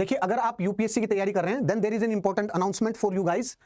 देखिए, अगर आप यूपीएससी की तैयारी कर रहे हैं then there is an important announcement for you guys.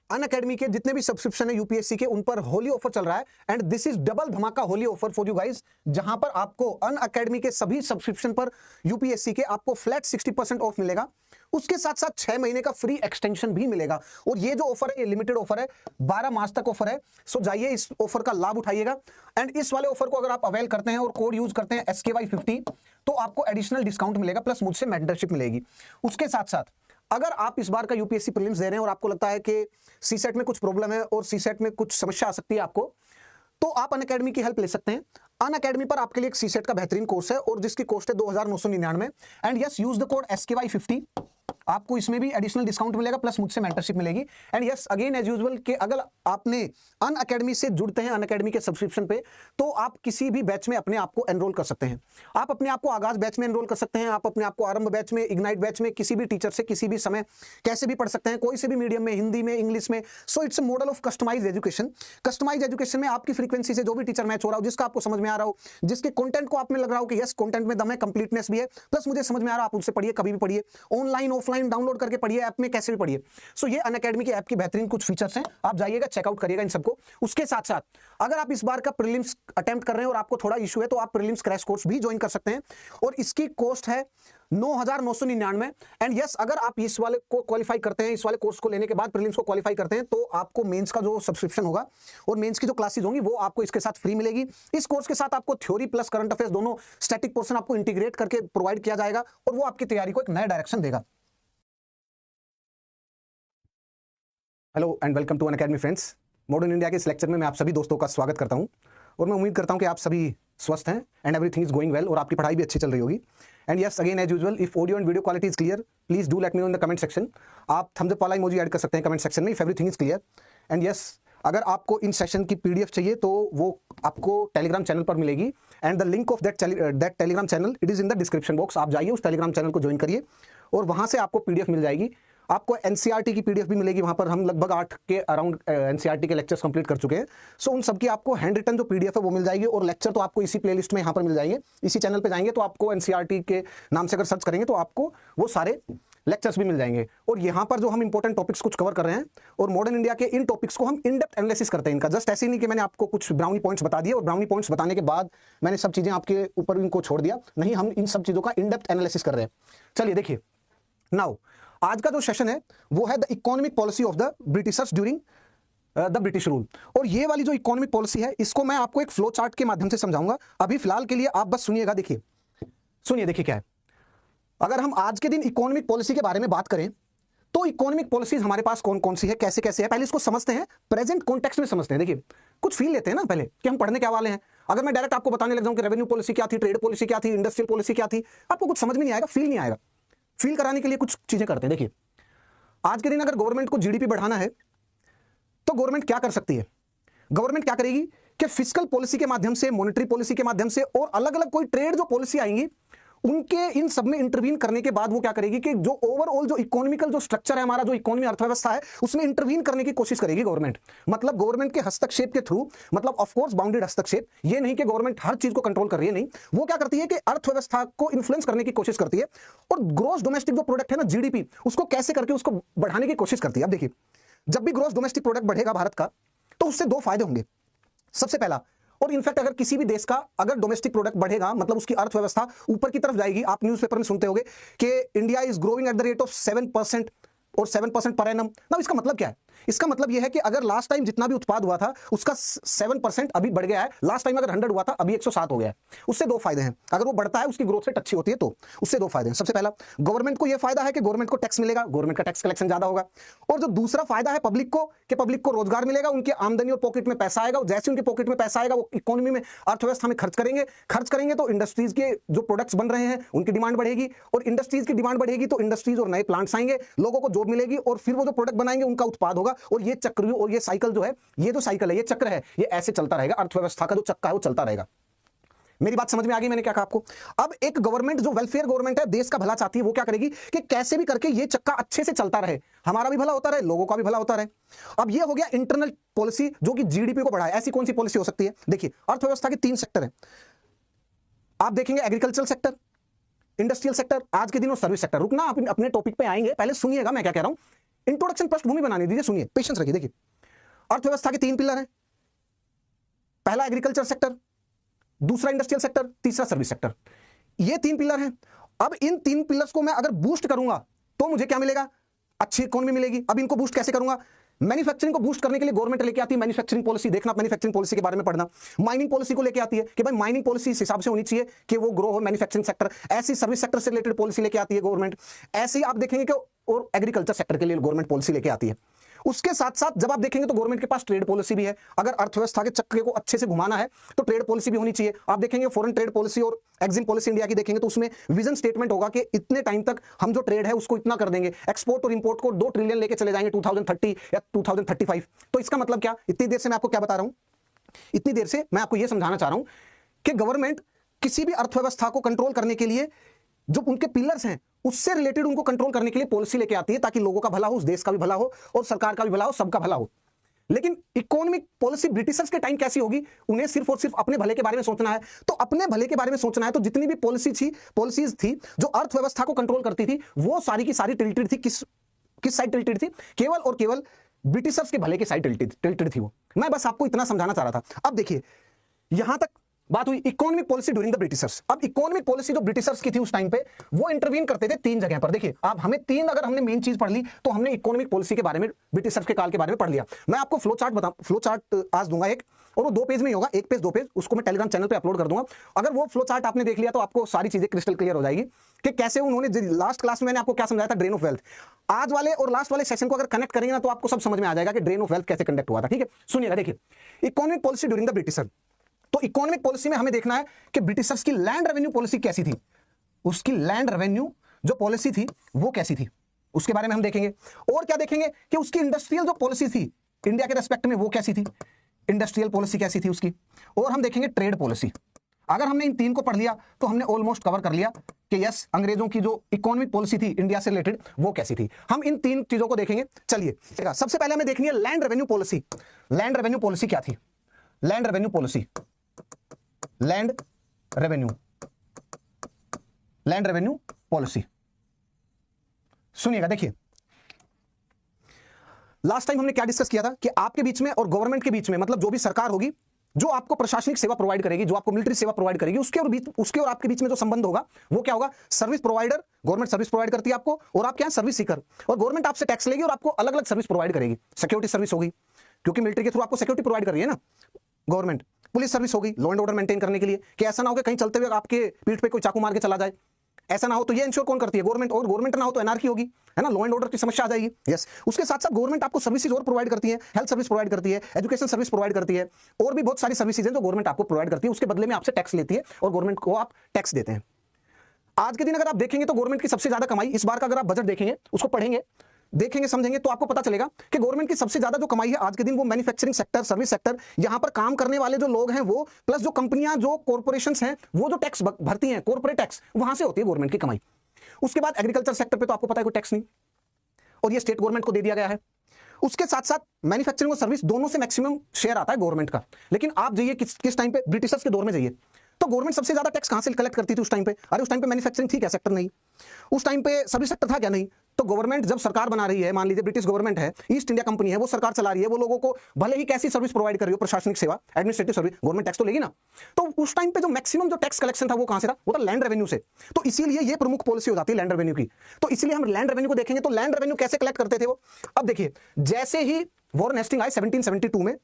Unacademy के जितने भी सब्सक्रिप्शन है यूपीएससी के, उन पर होली ऑफर चल रहा है एंड दिस इज डबल धमाका Holi offer for you guys, जहां पर आपको अनअकैडमी के सभी सब्सक्रिप्शन पर यूपीएससी के आपको फ्लैट 60% ऑफ मिलेगा। उसके साथ साथ 6 महीने का फ्री एक्सटेंशन भी मिलेगा। और ये जो ऑफर है ये लिमिटेड ऑफर है, 12 मार्च तक ऑफर है। सो जाइए इस ऑफर का लाभ उठाइएगा एंड इस वाले ऑफर को अगर आप अवेल करते हैं और कोड यूज करते हैं SKY50 तो आपको एडिशनल डिस्काउंट मिलेगा प्लस मुझसे मेंटरशिप मिलेगी। उसके साथ साथ अगर आप इस बार का यूपीएससी प्रीलिम्स दे रहे हैं और आपको लगता है कि सीसेट में कुछ प्रॉब्लम है और सीसेट में कुछ समस्या आ सकती है आपको, तो आप अनअकैडमी की हेल्प ले सकते हैं। अनअकैडमी पर आपके लिए एक सीसेट का बेहतरीन कोर्स है और जिसकी कॉस्ट है 2999 and yes use the code SKY50, आपको इसमें भी एडिशनल डिस्काउंट मिलेगा प्लस मुझसे मेंटरशिप मिलेगी। And yes again as usual कि अगर आपने अनअकैडमी से जुड़ते हैं अनअकैडमी के सब्सक्रिप्शन पे, तो आप किसी भी बैच में अपने आप को एनरोल कर सकते हैं। आप अपने आप को आगाज बैच में एनरोल कर सकते हैं, आप अपने आप को आरंभ बैच में, इग्नाइट बैच में, किसी भी टीचर से किसी भी समय कैसे भी पढ़ सकते हैं, कोई से भी मीडियम में, हिंदी में, इंग्लिश में। So it's a model of customise education. Customise education में आपकी फ्रीक्वेंसी से जो भी टीचर मैच हो रहा हो, जिसका आपको समझ में आ रहा हो, जिसके कंटेंट को आप में लग रहा हो कि यस कंटेंट में दम है, कंप्लीटनेस भी है, प्लस मुझे समझ में आ रहा है, आप उनसे पढ़िए, कभी भी पढ़िए, ऑनलाइन ऑफलाइन डाउनलोड करके पढ़िए, ऐप में कैसे भी पढ़िए। सो ये अनअकैडमी की ऐप की बेहतरीन कुछ फीचर्स हैं, आप जाइएगा चेकआउट करिएगा इन सबको। उसके साथ साथ अगर आप इस बार का प्रीलिम्स अटेम्प्ट कर रहे हैं और आपको थोड़ा इशू है तो आप प्रीलिम्स क्रैश कोर्स भी ज्वाइन कर सकते हैं और इसकी कॉस्ट है 9999 एंड यस अगर आप इस वाले को क्वालिफाई करते हैं, इस वाले कोर्स को लेने के बाद प्रीलिम्स को क्वालिफाई करते हैं, तो आपको मेंस का जो सब्सक्रिप्शन होगा और मेंस की जो क्लासेस होंगी वो आपको इसके साथ फ्री मिलेगी। इस कोर्स के साथ आपको थ्योरी प्लस करंट अफेयर्स दोनों स्टैटिक पोर्शन आपको इंटीग्रेट करके प्रोवाइड किया जाएगा और वो आपकी तैयारी को एक नया डायरेक्शन देगा। Hello and welcome to Unacademy friends. Modern India के इस लेक्चर में मैं आप सभी दोस्तों का स्वागत करता हूं और मैं उम्मीद करता हूं कि आप सभी स्वस्थ हैं and everything is going well और आपकी पढ़ाई भी अच्छी चल रही होगी। And yes again as usual if audio and video quality is clear please do let me know in the comment section. आप थम्स अप वाला इमोजी ऐड कर सकते हैं कमेंट सेक्शन में if everything is clear. And yes अगर आपको in session की PDF चाहिए तो वो आपको टेलीग्राम चैनल पर मिलेगी and the link of that Telegram channel it is in the description box. आप जाइए उस टेलीग्राम चैनल को ज्वाइन करिए और वहां से आपको PDF मिल जाएगी। आपको NCERT की PDF भी मिलेगी, वहां पर हम लगभग 8 के अराउंड NCERT के लेक्चर्स कंप्लीट कर चुके हैं। सो उन सबकी आपको हैंड रिटन जो PDF है वो मिल जाएगी और लेक्चर तो आपको इसी प्लेलिस्ट में यहाँ पर मिल जाएंगे। इसी चैनल पे जाएंगे तो आपको NCERT के नाम से अगर सर्च करेंगे तो आपको वो सारे लेक्चर्स भी मिल जाएंगे। और यहाँ पर जो हम इंपॉर्टेंट टॉपिक्स कुछ कवर कर रहे हैं और मॉडर्न इंडिया के इन टॉपिक्स को हम इन डेप्थ एनालिसिस करते हैं इनका। जस्ट ऐसे नहीं कि मैंने आपको कुछ ब्राउनी पॉइंट्स बता दिए और ब्राउनी पॉइंट्स बताने के बाद मैंने सब चीजें आपके ऊपर इनको छोड़ दिया, नहीं, हम इन सब चीजों का इन डेप्थ एनालिसिस कर रहे हैं। चलिए देखिए, नाउ आज का जो सेशन है वो है the economic policy of the Britishers during the British rule. और ये वाली जो इकोनॉमिक पॉलिसी है इसको मैं आपको एक फ्लो चार्ट के माध्यम से समझाऊंगा। अभी फिलहाल के लिए आप बस सुनिएगा। देखिए देखिए क्या है। अगर हम आज के दिन इकोनॉमिक पॉलिसी के बारे में बात करें तो इकोनॉमिक पॉलिसीज हमारे पास कौन कौन सी है, कैसे कैसे है, पहले इसको समझते हैं, प्रेजेंट कॉन्टेक्स्ट में समझते हैं। देखिए कुछ फील लेते हैं ना पहले कि हम पढ़ने क्या वाले हैं। अगर मैं डायरेक्ट आपको बताने लग जाऊं कि रेवेन्यू पॉलिसी क्या थी, ट्रेड पॉलिसी क्या थी, इंडस्ट्रियल पॉलिसी क्या थी, आपको कुछ समझ में नहीं आएगा, फील नहीं आएगा। फील कराने के लिए कुछ चीजें करते हैं। देखिए आज के दिन अगर गवर्नमेंट को GDP बढ़ाना है तो गवर्नमेंट क्या कर सकती है? गवर्नमेंट क्या करेगी कि फिस्कल पॉलिसी के माध्यम से, मॉनेटरी पॉलिसी के माध्यम से और अलग अलग कोई ट्रेड जो पॉलिसी आएंगी उनके इन सब में इंटरवीन करने के बाद वो क्या करेगी कि जो ओवरऑल जो इकोनॉमिकल जो स्ट्रक्चर है हमारा, जो इकोनॉमी अर्थव्यवस्था है, उसमें इंटरवीन करने की कोशिश करेगी गवर्नमेंट। मतलब गवर्नमेंट के हस्तक्षेप के थ्रू, मतलब ऑफ कोर्स बाउंडेड हस्तक्षेप, ये नहीं कि गवर्नमेंट हर चीज को कंट्रोल कर रही है, नहीं, वो क्या करती है कि अर्थव्यवस्था को इन्फ्लुएंस करने की कोशिश करती है और ग्रॉस डोमेस्टिक जो प्रोडक्ट है ना GDP, उसको कैसे करके उसको बढ़ाने की कोशिश करती है। अब देखिए जब भी ग्रॉस डोमेस्टिक प्रोडक्ट बढ़ेगा भारत का तो उससे दो फायदे होंगे। सबसे पहला, और इनफैक्ट अगर किसी भी देश का अगर डोमेस्टिक प्रोडक्ट बढ़ेगा मतलब उसकी अर्थव्यवस्था ऊपर की तरफ जाएगी। आप न्यूज़पेपर में सुनते होंगे कि India is growing at the rate of 7% और 7% पर एनम। ना इसका मतलब क्या है? इसका मतलब यह है कि अगर लास्ट टाइम जितना भी उत्पाद हुआ था उसका 7% अभी बढ़ गया है। लास्ट टाइम अगर 100 हुआ था अभी 107 हो गया है। उससे दो फायदे हैं, अगर वो बढ़ता है उसकी ग्रोथ रेट अच्छी होती है तो उससे दो फायदे हैं। सबसे पहला, गवर्नमेंट को यह फायदा है कि गवर्नमेंट को टैक्स मिलेगा, गवर्नमेंट का टैक्स कलेक्शन ज्यादा होगा। और जो दूसरा फायदा है पब्लिक को, कि पब्लिक को रोजगार मिलेगा, उनकी आमदनी और पॉकेट में पैसा आएगा। जैसे उनके पॉकेट में पैसा आएगा वो इकोनॉमी में, अर्थव्यवस्था में खर्च करेंगे तो इंडस्ट्रीज के जो प्रोडक्ट्स बन रहे हैं उनकी डिमांड बढ़ेगी और इंडस्ट्रीज की डिमांड बढ़ेगी तो इंडस्ट्रीज और नए प्लांट्स आएंगे, लोगों को जॉब मिलेगी और फिर वो जो प्रोडक्ट बनाएंगे उनका उत्पाद होगा। और ये चक्र और ये साइकिल जो है, ये जो साइकिल है, ये चक्र है, ये ऐसे चलता रहेगा। अर्थव्यवस्था का जो चक्का है वो चलता रहेगा। मेरी बात समझ में आ गई? मैंने क्या कहा आपको? अब एक गवर्नमेंट जो वेलफेयर गवर्नमेंट है, देश का भला चाहती है, वो क्या करेगी कि कैसे भी करके ये चक्का अच्छे से चलता रहे, हमारा भी भला होता रहे, लोगों का भी भला होता रहे। अब ये हो गया इंटरनल पॉलिसी जो कि GDP को बढ़ाए। ऐसी कौन सी पॉलिसी हो सकती है? देखिए अर्थव्यवस्था के 3 सेक्टर है। आप देखेंगे एग्रीकल्चर सेक्टर, इंडस्ट्रियल सेक्टर, आज के दिन और सर्विस सेक्टर। रुकना, अपने टॉपिक पे आएंगे, पहले सुनिएगा मैं क्या कह रहा हूं। इंट्रोडक्शन पृष्ठभूमि बनाने दीजिए, सुनिए, पेशेंस रखिए। देखिए, अर्थव्यवस्था के 3 पिलर हैं। पहला एग्रीकल्चर सेक्टर, दूसरा इंडस्ट्रियल सेक्टर, तीसरा सर्विस सेक्टर। ये 3 पिलर हैं। अब इन 3 पिलर्स को मैं अगर बूस्ट करूंगा तो मुझे क्या मिलेगा? अच्छी इकोनॉमी मिलेगी। अब इनको बूस्ट कैसे करूंगा? मैन्युफैक्चरिंग को बूस्ट करने के लिए गवर्नमेंट लेके आती है मैन्युफैक्चरिंग पॉलिसी। देखना, मैन्युफैक्चरिंग पॉलिसी के बारे में पढ़ना। माइनिंग पॉलिसी को लेके आती है कि भाई माइनिंग पॉलिसी इस हिसाब से होनी चाहिए कि वो ग्रो हो, मैन्युफैक्चरिंग सेक्टर। ऐसी सर्विस सेक्टर से रिलेटेड पॉलिसी लेके आती है गवर्नमेंट। ऐसे ही आप देखेंगे कि और एग्रीकल्चर सेक्टर के लिए गवर्नमेंट पॉलिसी लेके आती है। उसके साथ साथ जब आप देखेंगे तो गवर्नमेंट के पास ट्रेड पॉलिसी भी है। अगर अर्थव्यवस्था के चक्र को अच्छे से घुमाना है तो ट्रेड पॉलिसी भी होनी चाहिए। आप देखेंगे फॉरेन ट्रेड पॉलिसी और एग्जिम पॉलिसी इंडिया की देखेंगे तो उसमें विजन स्टेटमेंट होगा कि इतने टाइम तक हम जो ट्रेड है उसको इतना कर देंगे, एक्सपोर्ट और इंपोर्ट को 2 ट्रिलियन लेके चले जाएंगे 2030 या 2035। तो इसका मतलब क्या? इतनी देर से मैं आपको क्या बता रहा हूं? इतनी देर से मैं आपको यह समझाना चाह रहा हूं कि गवर्नमेंट किसी भी अर्थव्यवस्था को कंट्रोल करने के लिए जो उनके पिलर्स हैं उससे रिलेटेड उनको कंट्रोल करने के लिए पॉलिसी लेके आती है, ताकि लोगों का भला हो, उस देश का भी भला हो और सरकार का भी भला हो, सबका भला हो। लेकिन इकोनॉमिक पॉलिसी ब्रिटिशर्स के टाइम कैसी होगी? उन्हें सिर्फ और सिर्फ अपने भले के बारे में सोचना है। तो अपने भले के बारे में सोचना है तो जितनी भी पॉलिसीज थी जो अर्थव्यवस्था को कंट्रोल करती थी, वो सारी की सारी टिल्टेड थी किस साइड टिल्टेड थी? केवल और केवल ब्रिटिशर्स के भले की साइड टिल्टेड थी वो। मैं बस आपको इतना समझाना चाह रहा था। अब देखिए, यहां तक बात हुई economic policy during the Britishers. अब इकोनॉमिक पॉलिसी जो ब्रिटिशर्स की थी उस टाइम पे, वो इंटरवीन करते थे 3 जगह पर। देखिए, आप हमें 3 अगर हमने मेन चीज पढ़ ली तो हमने इकोनॉमिक पॉलिसी के बारे में, ब्रिटिशर्स के काल के बारे में पढ़ लिया। मैं आपको फ्लो चार्ट आज दूंगा एक, और वो 2 पेज में ही होगा, 1 पेज 2 पेज, उसको मैं टेलीग्राम चैनल पे अपलोड कर दूंगा। अगर वो फ्लो चार्ट आपने देख लिया तो आपको सारी चीजें क्रिस्टल क्लियर हो जाएगी कि कैसे उन्होंने, लास्ट क्लास में मैंने आपको क्या समझाया था, ड्रेन ऑफ वेल्थ। आज वाले और लास्ट वाले सेशन को अगर कनेक्ट करेंगे ना तो आपको सब समझ में आ जाएगा कि ड्रेन ऑफ वेल्थ कैसे कंडक्ट हुआ था। ठीक है, सुनिएगा। देखिए, economic policy during the britisher. तो इकोनॉमिक पॉलिसी में हमें देखना है कि ब्रिटिशर्स की लैंड रेवेन्यू पॉलिसी कैसी थी, उसकी लैंड रेवेन्यू जो पॉलिसी थी वो कैसी थी, उसके बारे में हम देखेंगे। और क्या देखेंगे कि उसकी इंडस्ट्रियल जो पॉलिसी थी इंडिया के रेस्पेक्ट में वो कैसी थी, इंडस्ट्रियल पॉलिसी कैसी थी उसकी। और हम देखेंगे ट्रेड पॉलिसी। अगर हमने इन 3 को पढ़ लिया तो हमने ऑलमोस्ट कवर कर लिया कि यस, अंग्रेजों की जो इकोनॉमिक पॉलिसी थी इंडिया से रिलेटेड वो कैसी थी। हम इन 3 चीजों को देखेंगे। चलिए, सबसे पहले हमें देखनी है land revenue policy. Land revenue policy क्या थी? Land revenue policy, land revenue policy. सुनिएगा, देखिए, लास्ट टाइम हमने क्या डिस्कस किया था कि आपके बीच में और गवर्नमेंट के बीच में, मतलब जो भी सरकार होगी जो आपको प्रशासनिक सेवा प्रोवाइड करेगी, जो आपको मिलिट्री सेवा प्रोवाइड करेगी, उसके और आपके बीच में जो संबंध होगा वो क्या होगा? Service provider. Government service provide करती है आपको और आप क्या है? सर्विस सीकर। और गवर्नमेंट आपसे टैक्स लेगी और आपको अलग अलग सर्विस प्रोवाइड करेगी। सिक्योरिटी सर्विस होगी, क्योंकि मिलिट्री के थ्रू आपको सिक्योरिटी प्रोवाइड कर रही है ना गवर्नमेंट। पुलिस सर्विस होगी, लॉ एंड ऑर्डर मेंटेन करने के लिए, कि ऐसा ना हो कि कहीं चलते हुए आपके पीठ पे कोई चाकू मार के चला जाए, ऐसा ना हो। तो ये इंश्योर कौन करती है? गवर्नमेंट। और गवर्नमेंट ना हो तो एनआरकी होगी, है ना, लॉ एंड ऑर्डर की समस्या आ जाएगी। यस, उसके साथ साथ गवर्नमेंट आपको सर्विसेज और प्रोवाइड करती है, हेल्थ सर्विस प्रोवाइड करती है, एजुकेशन सर्विस प्रोवाइड करती है, और भी बहुत सारी सर्विसेज हैं जो गवर्नमेंट आपको प्रोवाइड करती है। उसके बदले में आपसे टैक्स लेती है और गवर्नमेंट को आप टैक्स देते हैं। आज के दिन अगर आप देखेंगे तो गवर्नमेंट की सबसे ज्यादा कमाई, इस बार का अगर आप बजट देखेंगे, उसको पढ़ेंगे, देखेंगे, समझेंगे तो आपको पता चलेगा कि गवर्नमेंट की सबसे ज्यादा जो कमाई है आज के दिन वो मैन्युफैक्चरिंग सेक्टर, सर्विस सेक्टर, यहां पर काम करने वाले जो लोग हैं वो, प्लस जो कंपनियां, जो कॉर्पोरेशंस हैं वो जो टैक्स भरती हैं, कॉर्पोरेट टैक्स, वहां से होती है गवर्नमेंट की कमाई। उसके बाद एग्रीकल्चर सेक्टर पे तो आपको पता है कोई टैक्स नहीं, और ये स्टेट गवर्नमेंट को दे दिया गया है। उसके साथ साथ मैन्युफैक्चरिंग और सर्विस दोनों से मैक्सिमम शेयर आता है गवर्नमेंट का। लेकिन आप जाइए किस टाइम पे, ब्रिटिशर्स के दौर में जाइए तो गवर्नमेंट सबसे ज्यादा टैक्स कहां से कलेक्ट करती थी उस टाइम पे? अरे उस टाइम पे मैन्युफैक्चरिंग थी क्या? सेक्टर नहीं। उस टाइम पे सर्विस सेक्टर था क्या? नहीं। तो गवर्नमेंट जब सरकार बना रही है, मान लीजिए ब्रिटिश गवर्नमेंट है, ईस्ट इंडिया कंपनी है, वो सरकार चला रही है, वो लोगों को भले ही कैसी सर्विस प्रोवाइड कर रही हो, प्रशासनिक सेवा, एडमिनिस्ट्रेटिव सर्विस, गवर्नमेंट टैक्स तो लेगी ना। तो उस टाइम पे जो मैक्सिमम जो टैक्स कलेक्शन था वो कहां से था? वो था लैंड रेवेन्यू से। तो इसीलिए ये प्रमुख पॉलिसी हो जाती है लैंड रेवेन्यू की। तो इसलिए हम लैंड रेवेन्यू को देखेंगे तो लैंड रेवेन्यू कैसे कलेक्ट करते थे वो। अब देखिए, जैसे ही वॉरेन हेस्टिंग आए 1772 में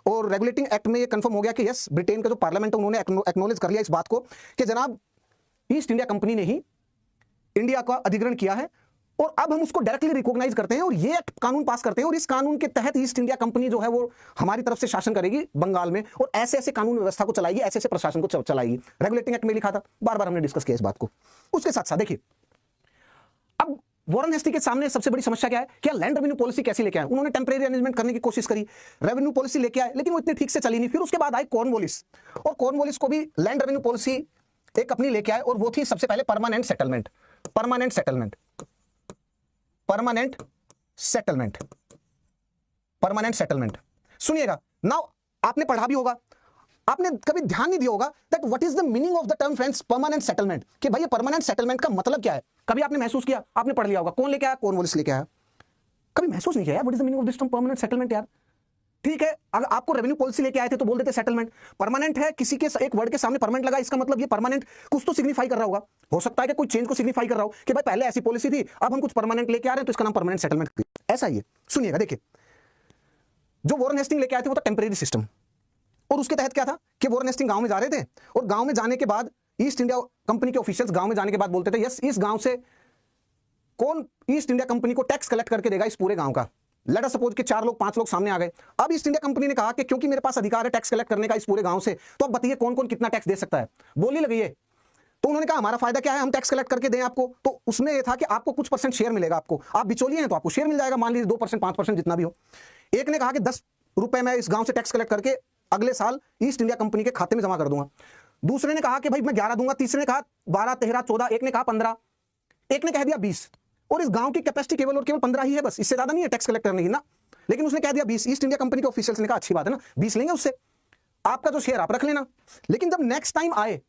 और रेगुलेटिंग एक्ट में ये कंफर्म हो गया कि यस, ब्रिटेन का जो पार्लियामेंट है उन्होंने एक्नॉलेज कर लिया इस बात को कि जनाब ईस्ट इंडिया कंपनी ने ही इंडिया का अधिग्रहण किया है और अब हम उसको डायरेक्टली रिकॉग्नाइज करते हैं और ये कानून पास करते हैं, और इस कानून के तहत ईस्ट इंडिया कंपनी जो है वो हमारी तरफ से शासन करेगी बंगाल में, और ऐसे ऐसे कानून व्यवस्था को चलाएगी, ऐसे ऐसे प्रशासन को चलाएगी। रेगुलेटिंग एक्ट में लिखा था, बार बार हमने डिस्कस किया इस बात को। उसके साथ साथ देखिए, अब वॉरेन हेस्टिंग के सामने सबसे बड़ी समस्या क्या है? क्या लैंड रेवेन्यू पॉलिसी कैसे लेके आए? उन्होंने टेम्परेरी अरेंजमेंट करने की कोशिश करी, रेवेन्यू पॉलिसी लेके आए, लेकिन वो इतनी ठीक से चली नहीं। फिर उसके बाद आए कॉर्नवालिस, और कॉर्नवालिस को भी लैंड रेवेन्यू पॉलिसी एक अपनी लेके आए, और वो थी सबसे पहले permanent settlement. Permanent settlement, permanent settlement, permanent settlement. सुनिएगा, नाउ आपने पढ़ा भी होगा, आपने कभी ध्यान नहीं दिया होगा that what is the meaning of the term friends permanent settlement, कि भाई ये परमानेंट सेटलमेंट का मतलब क्या है। कभी आपने महसूस किया, आपने पढ़ लिया होगा कौन लेके आया, कॉर्नवालिस लेके आया, कभी महसूस नहीं किया यार what is the meaning of this term permanent settlement यार। ठीक है, अगर आपको रेवेन्यू पॉलिसी लेके आए थे तो बोल देते सेटलमेंट। परमानेंट है, किसी के एक वर्ड के सामने परमानेंट लगा, इसका मतलब ये परमानेंट कुछ तो सिग्निफाई कर रहा होगा। हो सकता है कि कोई चेंज को सिग्निफाई कर रहा हो कि भाई पहले ऐसी पॉलिसी थी, अब हम कुछ परमानेंट लेके आ रहे हैं तो इसका नाम परमानेंट सेटलमेंट। ऐसा ही है, सुनिएगा। देखिए, जो वॉरेन हेस्टिंग लेके आए थे वो था टेम्परेरी सिस्टम, और उसके तहत क्या था कि वॉरेन हेस्टिंग गांव में जा रहे थे, और गांव में जाने के बाद ईस्ट इंडिया कंपनी के ऑफिशियल्स गांव में जाने के बाद बोलते थे यस, इस गांव से कौन ईस्ट इंडिया कंपनी को टैक्स कलेक्ट करके देगा इस पूरे गांव का। लेट अस सपोज कि 4 लोग 5 लोग सामने आ गए। अब ईस्ट इंडिया कंपनी ने कहा कि क्योंकि मेरे पास अधिकार है टैक्स कलेक्ट करने का इस पूरे गांव से, तो अब बताइए कौन कौन कितना टैक्स दे सकता है। बोली लगी है, तो उन्होंने कहा हमारा फायदा क्या है, हम टैक्स कलेक्ट करके दें आपको। तो उसमें यह था कि आपको कुछ परसेंट शेयर मिलेगा, आपको, आप बिचौलिए हैं तो आपको शेयर मिल जाएगा, मान लीजिए 2% 5% जितना भी हो। एक ने कहा कि 10 रुपए मैं इस गांव से टैक्स कलेक्ट करके अगले साल ईस्ट इंडिया कंपनी के खाते में जमा कर दूंगा। दूसरे ने कहा कि भाई मैं 11 दूंगा, तीसरे ने कहा 12 13 14, एक ने कहा 15, एक ने कह दिया 20। और इस गांव की कैपेसिटी केवल और केवल 15 ही है, बस, इससे ज्यादा नहीं है टैक्स कलेक्ट करने की ना। लेकिन उसने कह दिया 20। ईस्ट इंडिया कंपनी के ऑफिशियल्स ने कहा अच्छी बात है ना, 20 लेंगे उससे, आपका जो शेयर आप रख लेना। लेकिन जब नेक्स्ट टाइम आए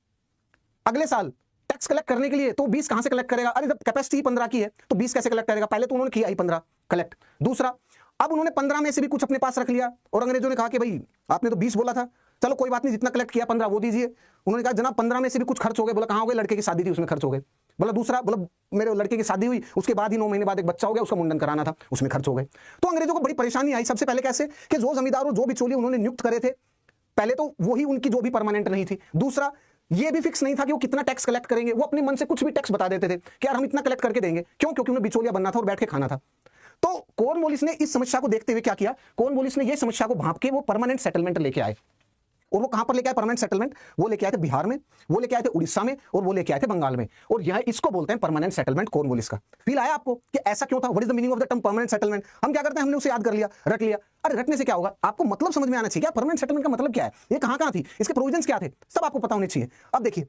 अगले साल टैक्स कलेक्ट करने के लिए, तो 20 कहां से कलेक्ट करेगा? अरे जब कैपेसिटी 15 की है तो 20 कैसे कलेक्ट करेगा? पहले तो उन्होंने किया ही 15 कलेक्ट। दूसरा, अब उन्होंने 15 में से भी कुछ अपने पास रख लिया, और अंग्रेजों ने कहा कि भाई आपने तो 20 बोला था, चलो कोई बात नहीं, जितना कलेक्ट किया 15 वो दीजिए। उन्होंने कहा जनाब 15 में से भी कुछ खर्च हो गए। बोला कहां हो गए? लड़के की शादी थी उसमें खर्च हो गए। बोला दूसरा, बोला मेरे लड़के की शादी हुई, उसके बाद ही 9 महीने बाद एक बच्चा हो गया, उसका मुंडन कराना था, उसमें खर्च हो गए। तो अंग्रेजों को बड़ी परेशानी आई। सबसे पहले कैसे कि जो जमींदार और जो बिचौलिए उन्होंने नियुक्त करे थे, पहले तो वही उनकी जो भी परमानेंट नहीं थी। दूसरा, ये भी फिक्स नहीं था कि वो कितना टैक्स कलेक्ट करेंगे, वो अपने मन से कुछ भी टैक्स बता देते थे कि यार हम इतना कलेक्ट करके देंगे। क्यों? क्योंकि उन्हें बिचौलिया बनना था और बैठ के खाना था। तो कॉर्नवालिस ने इस समस्या को देखते हुए क्या किया? कॉर्नवालिस ने ये समस्या को भांप के वो परमानेंट सेटलमेंट लेके आए। और वो कहां पर लेके आए परमानेंट सेटलमेंट? वो लेके आए थे बिहार में, वो लेके आए थे उड़ीसा में, और वो लेके आए थे बंगाल में। और यह इसको बोलते हैं परमानेंट सेटलमेंट कॉर्नवालिस का। फील आया आपको कि ऐसा क्यों था? What is the meaning of the term permanent settlement? हम क्या करते हैं, हमने उसे याद कर लिया, रट लिया। अरे रटने से क्या होगा? आपको मतलब समझ में आना चाहिए। क्या परमानेंट सेटलमेंट का मतलब क्या है, ये कहां थी, इसके प्रोविजंस क्या थे, सब आपको पता होने चाहिए। अब देखिए,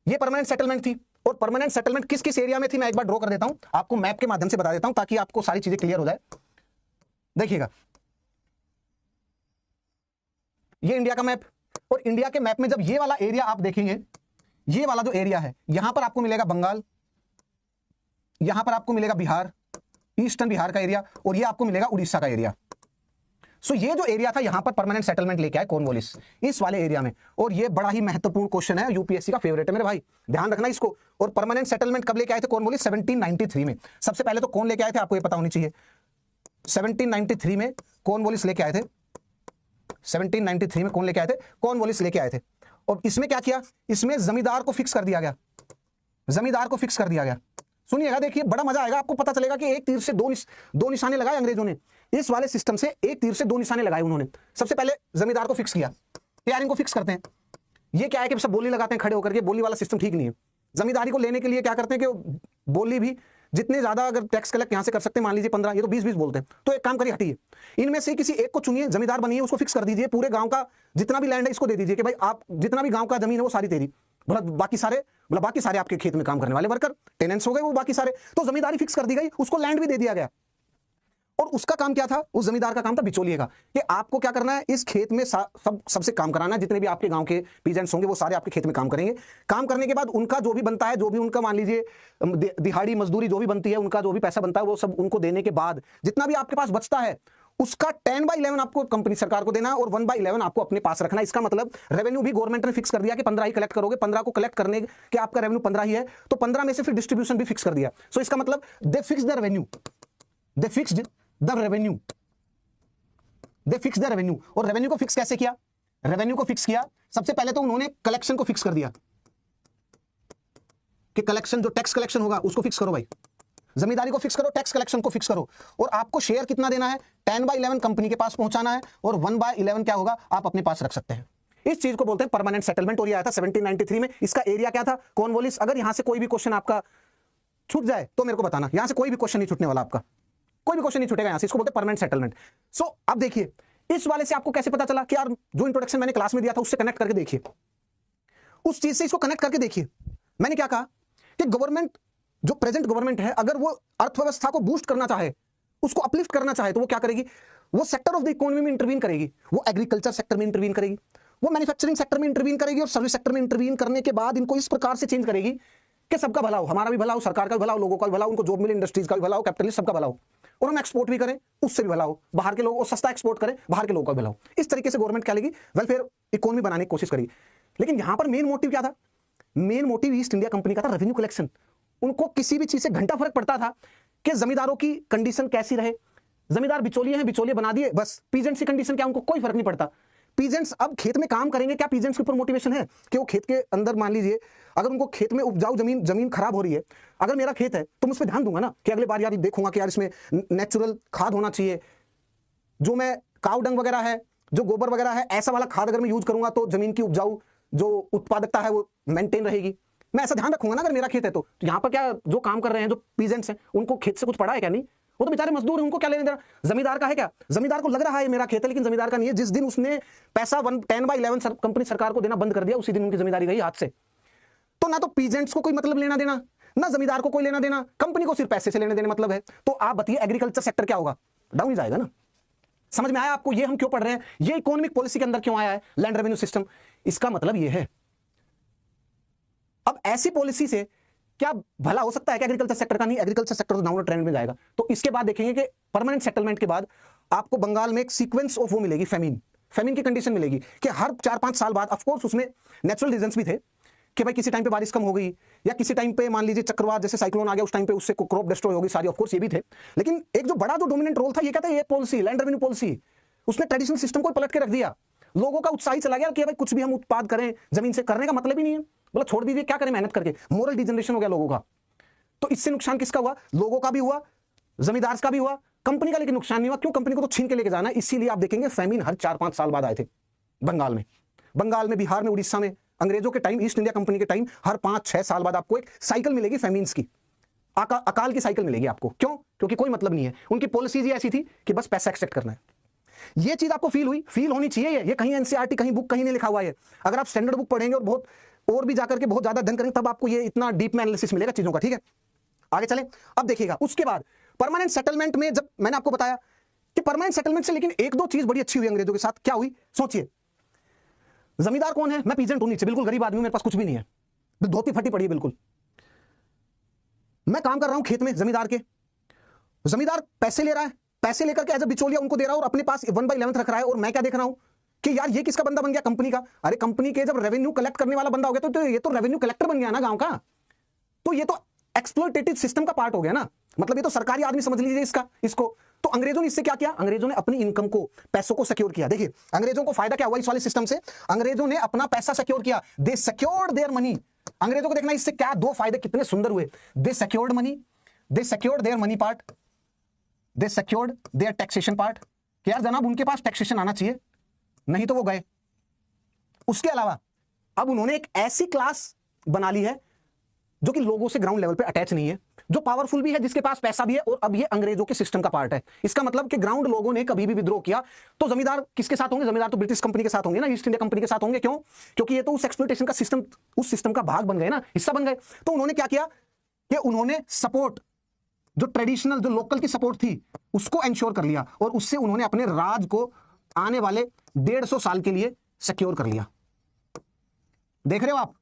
ये परमानेंट सेटलमेंट थी, और परमानेंट सेटलमेंट किस किस एरिया में थी मैं एक बार ड्रॉ कर देता हूं, आपको मैप के माध्यम से बता देता हूं ताकि आपको सारी चीजें क्लियर हो जाए। देखिएगा, ये इंडिया का मैप, और इंडिया के मैप में जब ये वाला एरिया आप देखेंगे, ये वाला जो एरिया है, यहां पर आपको मिलेगा बंगाल, यहां पर आपको मिलेगा बिहार, ईस्टर्न बिहार का एरिया, और ये आपको मिलेगा उड़ीसा का एरिया। सो ये जो एरिया था, यहां पर परमानेंट सेटलमेंट लेके आए कॉर्नवालिस, इस वाले एरिया में। और ये बड़ा ही महत्वपूर्ण क्वेश्चन है, यूपीएससी का फेवरेट है मेरे भाई, ध्यान रखना इसको। और परमानेंट सेटलमेंट कब लेके आए थे कॉर्नवालिस? 1793 में। सबसे पहले तो कौन लेके आए थे आपको ये पता होनी चाहिए। 1793 में कॉर्नवालिस लेके आए थे। 1793 में कौन लेके आए थे? कॉर्नवालिस लेके आए थे। और इसमें क्या किया? इसमें जमींदार को फिक्स कर दिया गया, जमींदार को फिक्स कर दिया गया। सुनिएगा, देखिए बड़ा मजा आएगा, आपको पता चलेगा कि एक तीर से दो निशाने लगाए अंग्रेजों ने। इस वाले सिस्टम से एक तीर से 2 निशाने लगाए उन्होंने। सबसे पहले जमींदार को फिक्स किया, यार इनको फिक्स करते हैं। ये क्या है कि सब बोली लगाते हैं खड़े होकर के, बोली वाला सिस्टम ठीक नहीं है। जमींदारी को लेने के लिए क्या करते हैं कि बोली भी जितने ज्यादा अगर टैक्स कलेक्ट यहां से कर सकते हैं, मान लीजिए 15, ये तो 20-20 बोलते हैं, तो एक काम करिए, हटिए, इनमें से किसी एक को चुनिए, जमींदार बनिए, उसको फिक्स कर दीजिए, पूरे गांव का जितना भी लैंड है इसको दे दीजिए कि भाई आप जितना भी गांव का जमीन है वो सारी तेरी। बोला बाकी सारे आपके खेत में काम करने वाले वर्कर टेनेंट्स हो गए वो बाकी सारे। तो जमींदारी फिक्स कर दी गई, उसको लैंड भी दे दिया गया। और उसका काम क्या था? उस जमींदार का काम था बिचौलिए का, कि आपको क्या करना है, इस खेत में सबसे काम कराना है। जितने भी आपके गांव के पीजेंट्स होंगे वो सारे आपके खेत में काम करेंगे। काम करने के बाद उनका जो भी बनता है, जो भी उनका मान लीजिए दिहाड़ी मजदूरी जो भी बनती है, उनका जो भी पैसा बनता है वो सब उनको देने के बाद जितना भी आपके पास बचता है उसका 10/11 आपको कंपनी सरकार को देना है, और 1/11 आपको अपने पास रखना है। इसका मतलब रेवेन्यू भी गवर्नमेंट ने फिक्स कर दिया कि 15 ही कलेक्ट करोगे। 15 को कलेक्ट करने के आपका रेवेन्यू 15 ही है, तो 15 में से फिर डिस्ट्रीब्यूशन भी फिक्स कर दिया। सो इसका मतलब दे fix the revenue, they fixed the revenue, they fix the revenue. और रेवेन्यू को फिक्स कैसे किया? रेवेन्यू को फिक्स किया सबसे पहले तो उन्होंने कलेक्शन को फिक्स कर दिया कि कलेक्शन, जो टैक्स कलेक्शन होगा उसको फिक्स करो भाई, जमींदारी को फिक्स करो, टैक्स कलेक्शन को फिक्स करो, और आपको शेयर कितना देना है? 10/11 कंपनी के पास पहुंचाना है, और 1/11 क्या होगा? आप अपने पास रख सकते हैं। इस चीज को बोलते हैं परमानेंट सेटलमेंट। और ये आया था 1793 में। इसका एरिया क्या था? कॉर्नवालिस। अगर यहां से कोई भी क्वेश्चन आपका छूट जाए तो मेरे को बताना, यहां से कोई भी क्वेश्चन नहीं छूटने वाला, आपका कोई भी क्वेश्चन नहीं छूटेगा यहां से। इसको बोलते हैं परमानेंट सेटलमेंट। सो अब देखिए, इस वाले से आपको कैसे पता चला कि यार जो इंट्रोडक्शन मैंने क्लास में दिया था उससे कनेक्ट करके देखिए, उस चीज से इसको कनेक्ट करके देखिए। मैंने क्या कहा कि गवर्नमेंट, जो प्रेजेंट गवर्नमेंट है, अगर वो अर्थव्यवस्था को बूस्ट करना चाहे, उसको अपलिफ्ट करना चाहे, तो वो क्या करेगी? वो सेक्टर ऑफ द इकोनॉमी में इंटरवीन करेगी। वो एग्रीकल्चर सेक्टर में इंटरवीन करेगी, वो मैन्युफैक्चरिंग सेक्टर में इंटरवीन करेगी और सर्विस सेक्टर में इंटरवीन करने के बाद इनको इस प्रकार से चेंज करेगी कि सबका भला हो, हमारा भी भला हो, सरकार का भी भला हो, लोगों का भी भला हो, उनको जॉब मिले, इंडस्ट्रीज का भी भला हो, कैपिटलिस्ट सबका भला हो, और हम एक्सपोर्ट भी करें उससे भी भला हो, बाहर के लोगों को सस्ता एक्सपोर्ट करें, बाहर के लोगों का भला हो। इस तरीके से गवर्नमेंट क्या लेगी, वेलफेयर इकोनॉमी बनाने की कोशिश करेगी। लेकिन यहां पर मेन मोटिव क्या था? Main motive east India company का था रेवेन्यू कलेक्शन। उनको किसी भी चीज से घंटा फर्क पड़ता था कि जमींदारों की कंडीशन कैसी रहे। जमींदार बिचौलिए हैं, बिचौलिए बना दिए बस, पीजेंट्स की कंडीशन क्या, उनको कोई फर्क नहीं पड़ता। पीजेंट्स अब खेत में काम करेंगे, क्या पीजेंट्स के ऊपर मोटिवेशन है कि वो खेत के अंदर, मान लीजिए अगर उनको खेत में उपजाऊ जमीन खराब हो रही है, अगर मेरा खेत है तो मैं उस पर ध्यान दूंगा ना कि अगले बार यार देखूंगा कि यार इसमें नेचुरल खाद होना चाहिए, जो मैं काऊ डंग वगैरह है, जो गोबर वगैरह है, ऐसा वाला खाद अगर मैं यूज करूंगा तो जमीन की उपजाऊ जो उत्पादकता है वो मेंटेन रहेगी। मैं ऐसा ध्यान रखूंगा ना अगर मेरा खेत है तो यहाँ पर क्या जो काम कर रहे हैं जो पीजेंट्स हैं उनको खेत से कुछ पड़ा है क्या? नहीं, वो तो बेचारे मजदूर हैं, उनको क्या लेने देना। जमींदार का है क्या? जमींदार को लग रहा है मेरा खेत है, लेकिन जमींदार का नहीं है। जिस दिन उसने पैसा 10/11 कंपनी सरकार को देना बंद कर दिया, उसी दिन उनकी जमींदारी गई हाथ से। तो ना तो पीजेंट्स को कोई मतलब लेना देना, ना जमींदार को कोई लेना देना, कंपनी को सिर्फ पैसे से लेने देने मतलब है। तो आप बताइए एग्रीकल्चर सेक्टर क्या होगा? डाउन ही जाएगा ना। समझ में आया आपको ये हम क्यों पढ़ रहे हैं, ये इकोनॉमिक पॉलिसी के अंदर क्यों आया है लैंड रेवेन्यू सिस्टम? इसका मतलब ये है अब ऐसी पॉलिसी से क्या भला हो सकता है कि एग्रीकल्चर सेक्टर का? नहीं, एग्रीकल्चर सेक्टर तो डाउनवर्ड ट्रेंड में जाएगा। तो इसके बाद देखेंगे कि परमानेंट सेटलमेंट के बाद आपको बंगाल में एक सीक्वेंस ऑफ वो मिलेगी, फेमिन की कंडीशन मिलेगी कि हर 4-5 साल बाद, ऑफ कोर्स उसमें नेचुरल रीजंस भी थे कि भाई किसी टाइम पे बारिश कम हो गई या किसी टाइम पे मान लीजिए चक्रवात जैसे साइक्लोन आ गया, उस टाइम पे उससे क्रॉप डिस्ट्रॉय होगी सारी, ऑफ कोर्स ये भी थे। लेकिन एक जो बड़ा जो डोमिनेंट रोल था, ये कहता है ये पॉलिसी, लैंड रेवेन्यू पॉलिसी, उसने ट्रेडिशनल सिस्टम को पलट के रख दिया। लोगों का उत्साह ही चला गया कि भाई कुछ भी हम उत्पाद करें जमीन से, करने का मतलब ही नहीं है, बोला छोड़ दीजिए, क्या करें मेहनत करके। मोरल डिजनरेशन हो गया लोगों का। तो इससे नुकसान किसका हुआ? लोगों का भी हुआ, जमींदार का भी हुआ, कंपनी का लेकिन नुकसान नहीं हुआ। क्यों? कंपनी को तो छीन के लेके जाना है। इसीलिए आप देखेंगे फेमिन हर 4-5 साल बाद आए थे बंगाल में, बिहार में, उड़ीसा में। अंग्रेजों के टाइम, ईस्ट इंडिया कंपनी के टाइम, हर 5-6 साल बाद आपको एक साइकिल मिलेगी फेमिन्स की, अकाल की साइकिल मिलेगी आपको। क्यों? क्योंकि कोई मतलब नहीं है, उनकी पॉलिसीज ही ऐसी थी कि बस पैसा एक्सट्रैक्ट करना है। ये चीज आपको फील होनी चाहिए। ये कहीं एनसीईआरटी, कहीं बुक, कहीं नहीं लिखा हुआ है। अगर आप स्टैंडर्ड बुक पढ़ेंगे और बहुत और भी जाकर के बहुत ज्यादा अध्ययन करेंगे, तब आपको ये इतना डीप में एनालिसिस मिलेगा चीजों का। ठीक है, आगे चले। अब देखिएगा उसके बाद परमानेंट सेटलमेंट में, जब मैंने आपको बताया कि परमानेंट सेटलमेंट से लेकिन 1-2 चीज बड़ी अच्छी हुई अंग्रेजों के साथ। क्या हुई? सोचिए, जमींदार कौन है? मैं पीजेंट हूं, नीचे बिल्कुल गरीब आदमी, मेरे पास कुछ भी नहीं है, धोती फटी पड़ी है बिल्कुल। मैं काम कर रहा हूं खेत में जमींदार के, जमींदार पैसे ले रहा है, पैसे लेकर के एज अ बिचौलिया उनको दे रहा है और अपने पास 1/11 रख रहा है। और मैं क्या देख रहा हूं कि यार ये किसका बंदा बन गया? कंपनी का। अरे कंपनी के जब रेवेन्यू कलेक्ट करने वाला बंदा हो गया तो ये तो रेवेन्यू कलेक्टर बन गया ना गांव का। तो ये तो एक्सप्लॉयटेटिव सिस्टम का पार्ट हो गया ना, मतलब ये तो सरकारी आदमी समझ लीजिए इसको। तो अंग्रेजों ने इससे क्या किया? अंग्रेजों ने अपनी इनकम को, पैसों को सिक्योर किया। देखिए अंग्रेजों को फायदा क्या हुआ इस वाले सिस्टम से? अंग्रेजों ने अपना पैसा सिक्योर किया। दे सिक्योर्ड देयर मनी। अंग्रेजों को देखना इससे क्या 2 फायदे कितने सुंदर हुए। They secured money, they secured their money part, they secured their taxation part, कि यार जनाब उनके पास टैक्सेशन आना चाहिए, नहीं तो वो गए। उसके अलावा अब उन्होंने एक ऐसी क्लास बना ली है जो कि लोगों से ग्राउंड लेवल पे अटैच नहीं है, जो पावरफुल भी है, जिसके पास पैसा भी है, और अब ये अंग्रेजों के सिस्टम का पार्ट है। इसका मतलब कि ग्राउंड लोगों ने कभी भी विद्रोह किया तो जमींदार किसके साथ होंगे? जमींदार तो ब्रिटिश कंपनी के साथ होंगे ना, ईस्ट इंडिया कंपनी के साथ होंगे। क्यों? क्योंकि ये तो उस एक्सप्लॉयटेशन का सिस्टम, उस सिस्टम का भाग बन गए ना, हिस्सा बन गए। तो उन्होंने क्या किया कि उन्होंने सपोर्ट, जो ट्रेडिशनल, जो लोकल की सपोर्ट थी, उसको एंश्योर कर लिया और उससे उन्होंने अपने राज को आने वाले 150 साल के लिए सिक्योर कर लिया। देख रहे हो आप?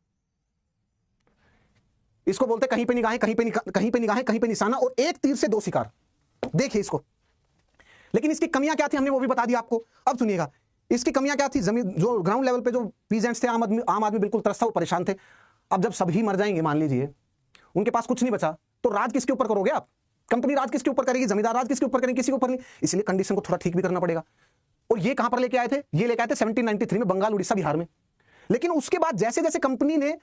इसको बोलते कहीं पे निगाहें, कहीं पे निगाहें, कहीं पे निशाना, और एक तीर से 2 शिकार। देखिए इसको। लेकिन इसकी कमियां क्या थी हमने वो भी बता दिया आपको। अब सुनिएगा इसकी कमियां क्या थी। जमीन, जो ग्राउंड लेवल पे जो पीजेंट्स थे, आम आदमी बिल्कुल त्रस्त था, वो परेशान थे। अब जब सभी मर जाएंगे, मान लीजिए उनके पास कुछ नहीं बचा, तो राज किसके ऊपर करोगे आप? कंपनी राज किसके ऊपर करेगी? जमींदार राज किसके ऊपर करेंगे? किसी के ऊपर नहीं। इसलिए कंडीशन को थोड़ा ठीक भी करना पड़ेगा। और ये कहां पर लेके आए थे? ये लेके आए थे 1793 में, बंगाल, उड़ीसा, बिहार में। लेकिन उसके बाद जैसे जैसे कंपनी ने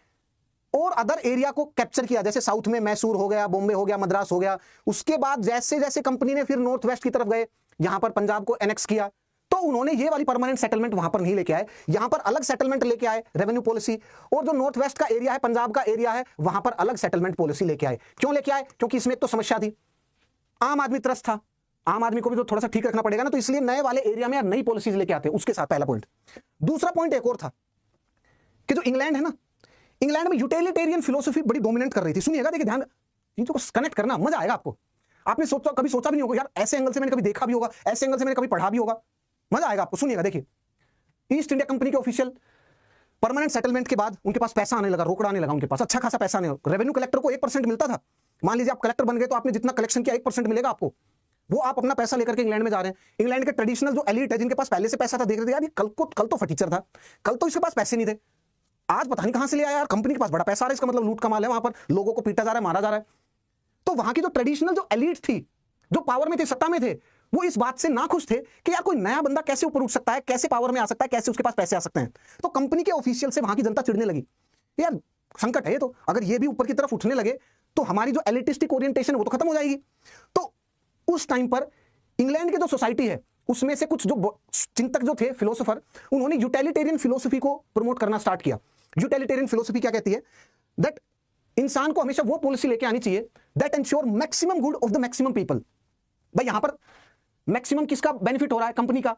और अदर एरिया को कैप्चर किया, जैसे साउथ में मैसूर हो गया, बॉम्बे हो गया, मद्रास हो गया, उसके बाद जैसे जैसे कंपनी ने फिर नॉर्थ वेस्ट की तरफ गए, यहां पर पंजाब को एनेक्स किया, तो उन्होंने ये वाली परमानेंट सेटलमेंट वहां पर नहीं लेके आए, यहां पर अलग सेटलमेंट लेके आए, रेवेन्यू पॉलिसी। और जो नॉर्थ वेस्ट का एरिया है, पंजाब का एरिया है, वहां पर अलग सेटलमेंट पॉलिसी लेके आए। क्यों लेके आए? क्योंकि इसमें एक तो समस्या थी, आम आदमी त्रस्त था, आम आदमी को भी तो थोड़ा सा ठीक रखना पड़ेगा ना, तो इसलिए नए वाले एरिया में नई पॉलिसीज लेके आते हैं। उसके साथ पहला पॉइंट। दूसरा पॉइंट एक और था कि जो इंग्लैंड है ना, इंग्लैंड में यूटिलिटेरियन फिलोसफी बड़ी डोमिनेट कर रही थी। सुनिएगा, देखिए ध्यान, चीजों को कनेक्ट करना, मजा आएगा आपको। आपने कभी सोचा भी नहीं होगा यार, ऐसे एंगल से मैंने कभी देखा भी होगा, ऐसे एंगल से मैंने कभी पढ़ा भी होगा, मजा आएगा आपको। सुनिएगा, देखिए ईस्ट इंडिया कंपनी के ऑफिशियल परमानेंट सेटलमेंट के बाद उनके पास पैसा आने लगा, रोकड़ा आने लगा उनके पास, अच्छा खासा पैसा आने लगा। रेवेन्यू कलेक्टर को 1% मिलता था। मान लीजिए आप कलेक्टर बन गए तो आपने जितना कलेक्शन किया 1% मिलेगा आपको, वो आप अपना पैसा लेकर के इंग्लैंड में जा रहे हैं। इंग्लैंड के ट्रेडिशनल जो एलीट है, जिनके पास पहले से पैसा था, देख रहे थे यार ये कल तो फटीचर था, कल तो इसके पास पैसे नहीं थे, आज पता नहीं कहां से ले आया यार, कंपनी के पास बड़ा पैसा आ रहा है, इसका मतलब लूट का माल है, वहां पर लोगों को पीटा जा रहा है, मारा जा रहा है। तो वहां की जो ट्रेडिशनल जो एलीट थी, जो पावर में थे, सत्ता में थे, वो इस बात से ना खुश थे कि यार कोई नया बंदा कैसे ऊपर उठ सकता है, कैसे पावर में आ सकता है, कैसे उसके पास पैसे आ सकते हैं। तो कंपनी के ऑफिशियल से वहां की जनता चिढ़ने लगी, यार संकट है, तो अगर ये भी ऊपर की तरफ उठने लगे तो हमारी जो एलिटिस्टिक ओरिएंटेशन वो तो खत्म हो जाएगी। तो उस टाइम पर इंग्लैंड की जो सोसाइटी है उसमें से कुछ जो चिंतक जो थे, फिलोसोफर, उन्होंने यूटिलिटेरियन फिलोसफी को प्रमोट करना स्टार्ट किया। यूटिलिटेरियन फिलोसफी क्या कहती है? दैट इंसान को हमेशा वो पॉलिसी लेके आनी चाहिए that ensure maximum good of the maximum people. भाई यहां पर मैक्सिमम किसका बेनिफिट हो रहा है? कंपनी का।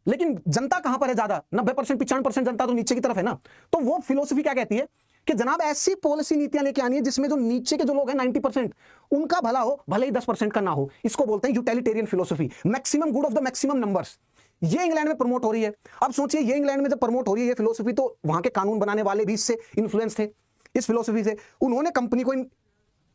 लेकिन जनता कहां पर है ज्यादा? 90% 95% जनता तो नीचे की तरफ है ना। तो वो फिलोसफी क्या कहती है कि जनाब ऐसी पॉलिसी नीतियां लेके आनी है जिसमें जो नीचे के जो लोग हैं 90% उनका भला हो, भले ही 10% का ना हो। इसको बोलते हैं utilitarian philosophy, maximum good of the maximum numbers. ये इंग्लैंड में प्रमोट हो रही है। अब सोचिए, ये इंग्लैंड में जब प्रमोट हो रही है ये फिलोसफी, तो वहां के कानून बनाने वाले भी इससे इन्फ्लुएंस थे, इस फिलोसफी से। उन्होंने कंपनी को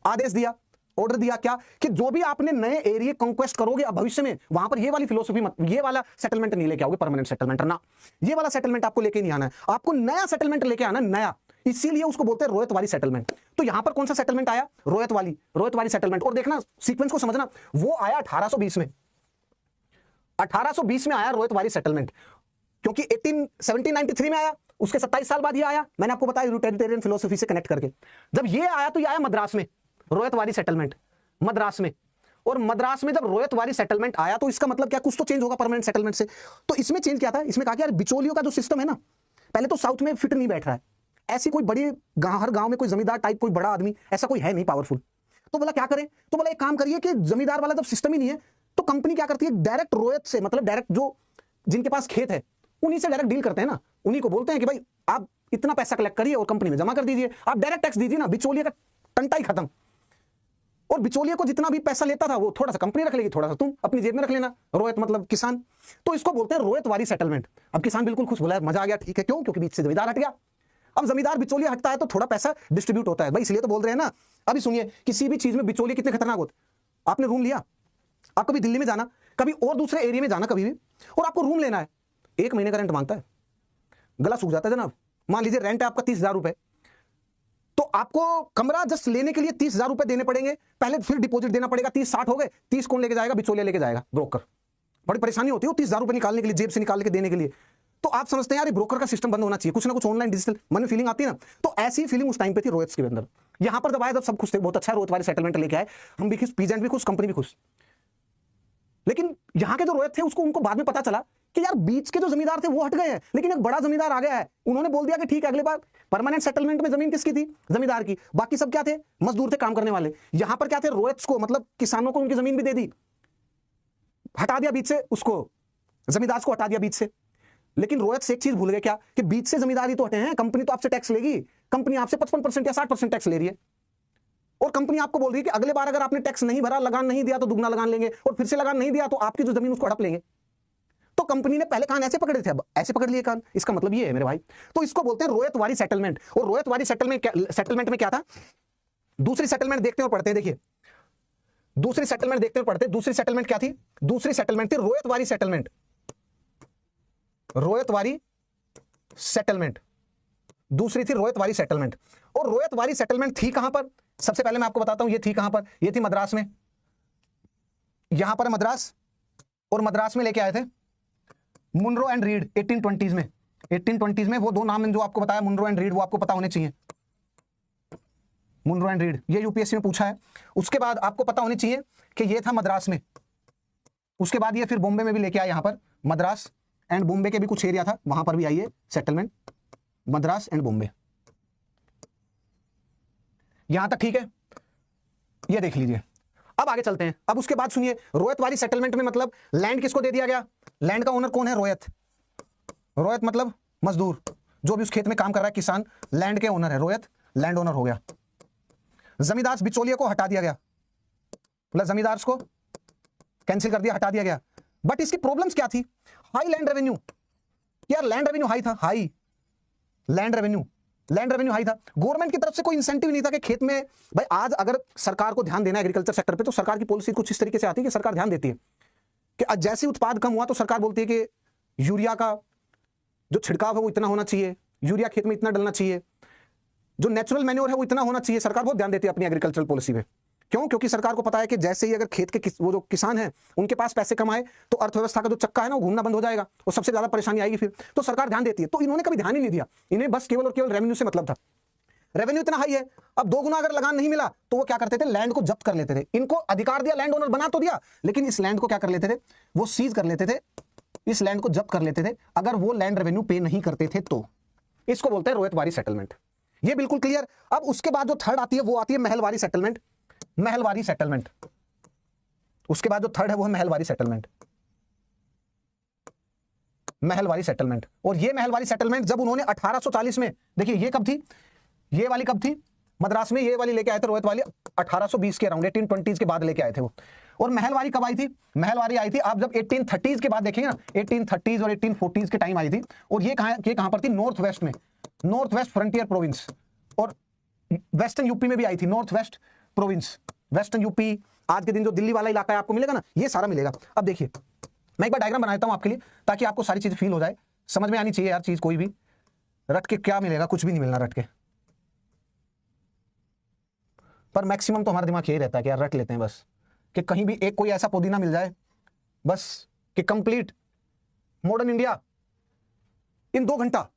आदेश दिया, ऑर्डर दिया क्या, कि जो भी आपने नए एरिया कॉन्क्वेस्ट करोगे अब भविष्य में, वहां पर ये वाली फिलोसफी मत, ये वाला सेटलमेंट नहीं लेके आओगे, परमानेंट सेटलमेंट ना, ये वाला सेटलमेंट आपको लेके नहीं आना है, आपको नया सेटलमेंट लेके आना, नया। इसीलिए उसको बोलते हैं रोयत वाली सेटलमेंट। तो यहां पर कौन सा सेटलमेंट आया? रोयत वाली सेटलमेंट। और देखना सीक्वेंस को समझना, वो आया 1820 में, 1820 में आया रोयत वाली सेटलमेंट, क्योंकि 1793 में आया, उसके 27 साल बाद ये आया। मैंने आपको बताया यूटिलिटेरियन फिलोसफी से कनेक्ट करके। जब ये आया तो ये आया मद्रास में, रोयत वाली सेटलमेंट, मद्रास में। और मद्रास में जब रोयत वाली सेटलमेंट आया तो इसका मतलब क्या, कुछ तो चेंज होगा परमानेंट सेटलमेंट से। तो इसमें चेंज क्या था? इसमें कहा कि यार बिचौलियों का जो सिस्टम है ना, पहले तो साउथ में फिट नहीं बैठ रहा है। ऐसी कोई बड़ी हर गांव में कोई जमींदार टाइप कोई बड़ा आदमी ऐसा कोई है नहीं पावरफुल। तो बोला क्या करें? तो बोला एक काम करिए कि जमींदार वाला जब सिस्टम ही नहीं है तो कंपनी क्या करती है, डायरेक्ट रोयत से, मतलब डायरेक्ट जो जिनके पास खेत है उन्हीं से डायरेक्ट डील करते हैं ना। उन्हीं को बोलते हैं कि भाई आप इतना पैसा कलेक्ट करिए और कंपनी में जमा कर दीजिए, आप डायरेक्ट टैक्स दीजिए ना, बिचौलिए का टंटा ही खत्म। और बिचौलिए को जितना भी पैसा लेता था वो थोड़ा सा कंपनी रख लेगी, थोड़ा सा तुम अपनी जेब में रख लेना। रोयत मतलब किसान, तो इसको बोलते हैं रोयत वाली सेटलमेंट। अब किसान बिल्कुल खुश, बोला मजा आ गया, ठीक है। क्यों? क्योंकि बीच से जमींदार हट गया। अब जमींदार बिचौलिया हटता है तो थोड़ा पैसा डिस्ट्रीब्यूट होता है भाई, इसलिए तो बोल रहे हैं ना। अभी सुनिए, किसी भी चीज में बिचौलिए कितने खतरनाक होते। आपने रूम लिया, आप कभी दिल्ली में जाना, कभी और दूसरे एरिया में जाना, कभी भी, और आपको रूम लेना है, 1 महीने का रेंट मांगता है, गला सूख जाता है जनाब। मान लीजिए रेंट है आपका 30,000 रुपए, तो आपको कमरा जस्ट लेने के लिए 30,000 रुपए देने पड़ेंगे पहले, फिर डिपॉजिट देना पड़ेगा। 30-60 हो गए, 30 कौन लेके जाएगा? बिचौलिया लेके जाएगा, ब्रोकर। बड़ी परेशानी होती है 30,000 रुपए निकालने के लिए, जेब से निकाल के देने के लिए। तो आप समझते हैं यार ये ब्रोकर का सिस्टम बंद होना चाहिए, कुछ ना कुछ ऑनलाइन डिजिटल मन में फीलिंग आती है ना। तो ऐसी फीलिंग उस टाइम पे थी रोयत के अंदर। यहां पर दबाया जब सब खुश थे, बहुत अच्छा रोयत वाली सेटलमेंट लेके आए, हम भी खुश, पीजेंट भी खुश, कंपनी भी खुश। लेकिन यहां के जो रोयत थे उनको बाद में पता चला कि यार बीच के जो जमींदार थे वो हट गए हैं, लेकिन एक बड़ा जमींदार आ गया है। उन्होंने बोल दिया कि ठीक है, अगले बार परमानेंट सेटलमेंट में जमीन किसकी थी? जमींदार की। बाकी सब क्या थे? मजदूर थे, काम करने वाले। यहां पर क्या थे? रोयत्स को, मतलब किसानों को उनकी जमीन भी दे दी, हटा दिया बीच से, उसको जमींदार को हटा दिया बीच से। लेकिन रोयत से एक चीज भूल गए, क्या? कि बीच से जमींदारी तो हटे हैं, कंपनी तो आपसे टैक्स लेगी, कंपनी आपसे 55% या 60% टैक्स ले रही है। और कंपनी आपको बोल रही है कि अगले बार अगर आपने टैक्स नहीं भरा, लगान नहीं दिया तो दुगना लगान लेंगे, और फिर से लगान नहीं दिया तो आपकी जो जमीन उसको हड़प लेंगे। तो कंपनी ने पहले कान ऐसे पकड़े थे, अब ऐसे पकड़ लिए कान। इसका मतलब ये है मेरे भाई। तो इसको बोलते हैं रोयत वाली सेटलमेंट। और रोयत वाली सेटलमेंट में क्या था? दूसरी सेटलमेंट देखते हैं और पढ़ते हैं। देखिए दूसरी सेटलमेंट देखते हैं और पढ़ते हैं। दूसरी सेटलमेंट क्या थी? दूसरी सेटलमेंट थी रोयत वाली सेटलमेंट। रोयत वाली सेटलमेंट दूसरी थी, रोयत वाली सेटलमेंट। और रोयत वाली सेटलमेंट थी कहां पर? सबसे पहले मैं आपको बताता हूं ये थी कहां पर। ये थी मद्रास में, यहां पर मद्रास। और मद्रास में लेके आए थे मुनरो एंड रीड 1820s में। 1820s में वो दो नाम जो आपको बताया, मुनरो एंड रीड, वो आपको पता होने चाहिए। मुनरो एंड रीड, ये यूपीएससी में पूछा है। उसके बाद आपको पता होनी चाहिए कि ये था मद्रास में। उसके बाद ये फिर बॉम्बे में भी लेके आए, यहां पर मद्रास एंड बॉम्बे के भी कुछ एरिया था, वहां पर भी आई है सेटलमेंट, मद्रास एंड बॉम्बे। यहां तक ठीक है, ये देख लीजिए। अब आगे चलते हैं। अब उसके बाद सुनिए, रोयत वाली सेटलमेंट में मतलब लैंड किसको दे दिया गया? लैंड का ओनर कौन है? रोयत। रोयत मतलब मजदूर, जो भी उस खेत में काम कर रहा है, किसान, लैंड के ओनर है रोयत, लैंड ओनर हो गया। जमींदार बिचौलिए को हटा दिया गया, मतलब जमींदार को कैंसिल कर दिया, हटा दिया गया। बट इसकी प्रॉब्लम्स क्या थी? High land revenue. यार लैंड रेवेन्यू हाई था, हाई लैंड रेवेन्यू हाई था। गवर्नमेंट की तरफ से कोई इंसेंटिव नहीं था कि खेत में, भाई आज अगर सरकार को ध्यान देना है एग्रीकल्चर सेक्टर पे तो सरकार की पॉलिसी कुछ इस तरीके से आती है कि सरकार ध्यान देती है कि जैसे उत्पाद कम हुआ तो सरकार बोलती है कि यूरिया का जो छिड़काव है वो इतना होना चाहिए, यूरिया खेत में इतना डलना चाहिए, जो नेचुरल मैन्योर है वो इतना होना चाहिए। सरकार बहुत ध्यान देती है अपनी एग्रीकल्चरल पॉलिसी में। क्यों? क्योंकि सरकार को पता है कि जैसे ही अगर खेत के वो जो किसान हैं उनके पास पैसे कम आए तो अर्थव्यवस्था का जो चक्का है ना वो घूमना बंद हो जाएगा और सबसे ज्यादा परेशानी आएगी फिर। तो सरकार ध्यान देती है। तो इन्होंने कभी ध्यान ही नहीं दिया, इन्हें बस केवल और केवल रेवेन्यू से मतलब था। रेवेन्यू इतना हाई है, अब 2 गुना अगर लगान नहीं मिला तो वो क्या करते थे, लैंड को जब्त कर लेते थे। इनको अधिकार दिया, लैंड ओनर बना तो दिया, लेकिन इस लैंड को क्या कर लेते थे, वो सीज कर लेते थे, इस लैंड को जब्त कर लेते थे अगर वो लैंड रेवेन्यू पे नहीं करते थे तो। इसको बोलते हैं रोयतवारी सेटलमेंट। ये बिल्कुल क्लियर। अब उसके बाद जो थर्ड आती है वो आती है महलवारी सेटलमेंट। महलवारी सेटलमेंट, उसके बाद जो थर्ड है वो है महलवारी सेटलमेंट। महलवारी सेटलमेंट, और ये महलवारी सेटलमेंट जब उन्होंने 1840 में, देखिए ये कब थी, ये वाली कब थी मद्रास में, ये वाली लेके आए थे रोहित वाली 1820 के अराउंड 1820 के बाद लेके आए थे वो। और महलवारी कब आई थी, महलवारी आई थी आप जब 1830 के बाद देखेंगे ना, 1830 और 1840 के टाइम आई थी। और ये कहां पर थी, नॉर्थ वेस्ट में, नॉर्थ वेस्ट फ्रंटियर प्रोविंस, और वेस्टर्न यूपी में भी आई थी, north west province, western UP, आज के दिन जो दिल्ली वाला इलाका है आपको मिलेगा ना, ये सारा मिलेगा। अब देखिए मैं एक बार डायग्राम बना देता हूं आपके लिए ताकि आपको सारी चीज फील हो जाए, समझ में आनी चाहिए यार चीज। कोई भी रट के क्या मिलेगा, कुछ भी नहीं मिलना रट के, पर मैक्सिमम तो हमारा दिमाग यही रहता है कि यार रट लेते हैं बस, कि कहीं भी एक कोई ऐसा पुदीना मिल जाए बस, कि कंप्लीट मॉडर्न इंडिया इन 2 घंटा।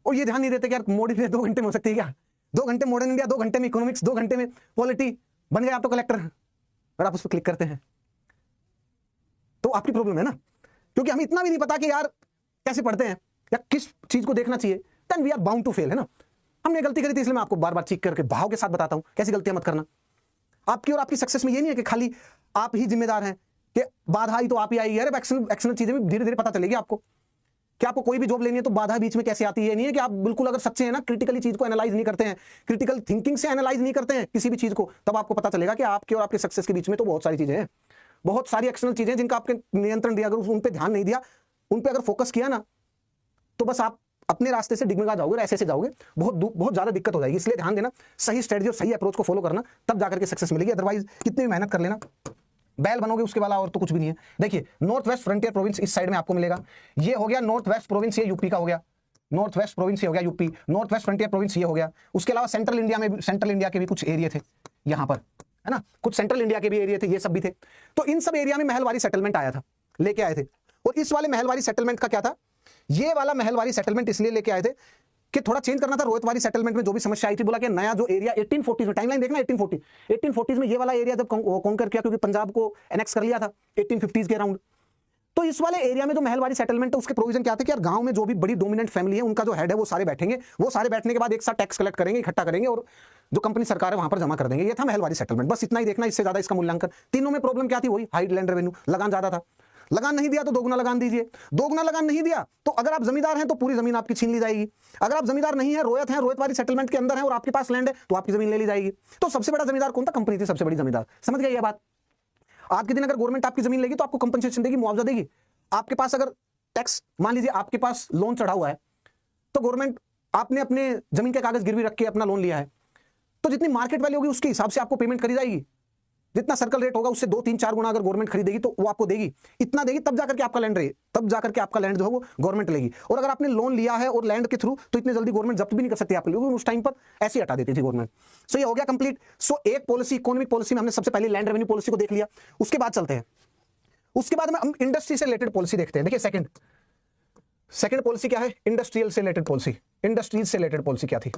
और ये ध्यान नहीं देते कि यार मॉडर्न इंडिया 2 घंटे में हो सकती है क्या, 2 घंटे मॉडर्न इंडिया, 2 घंटे में इकोनॉमिक्स, 2 घंटे में पॉलिटी, बन गए आप तो कलेक्टर। और आप उस पर क्लिक करते हैं तो आपकी प्रॉब्लम है ना, क्योंकि हमें इतना भी नहीं पता कि यार कैसे पढ़ते हैं या किस चीज को देखना चाहिए, then we are bound to fail, है ना। हमने गलती करी थी इसलिए मैं आपको बार बार चीख करके भाव के साथ बताता हूं कैसी गलतियां मत करना। आपकी और आपकी सक्सेस में ये नहीं है कि खाली आप ही जिम्मेदार हैं, कि बाधा आई तो आप ही आएगी। अरे एक्शनल चीजें भी धीरे धीरे पता चलेगी आपको कि आपको कोई भी जॉब लेनी है तो बाधा बीच में कैसे आती है। नहीं है कि आप बिल्कुल अगर सच्चे हैं ना, क्रिटिकली चीज को एनालाइज नहीं करते हैं, क्रिटिकल थिंकिंग से एनालाइज नहीं करते हैं किसी भी चीज को, तब आपको पता चलेगा कि आपके और आपके सक्सेस के बीच में तो बहुत सारी चीजें हैं, बहुत सारी एक्शनल चीजें जिनका आपके नियंत्रण दिया, अगर उन पर ध्यान नहीं दिया, उन पर अगर फोकस किया ना, तो बस आप अपने रास्ते से डिगमगा जाओगे, ऐसे जाओगे, बहुत ज्यादा दिक्कत हो जाएगी। इसलिए ध्यान देना, सही स्ट्रेटजी और सही अप्रोच को फॉलो करना, तब जाकर के सक्सेस मिलेगी। अदरवाइज कितनी भी मेहनत कर लेना, बैल बनोगे उसके वाला, और तो कुछ भी नहीं है। देखिए नॉर्थ वेस्ट फ्रंटियर प्रोविंस इस साइड में आपको मिलेगा, ये हो गया नॉर्थ वेस्ट प्रोविंस, ये यूपी का हो गया, नॉर्थ वेस्ट प्रोविंस ये हो गया UP, north west frontier province ये हो गया। उसके अलावा सेंट्रल इंडिया के भी कुछ एरिया थे यहाँ पर, है ना, कुछ सेंट्रल इंडिया के भी एरिया थे, ये सब भी थे। तो इन सब एरिया में महलवारी सेटलमेंट आया था, लेके आए थे। और इस वाले महलवारी सेटलमेंट का क्या था, ये वाला महलवारी सेटलमेंट इसलिए लेके आए थे कि थोड़ा चेंज करना था। रोहितवारी सेटलमेंट में जो भी समस्या आई थी, बोला कि नया जो एरिया 1840 में, टाइमलाइन देखना 1840 में ये वाला एरिया जब कॉन्कर किया, क्योंकि पंजाब को एनेक्स कर लिया था 1850 के अराउंड, तो इस वाले एरिया में जो महलवारी सेटलमेंट है उसके प्रोविजन क्या थे कि यार गांव में जो भी बड़ी डोमिनेंट फैमिली है उनका जो हेड है वो सारे बैठेंगे, वो सारे बैठने के बाद एक साथ टैक्स कलेक्ट करेंगे, इकट्ठा करेंगे और जो कंपनी सरकार है वहां पर जमा कर देंगे। ये था महलवारी सेटलमेंट, बस इतना ही देखना, इससे ज्यादा इसका मूल्यांकन। तीनों में प्रॉब्लम क्या थी, वही हाई लैंड रेवेन्यू, लगान ज्यादा था। लगान नहीं दिया तो 2 गुना लगान दीजिए, 2 गुना लगान नहीं दिया तो अगर आप जमींदार हैं तो पूरी जमीन आपकी छीन ली जाएगी, अगर आप जमींदार नहीं है, रोयत है, रोयतवारी सेटलमेंट के अंदर है और आपके पास लैंड है तो आपकी जमीन ले ली जाएगी। तो सबसे बड़ा जमींदार कौन था, कंपनी थी सबसे बड़ी जमींदार। समझ गए ये बात। आज के दिन अगर गवर्नमेंट आपकी जमीन लेगी तो आपको कंपनसेशन देगी, मुआवजा देगी। आपके पास अगर टैक्स, मान लीजिए आपके पास लोन चढ़ा हुआ है तो गवर्नमेंट, आपने अपने जमीन के कागज गिरवी रख के अपना लोन लिया है, तो जितनी मार्केट वैल्यू होगी उसके हिसाब से आपको पेमेंट करी जाएगी। जितना सर्कल रेट होगा उससे 2, 3, 4 गुना अगर गवर्नमेंट खरीदेगी तो वो आपको देगी, इतना देगी, तब जाकर के आपका लैंड रहे, तब जाकर के आपका लैंड जो है वो गवर्नमेंट लेगी। और अगर आपने लोन लिया है और लैंड के थ्रू, तो इतने जल्दी गवर्नमेंट जब्त भी नहीं कर सकती आपके लिए, उस टाइम पर ऐसे ही हटा देती थी गवर्नमेंट। सो ये हो गया कंप्लीट। सो एक पॉलिसी, इकोनॉमिक पॉलिसी में हमने सबसे पहले लैंड रेवेन्यू पॉलिसी को देख लिया। उसके बाद चलते हैं, उसके बाद हम इंडस्ट्री से रिलेटेड पॉलिसी देखते हैं। देखिए सेकंड पॉलिसी क्या है, इंडस्ट्रियल से रिलेटेड पॉलिसी। इंडस्ट्रीज से रिलेटेड पॉलिसी क्या थी,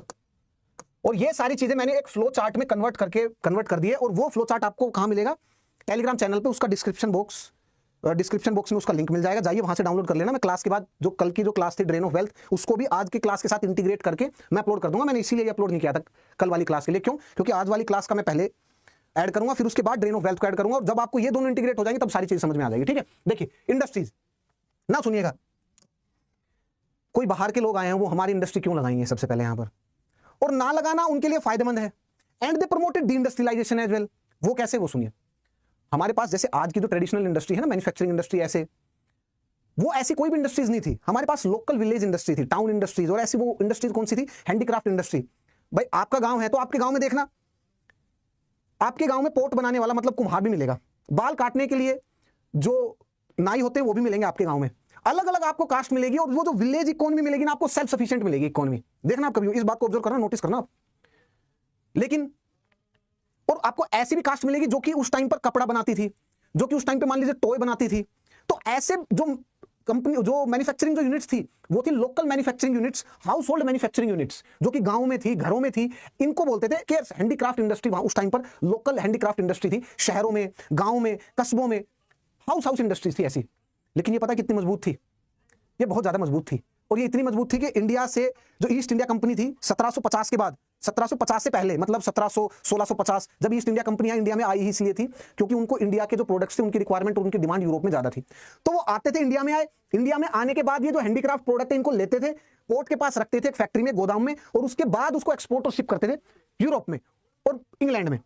और ये सारी चीजें मैंने एक फ्लो चार्ट में कन्वर्ट कर दिए, और वो फ्लो चार्ट आपको कहां मिलेगा, टेलीग्राम चैनल पे। उसका डिस्क्रिप्शन बॉक्स में उसका लिंक मिल जाएगा, जाइए वहां से डाउनलोड कर लेना। मैं क्लास के बाद जो कल की जो क्लास थी ड्रेन ऑफ वेल्थ, उसको भी आज की क्लास के साथ इंटीग्रेट करके मैं अपलोड कर दूंगा। मैंने इसीलिए अपलोड नहीं किया था कल वाली क्लास के लिए, क्यों, क्योंकि आज वाली क्लास का मैं पहले ऐड करूंगा, फिर उसके बाद ड्रेन ऑफ वेल्थ को ऐड करूंगा, और जब आपको ये दोनों इंटीग्रेट हो जाएंगे तब सारी चीज समझ में आ जाएगी। ठीक है, देखिए इंडस्ट्रीज ना, सुनिएगा, कोई बाहर के लोग आए हैं, वो हमारी इंडस्ट्री क्यों लगाएंगे सबसे पहले यहां पर, और ना लगाना उनके लिए फायदेमंद है। And they promoted deindustrialisation as well. वो कैसे, वो सुनिए। हमारे पास जैसे आज की जो ट्रेडिशनल इंडस्ट्री है ना, मैन्युफैक्चरिंग इंडस्ट्री, ऐसे वो ऐसी कोई भी इंडस्ट्रीज नहीं थी, हमारे पास लोकल विलेज इंडस्ट्री थी, टाउन इंडस्ट्रीज। और ऐसी वो इंडस्ट्रीज कौन सी थी? Handicraft industry. भाई आपका गांव है तो आपके गांव में देखना, आपके गांव में पोट बनाने वाला मतलब कुम्हार भी मिलेगा, बाल काटने के लिए जो नाई होते हैं वो भी मिलेंगे आपके गांव में, अलग अलग आपको कास्ट मिलेगी। और वो जो विलेज इकोनॉमी मिलेगी ना आपको, सेल्फ सफिशिएंट मिलेगी इकोनॉमी। देखना आप कभी इस बात को ऑब्जर्व करना, नोटिस करना आप। लेकिन और आपको ऐसी भी कास्ट मिलेगी जो कि उस टाइम पर कपड़ा बनाती थी, जो कि उस टाइम पे मान लीजिए टॉय बनाती थी। तो ऐसे जो कंपनी, जो मैन्युफैक्चरिंग जो यूनिट्स थी वो थी local manufacturing units, house hold manufacturing units, जो कि गांव में थी, घरों में थी। इनको बोलते थे कि हैंडीक्राफ्ट इंडस्ट्री। वहां उस टाइम पर लोकल हैंडीक्राफ्ट इंडस्ट्री थी, शहरों में, गांव में, कस्बों में हाउस इंडस्ट्रीज थी ऐसी। लेकिन ये पता कितनी मजबूत थी? ये बहुत ज्यादा मजबूत थी। और ये इतनी मजबूत थी कि इंडिया से जो ईस्ट इंडिया कंपनी थी 1750 के बाद, 1750 से पहले मतलब 1700 1650 जब ईस्ट इंडिया कंपनियां इंडिया में आई ही इसलिए थी क्योंकि उनको इंडिया के जो प्रोडक्ट्स थे उनकी रिक्वायरमेंट और उनकी डिमांड यूरोप में ज्यादा थी। तो वो आते थे, इंडिया में आए, इंडिया में आने के बाद ये जो हैंडीक्राफ्ट प्रोडक्ट है इनको लेते थे, पोर्ट के पास रखते थे, एक फैक्ट्री में, गोदाम में, और उसके बाद उसको एक्सपोर्ट और शिप करते थे यूरोप में और इंग्लैंड में।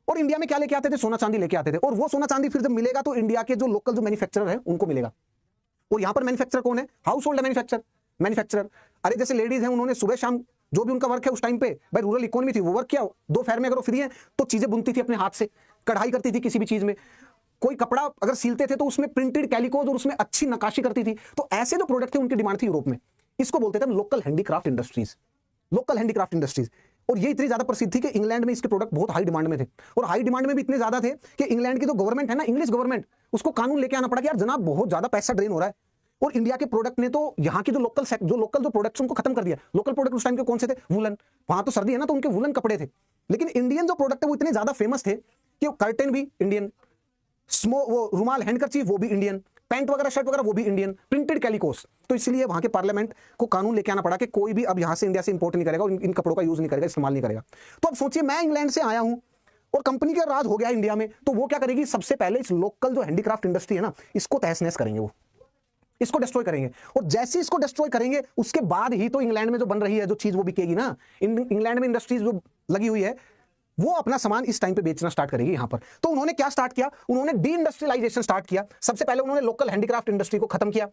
और इंडिया में क्या लेके आते थे? सोना चांदी लेके आते थे। और वो सोना चांदी फिर जब मिलेगा तो इंडिया के जो लोकल जो मैन्युफैक्चरर है उनको मिलेगा। और यहां पर मैन्युफैक्चरर कौन है? House hold manufacturer. अरे जैसे लेडीज हैं, उन्होंने सुबह शाम जो भी उनका वर्क है उस टाइम पे, भाई रूरल इकोनॉमी थी, वो वर्क किया, दोपहर में अगर वो फ्री है तो चीजें बुनती थी अपने हाथ से, कढ़ाई करती थी किसी भी चीज में, कोई कपड़ा अगर सीलते थे तो उसमें प्रिंटेड कैलिकोज और उसमें अच्छी नक्काशी करती थी। तो ऐसे जो प्रोडक्ट थे उनकी डिमांड थी यूरोप में। इसको बोलते थे local handicraft industries, local handicraft industries. और ये इतनी ज्यादा प्रसिद्ध थी कि इंग्लैंड में इसके प्रोडक्ट बहुत हाई डिमांड में थे। और हाई डिमांड में भी इतने ज्यादा थे कि इंग्लैंड की जो गवर्नमेंट है ना, इंग्लिश गवर्नमेंट, उसको कानून लेके आना पड़ा कि यार जनाब बहुत ज्यादा पैसा ड्रेन हो रहा है। और इंडिया के प्रोडक्ट ने तो यहाँ की जो लोकल जो प्रोडक्ट्स उनको खत्म कर दिया। लोकल प्रोडक्ट उस टाइम के कौन से थे? वुलन। वहां तो सर्दी है ना, तो उनके वुलन कपड़े थे। लेकिन इंडियन जो प्रोडक्ट है वो इतने ज्यादा फेमस थे कि कर्टेन भी इंडियन, वो रुमाल, हैंडकरचीफ वो भी इंडियन, पैंट वगैरह, शर्ट वगैरह वो भी इंडियन, प्रिंटेड कैलिकोस। तो इसलिए वहां के पार्लियामेंट को कानून लेके आना पड़ा कि कोई भी अब यहां से इंडिया से इंपोर्ट नहीं करेगा और इन कपड़ों का यूज नहीं करेगा, इस्तेमाल नहीं करेगा। तो अब सोचिए, मैं इंग्लैंड से आया हूं और कंपनी का राज हो गया इंडिया में, तो वो क्या करेगी? सबसे पहले इस लोकल जो हैंडीक्राफ्ट इंडस्ट्री है ना, इसको तहस नहस करेंगे, वो इसको डिस्ट्रॉय करेंगे। और जैसे इसको डिस्ट्रॉय करेंगे उसके बाद ही तो इंग्लैंड में जो बन रही है जो चीज वो बिकेगी ना। इंग्लैंड में इंडस्ट्रीज जो लगी हुई है वो अपना सामान इस टाइम पे बेचना स्टार्ट करेगी यहां पर। तो उन्होंने क्या स्टार्ट किया? उन्होंने डी इंडस्ट्रियलाइजेशन स्टार्ट किया। सबसे पहले उन्होंने लोकल हैंडीक्राफ्ट इंडस्ट्री को खत्म किया।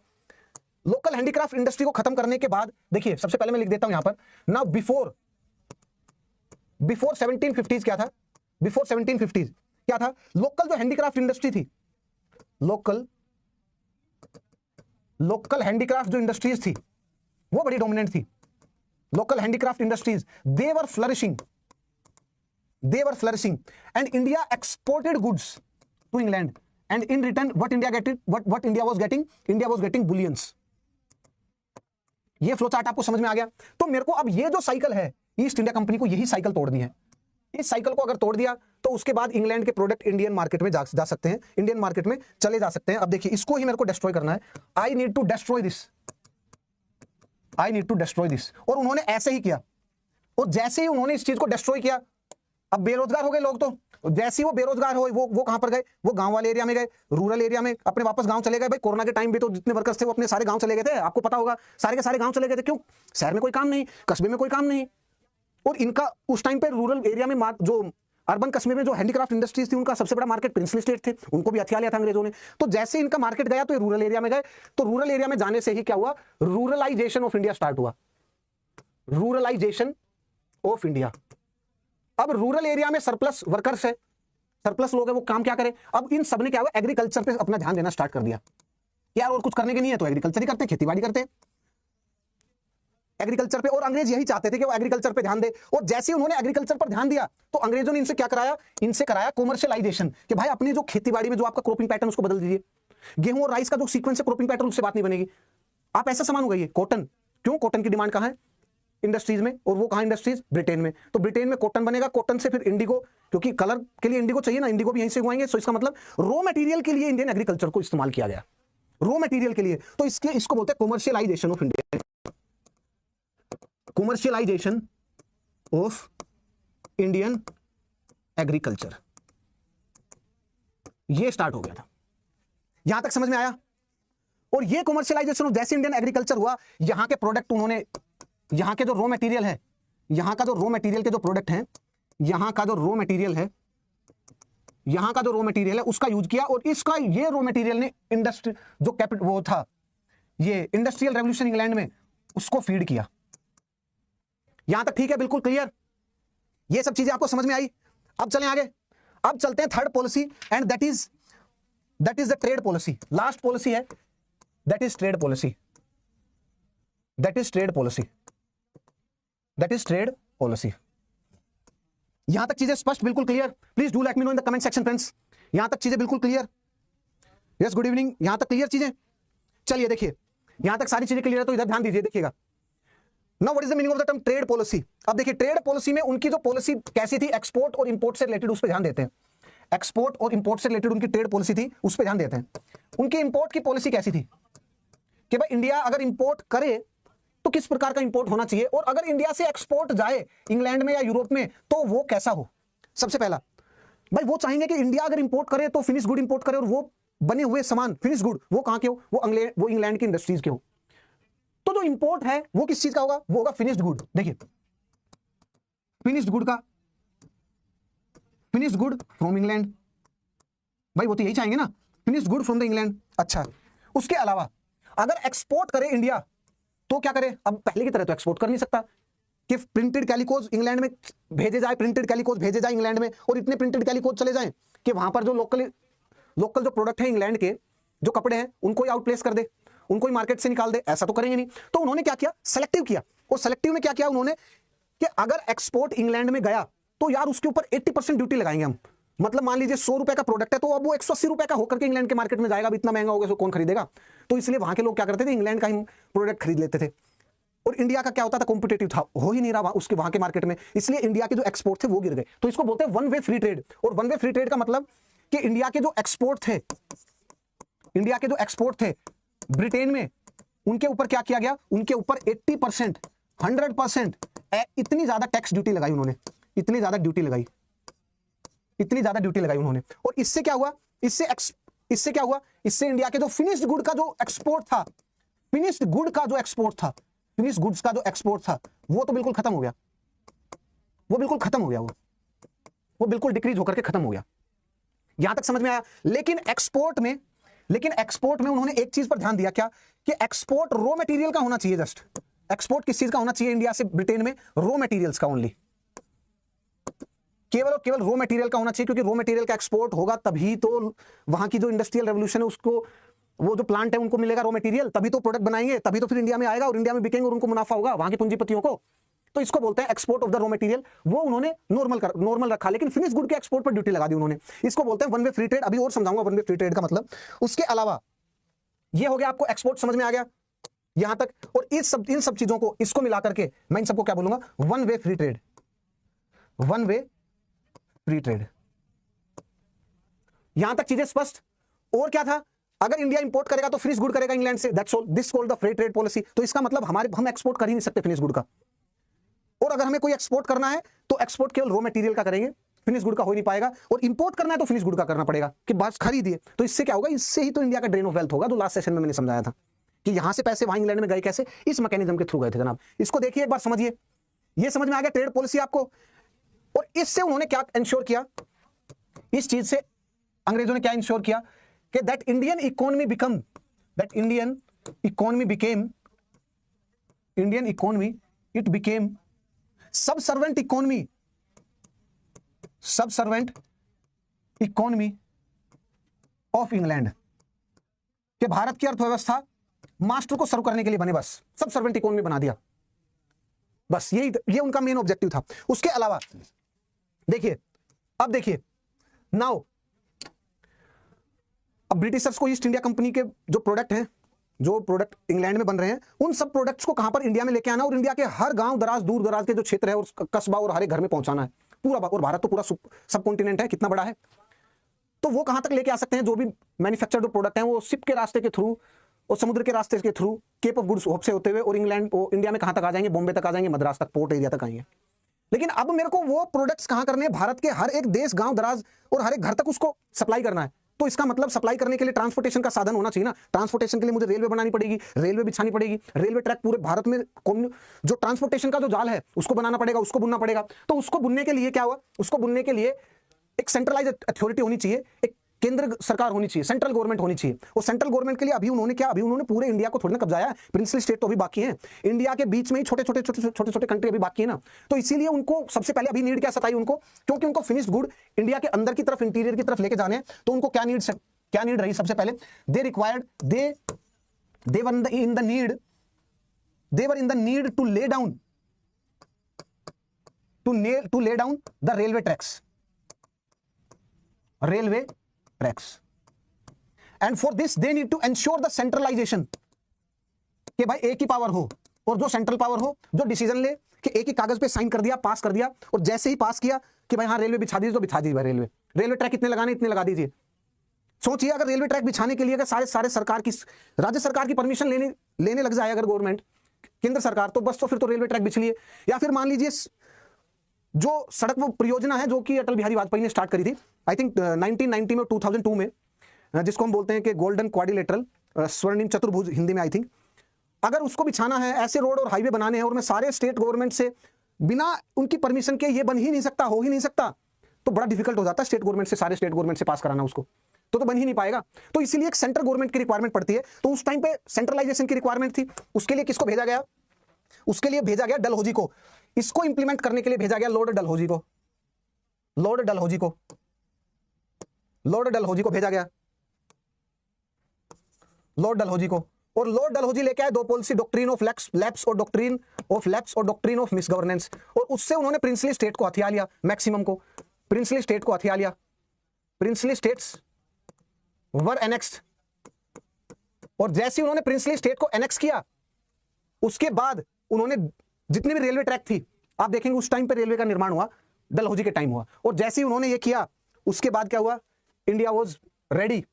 लोकल हैंडीक्राफ्ट इंडस्ट्री को खत्म करने के बाद देखिए, सबसे पहले मैं लिख देता हूं यहां पर ना, बिफोर 1750 क्या था? बिफोर 1750 क्या था? लोकल जो हैंडीक्राफ्ट इंडस्ट्री थी, लोकल हैंडीक्राफ्ट जो इंडस्ट्रीज थी वो बड़ी डोमिनेंट थी। Local handicraft industries they were flourishing and India exported goods to England, and in return what India was getting bullions। ये फ्लो चार्ट आपको समझ में आ गया? तो मेरे को अब ये जो साइकिल है, ईस्ट इंडिया कंपनी को यही साइकिल तोड़नी है। इस साइकिल को अगर तोड़ दिया तो उसके बाद इंग्लैंड के प्रोडक्ट इंडियन मार्केट में जा सकते हैं, इंडियन मार्केट में चले जा सकते हैं। अब देखिए, इसको ही मेरे को डिस्ट्रॉय करना है। I need to destroy this. और उन्होंने ऐसे ही किया। और जैसे ही उन्होंने इस चीज को डिस्ट्रॉय किया, अब बेरोजगार हो गए लोग। तो जैसे ही वो बेरोजगार हो, वो कहां पर गए? वो गांव वाले एरिया में गए, रूरल एरिया में अपने वापस गांव चले गए। भाई कोरोना के टाइम भी तो जितने वर्कर्स थे वो अपने सारे गांव चले गए थे, आपको पता होगा, सारे के सारे गांव चले गए थे। क्यों? शहर में कोई काम नहीं, कस्बे में कोई काम नहीं। और इनका उस टाइम पे रूरल एरिया में जो अर्बन कस्बे में जो हैंडीक्राफ्ट इंडस्ट्रीज थी उनका सबसे बड़ा मार्केट प्रिंसली स्टेट थे, उनको भी हथिया लिया था अंग्रेजों ने। तो जैसे इनका मार्केट गया तो रूरल एरिया में गए। तो रूरल एरिया में जाने से ही क्या हुआ? रूरलाइजेशन ऑफ इंडिया स्टार्ट हुआ। Ruralisation of India. अब रूरल एरिया में सरप्लस वर्कर्स है, सरप्लस लोग हैं, वो काम क्या करें? अब इन सब ने क्या हुआ? एग्रीकल्चर पे अपना ध्यान देना स्टार्ट कर दिया। यार और कुछ करने के नहीं है तो एग्रीकल्चर ही करते हैं, खेतीबाड़ी करते हैं एग्रीकल्चर पे। और अंग्रेज यही चाहते थे कि वो एग्रीकल्चर पे ध्यान दे। और जैसे ही उन्होंने एग्रीकल्चर पर ध्यान दिया तो अंग्रेजों ने इनसे क्या कराया? इनसे कराया कॉमर्शियलाइजेशन, कि भाई अपनी जो खेतीबाड़ी में जो आपका क्रॉपिंग पैटर्न उसको बदल दीजिए। गेहूं और राइस का जो सीक्वेंस है क्रॉपिंग पैटर्न, उससे बात नहीं बनेगी। आप ऐसा सामान उगाइए, कॉटन। क्यों? कॉटन की डिमांड कहां है? इंडस्ट्रीज में। और वो कहां इंडस्ट्रीज? ब्रिटेन में। तो ब्रिटेन में कॉटन बनेगा, कॉटन से फिर इंडिगो, क्योंकि कलर के लिए इंडिगो चाहिए ना, इंडिगो भी यहीं से उगाएंगे। तो इसका मतलब रॉ मटेरियल के लिए इंडियन एग्रीकल्चर को इस्तेमाल किया गया, रॉ मटेरियल के लिए। तो इसको बोलते हैं commercialisation of India, commercialisation of Indian agriculture. ये स्टार्ट हो गया था, यहां तक समझ में आया? और ये कॉमर्शियलाइजेशन ऑफ जैसे इंडियन एग्रीकल्चर हुआ, यहां के प्रोडक्ट उन्होंने, यहां के जो रॉ मटेरियल है, यहां का जो रॉ मटेरियल के जो प्रोडक्ट हैं, यहां का जो रॉ मटेरियल है, यहां का जो रॉ मटेरियल है उसका यूज किया। और इसका ये रॉ मटेरियल ने इंडस्ट्री जो कैपिटल वो था ये इंडस्ट्रियल रेवोल्यूशन इंग्लैंड में उसको फीड किया। यहां तक ठीक है, बिल्कुल क्लियर, ये सब चीजें आपको समझ में आई। अब चलें आगे, अब चलते हैं third policy, and that is the trade policy. Last policy है, that is trade policy, that is trade policy, that is trade policy. यहां तक चीजें स्पष्ट, बिल्कुल clear? Please do let me know in the comment section friends, यहां तक चीजें बिल्कुल क्लियर? यस, गुड इवनिंग, यहां तक क्लियर चीजें? चलिए देखिए, यहां तक सारी चीजें क्लियर है, तो इधर ध्यान दीजिए, देखिएगा। Now what is the meaning of the term trade policy? अब देखिए, ट्रेड पॉलिसी में उनकी जो पॉलिसी कैसी थी, एक्सपोर्ट और इंपोर्ट से रिलेटेड, उस पर ध्यान देते हैं। एक्सपोर्ट और इंपोर्ट से रिलेटेड उनकी ट्रेड पॉलिसी थी, उस पर ध्यान देते हैं। उनकी इंपोर्ट की पॉलिसी कैसी थी कि भाई इंडिया अगर इंपोर्ट करे तो किस प्रकार का इंपोर्ट होना चाहिए, और अगर इंडिया से एक्सपोर्ट जाए इंग्लैंड में या यूरोप में तो वो कैसा हो। सबसे पहला भाई वो चाहेंगे कि इंडिया अगर इंपोर्ट करे तो फिनिश गुड इंपोर्ट करे, और वो बने हुए सामान फिनिश गुड वो कहां के हो, वो इंग्लैंड की इंडस्ट्रीज के हो। तो जो इंपोर्ट है वो किस चीज का होगा, वो होगा फिनिश्ड गुड। देखिए, फिनिश्ड गुड का, फिनिश्ड गुड फ्रॉम इंग्लैंड, भाई वो तो यही चाहेंगे ना, finished good from the England. अच्छा, उसके अलावा अगर एक्सपोर्ट करे इंडिया तो क्या करे, अब पहले की तरह तो एक्सपोर्ट कर नहीं सकता कि प्रिंटेड कैलिकोज इंग्लैंड में भेजे जाए, प्रिंटेड कैलिकोज भेजे जाए इंग्लैंड में, और इतने प्रिंटेड कैलिकोज चले जाएं कि वहां पर जो लोकल जो प्रोडक्ट है इंग्लैंड के, जो कपड़े हैं, उनको ही आउटप्लेस कर दे, उनको ही मार्केट से निकाल दे, ऐसा तो करेंगे नहीं। तो उन्होंने क्या किया, सेलेक्टिव किया। और सेलेक्टिव में क्या किया उन्होंने कि अगर एक्सपोर्ट इंग्लैंड में गया तो यार उसके ऊपर 80% ड्यूटी लगाएंगे हम। मतलब मान लीजिए 100 रुपए का प्रोडक्ट है तो अब वो 180 रुपए का होकर के इंग्लैंड के मार्केट में जाएगा, अब इतना महंगा होगा तो कौन खरीदेगा। तो इसलिए वहां के लोग क्या करते थे, इंग्लैंड का ही प्रोडक्ट खरीद लेते थे, और इंडिया का क्या होता था, कॉम्पिटेटिव था, हो ही नहीं रहा उसके वहां के मार्केट में, इसलिए इंडिया के जो एक्सपोर्ट थे वो गिर गए। तो इसको बोलते हैं वन वे फ्री ट्रेड। और वन वे फ्री ट्रेड का मतलब कि इंडिया के जो एक्सपोर्ट थे, इंडिया के जो एक्सपोर्ट थे ब्रिटेन में, उनके ऊपर क्या किया गया, उनके ऊपर 80%, 100% इतनी ज्यादा टैक्स ड्यूटी लगाई उन्होंने, इतनी ज्यादा ड्यूटी लगाई, इतनी ज्यादा ड्यूटी लगाई उन्होंने। और इससे क्या हुआ, इससे क्या हुआ, इससे इंडिया के जो फिनिश्ड गुड का जो एक्सपोर्ट था, फिनिश्ड गुड का जो एक्सपोर्ट था, फिनिश्ड गुड्स का जो एक्सपोर्ट था, वो तो बिल्कुल खत्म हो गया, वो बिल्कुल खत्म हो गया, वो बिल्कुल डिक्रीज होकर के खत्म हो गया। यहां तक समझ में आया? लेकिन एक्सपोर्ट में उन्होंने एक चीज पर ध्यान दिया, क्या कि एक्सपोर्ट रॉ मटेरियल का होना चाहिए। जस्ट एक्सपोर्ट किस चीज का होना चाहिए इंडिया से ब्रिटेन में, रॉ मटेरियल्स का ओनली, केवल और केवल रॉ मटेरियल का होना चाहिए, क्योंकि रॉ मटेरियल का एक्सपोर्ट होगा तभी तो वहां की जो इंडस्ट्रियल रेवोल्यूशन है उसको, वो जो प्लांट है उनको मिलेगा रॉ मटेरियल, तभी तो प्रोडक्ट बनाएंगे, तभी तो फिर इंडिया में आएगा और इंडिया में बिकेंगे और उनको मुनाफा होगा वहां के पूंजीपतियों को। तो इसको बोलते हैं export of the raw material. वो उन्होंने नॉर्मल रखा, लेकिन फिनिश गुड के एक्सपोर्ट पर ड्यूटी लगा दी उन्होंने। इसको बोलते हैं वन वे फ्री ट्रेड। अभी और समझाऊंगा वन वे फ्री ट्रेड का मतलब। उसके अलावा ये हो गया, आपको एक्सपोर्ट समझ में आ गया यहां तक। और इन सब चीजों को, इसको मिला करके मैं इन सबको क्या बोलूंगा, one way free trade, one way free trade. यहां तक चीजें स्पष्ट? और क्या था, अगर इंडिया इंपोर्ट करेगा तो फिनिश गुड करेगा इंग्लैंड से, that's all, this called the free trade policy. तो इसका मतलब हम एक्सपोर्ट कर ही नहीं सकते फिनिश गुड का, और अगर हमें कोई एक्सपोर्ट करना है तो एक्सपोर्ट केवल रॉ मटेरियल का करेंगे, फिनिश गुड का हो नहीं पाएगा। और इंपोर्ट करना है तो फिनिश गुड का करना पड़ेगा कि बस खरीदिए। तो इससे क्या होगा, इससे ही तो इंडिया का ड्रेन ऑफ वेल्थ होगा, जो लास्ट सेशन में मैंने समझाया था कि यहां से पैसे वहां इंग्लैंड में गए कैसे, इस मैकेनिज्म के थ्रू गए थे जनाब। इसको देखिए एक बार, समझिए, ये समझ में आ गया ट्रेड पॉलिसी आपको। और इससे उन्होंने क्या इंश्योर किया, इस चीज से अंग्रेजों ने क्या इंश्योर किया कि that Indian economy it became subservient economy of England, कि भारत की अर्थव्यवस्था मास्टर को सर्व करने के लिए बने, बस सबसर्वेंट इकोनॉमी बना दिया, बस ये उनका मेन ऑब्जेक्टिव था। उसके अलावा देखिए, अब देखिए नाउ, अब ब्रिटिशर्स को ईस्ट इंडिया कंपनी के जो प्रोडक्ट हैं, जो प्रोडक्ट इंग्लैंड में बन रहे हैं, उन सब प्रोडक्ट्स को कहां पर, इंडिया में लेके आना, और इंडिया के हर गांव दराज, दूर दराज के जो क्षेत्र है और कस्बा और हर एक घर में पहुंचाना है पूरा। और भारत तो पूरा सब कॉन्टिनेंट है, कितना बड़ा है, तो वो कहां तक लेके आ सकते हैं, जो भी मैन्युफैक्चर्ड प्रोडक्ट हैं वो शिप के रास्ते के थ्रू और समुद्र के रास्ते के through, Cape of Good Hope से होते हुए, और इंडिया में कहां तक आ जाएंगे, बॉम्बे तक आ जाएंगे, मद्रास तक, पोर्ट एरिया तक आएंगे। लेकिन अब मेरे को वो प्रोडक्ट्स कहां करने हैं, भारत के हर एक देश, गांव दराज और हर एक घर तक उसको सप्लाई करना है। तो इसका मतलब सप्लाई करने के लिए ट्रांसपोर्टेशन का साधन होना चाहिए ना। ट्रांसपोर्टेशन के लिए मुझे रेलवे बनानी पड़ेगी, रेलवे बिछानी पड़ेगी, रेलवे ट्रैक पूरे भारत में, जो ट्रांसपोर्टेशन का जो जाल है उसको बनाना पड़ेगा, उसको बुनना पड़ेगा। तो उसको बुनने के लिए क्या हुआ, उसको बुनने के लिए एक सेंट्रलाइज अथॉरिटी होनी चाहिए, एक केंद्र सरकार होनी चाहिए, सेंट्रल गवर्नमेंट होनी चाहिए। और सेंट्रल गवर्नमेंट के लिए अभी उन्होंने क्या, अभी उन्होंने पूरे इंडिया को थोड़ी ना कब्जाया है, प्रिंसली स्टेट तो अभी बाकी है, इंडिया के बीच में ही छोटे छोटे कंट्री अभी बाकी है ना। तो इसीलिए उनको सबसे पहले अभी नीड क्या सताई उनको, क्योंकि उनको फिनिश्ड गुड इंडिया के अंदर की तरफ, इंटीरियर की तरफ लेके जाने हैं। तो उनको क्या नीड रही सबसे पहले, they required, they were in the need to lay down the railway tracks, and for this they need to ensure the centralization, कि भाई एक ही पावर हो, और जो सेंट्रल पावर हो, जो डिसीजन ले कि एक ही कागज पे साइन कर दिया, पास कर दिया, और जैसे ही पास किया कि भाई हाँ रेलवे बिछा दीजिए तो बिछा दीजिए, भाई रेलवे ट्रैक इतने लगाने इतने लगा दीजिए। सोचिए अगर रेलवे ट्रैक बिछाने के लिए अगर सारे सरकार की, राज्य सरकार की परमिशन लेने लग जाए अगर गवर्नमेंट, केंद्र सरकार, तो बस तो फिर तो रेलवे ट्रैक बिछ लिए। या फिर मान लीजिए जो सड़क वो परियोजना है जो कि अटल बिहारी वाजपेयी ने स्टार्ट करी थी, आई थिंक 1990 में, 2002 में, जिसको हम बोलते हैं कि गोल्डन क्वाड्रिलेटरल, स्वर्णिम चतुर्भुज हिंदी में आई थिंक, अगर उसको बिछाना है, ऐसे रोड और हाईवे बनाने हैं और मैं सारे स्टेट गवर्नमेंट से बिना उनकी परमिशन के ये बन ही नहीं सकता, हो ही नहीं सकता, तो बड़ा डिफिकल्ट हो जाता है स्टेट गवर्नमेंट से, सारे स्टेट गवर्नमेंट से पास कराना उसको, तो बन ही नहीं पाएगा। तो इसीलिए एक सेंट्रल गवर्नमेंट की रिक्वायरमेंट पड़ती है। तो उस टाइम पे सेंट्रलाइजेशन की रिक्वायरमेंट थी, उसके लिए किसको भेजा गया, उसके लिए भेजा गया डलहौजी को, इसको इंप्लीमेंट करने के लिए भेजा गया लॉर्ड डलहौजी को भेजा गया, लॉर्ड डलहौजी को। और लॉर्ड डलहौजी लेके आए दो पॉलिसी, डॉक्ट्रिन ऑफ लैप्स और डॉक्ट्रिन ऑफ मिसगवर्नेंस, और उससे उन्होंने प्रिंसली स्टेट को हथिया लिया, मैक्सिमम को, प्रिंसली स्टेट को हथिया लिया, प्रिंसली स्टेट्स वर एनेक्स्ड। और जैसे उन्होंने प्रिंसली स्टेट को एनेक्स किया, उसके बाद उन्होंने जितनी भी रेलवे ट्रैक थी, आप देखेंगे उस टाइम पे रेलवे का निर्माण हुआ, डलहौजी के टाइम हुआ, और जैसे ही उन्होंने ये किया, उसके बाद क्या हुआ, India was ready